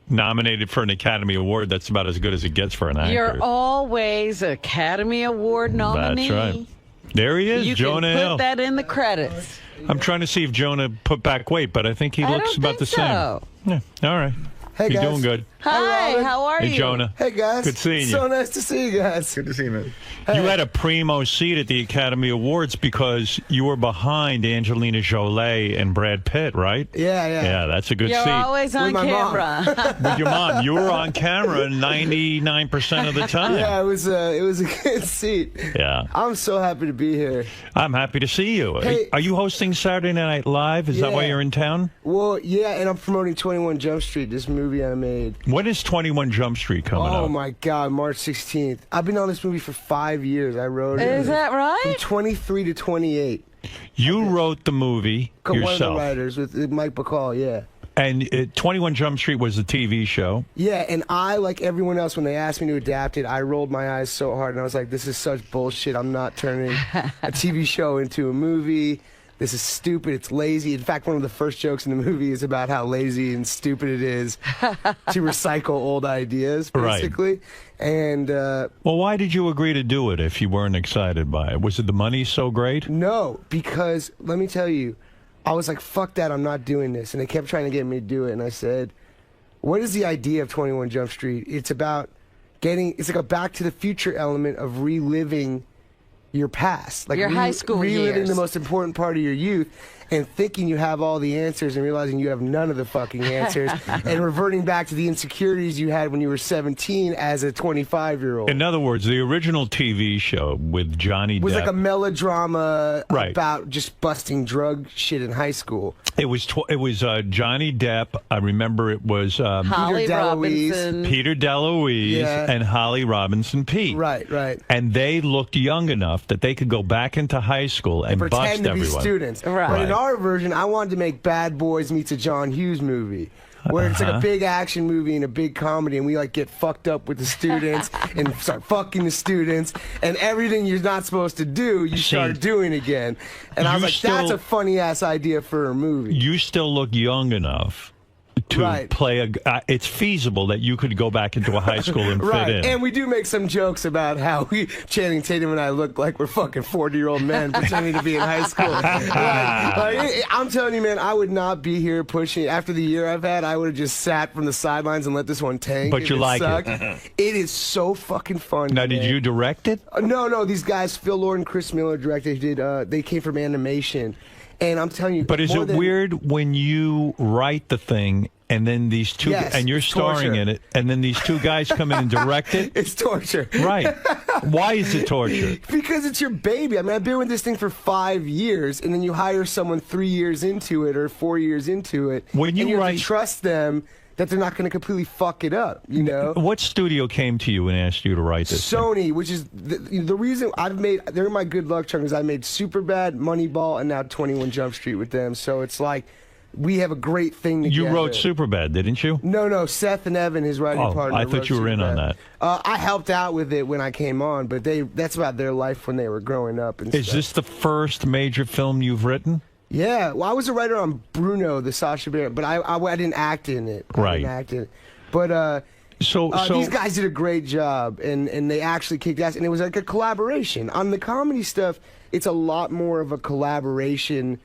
nominated for an Academy Award, that's about as good as it gets for an actor. You're always Academy Award nominee. That's right. There he is, you Jonah can put Hill. that in the credits. I'm trying to see if Jonah put back weight, but I think he looks about the same. Yeah, all right. Hey, You're guys. doing good. Hi, how are you? Hey, Jonah. Hey, guys. Good seeing you. So nice to see you guys. Good to see you, man. You had a primo seat at the Academy Awards because you were behind Angelina Jolie and Brad Pitt, right? Yeah. Yeah, that's a good You're seat. always on With my mom. camera. With your mom. You were on camera 99% of the time. Yeah, it was a good seat. Yeah. I'm so happy to be here. I'm happy to see you. Hey. Are you hosting Saturday Night Live? Is that why Yeah. you're in town? Well, yeah, and I'm promoting 21 Jump Street, this movie I made. When is 21 Jump Street coming Oh up? my God, March 16th. I've been on this movie for 5 years. I wrote it. Is that right? From 23 to 28. You wrote the movie One of the yourself. writers with 𝗦𝗵cie, yeah. And 21 Jump Street was a TV show. Yeah, and I, like everyone else, when they asked me to adapt it, I rolled my eyes so hard, and I was like, this is such bullshit. I'm not turning a TV show into a movie. This is stupid. It's lazy. In fact, one of the first jokes in the movie is about how lazy and stupid it is to recycle old ideas, basically. Right. And well, why did you agree to do it if you weren't excited by it? Was it the money so great? No, because let me tell you, I was like, fuck that, I'm not doing this. And they kept trying to get me to do it. And I said, what is the idea of 21 Jump Street? It's about it's like a Back to the Future element of reliving your past, like your high school reliving years. the most important part of your youth, and thinking you have all the answers and realizing you have none of the fucking answers, and reverting back to the insecurities you had when you were 17 as a 25-year-old. In other words, the original TV show with Johnny Depp was like a melodrama Right. about just busting drug shit in high school. It was Johnny Depp. I remember it was Holly Robinson. Peter DeLuise Yeah. and Holly Robinson Pete. Right. And they looked young enough that they could go back into high school and bust Pretend to be everyone. students. Right. But in our version, I wanted to make Bad Boys meets a John Hughes movie. where it's like a big action movie and a big comedy, and we like get fucked up with the students and start fucking the students, and everything you're not supposed to do, you start doing again. And I was like, that's a funny ass idea for a movie. You still look young enough to play it's feasible that you could go back into a high school and fit in. And we do make some jokes about how Channing Tatum and I look like we're fucking 40-year-old men pretending to be in high school. I'm telling you, man, I would not be here pushing. After the year I've had, I would have just sat from the sidelines and let this one tank. But you like it. It is so fucking fun. Now, did you direct it? No. These guys, Phil Lord and Chris Miller, directed. They came from animation. And I'm telling you, but is it weird when you write the thing and then these two, and you're starring in it, and then these two guys come in and direct it? It's torture. Right. Why is it torture? Because it's your baby. I mean, I've been with this thing for 5 years, and then you hire someone 3 years into it or 4 years into it, when you have to trust them that they're not going to completely fuck it up, you know? What studio came to you and asked you to write this Sony, thing? which is the reason they're my good luck charm, because I made Superbad, Moneyball, and now 21 Jump Street with them. So it's like, we have a great thing together. You wrote Superbad, didn't you? No, Seth and Evan, his writing partner. I thought you were in on that. I helped out with it when I came on, but that's about their life when they were growing up. And Is this the first major film you've written? Yeah, well, I was a writer on Bruno, the Sacha Baron, but I didn't act in it. Right. I didn't act in it. But so these guys did a great job, and they actually kicked ass, and it was like a collaboration. On the comedy stuff, it's a lot more of a collaboration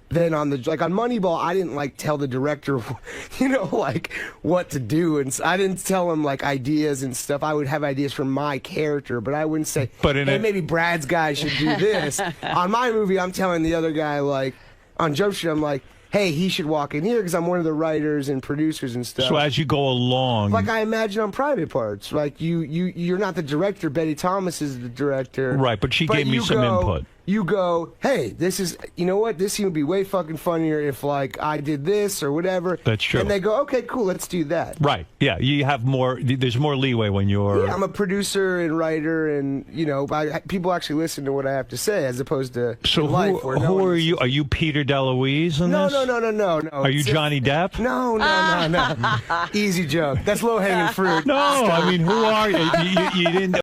than on on Moneyball. I didn't tell the director, what to do, and I didn't tell him ideas and stuff. I would have ideas for my character, but I wouldn't say, hey, maybe Brad's guy should do this. On my movie, I'm telling the other guy on Jump Street, I'm like, hey, he should walk in here because I'm one of the writers and producers and stuff. So as you go along, I imagine on Private Parts, you're not the director. Betty Thomas is the director, right? But she gave me some input. You go, hey, this is, you know what? This scene would be way fucking funnier if I did this or whatever. That's true. And they go, okay, cool, let's do that. Right. Yeah. You have more. There's more leeway when you're. Yeah, I'm a producer and writer, and people actually listen to what I have to say as opposed to. So who are you? Are you Peter DeLuise in this? No. Are you Johnny Depp? No. Easy joke. That's low hanging fruit. No, I mean, who are you? You didn't.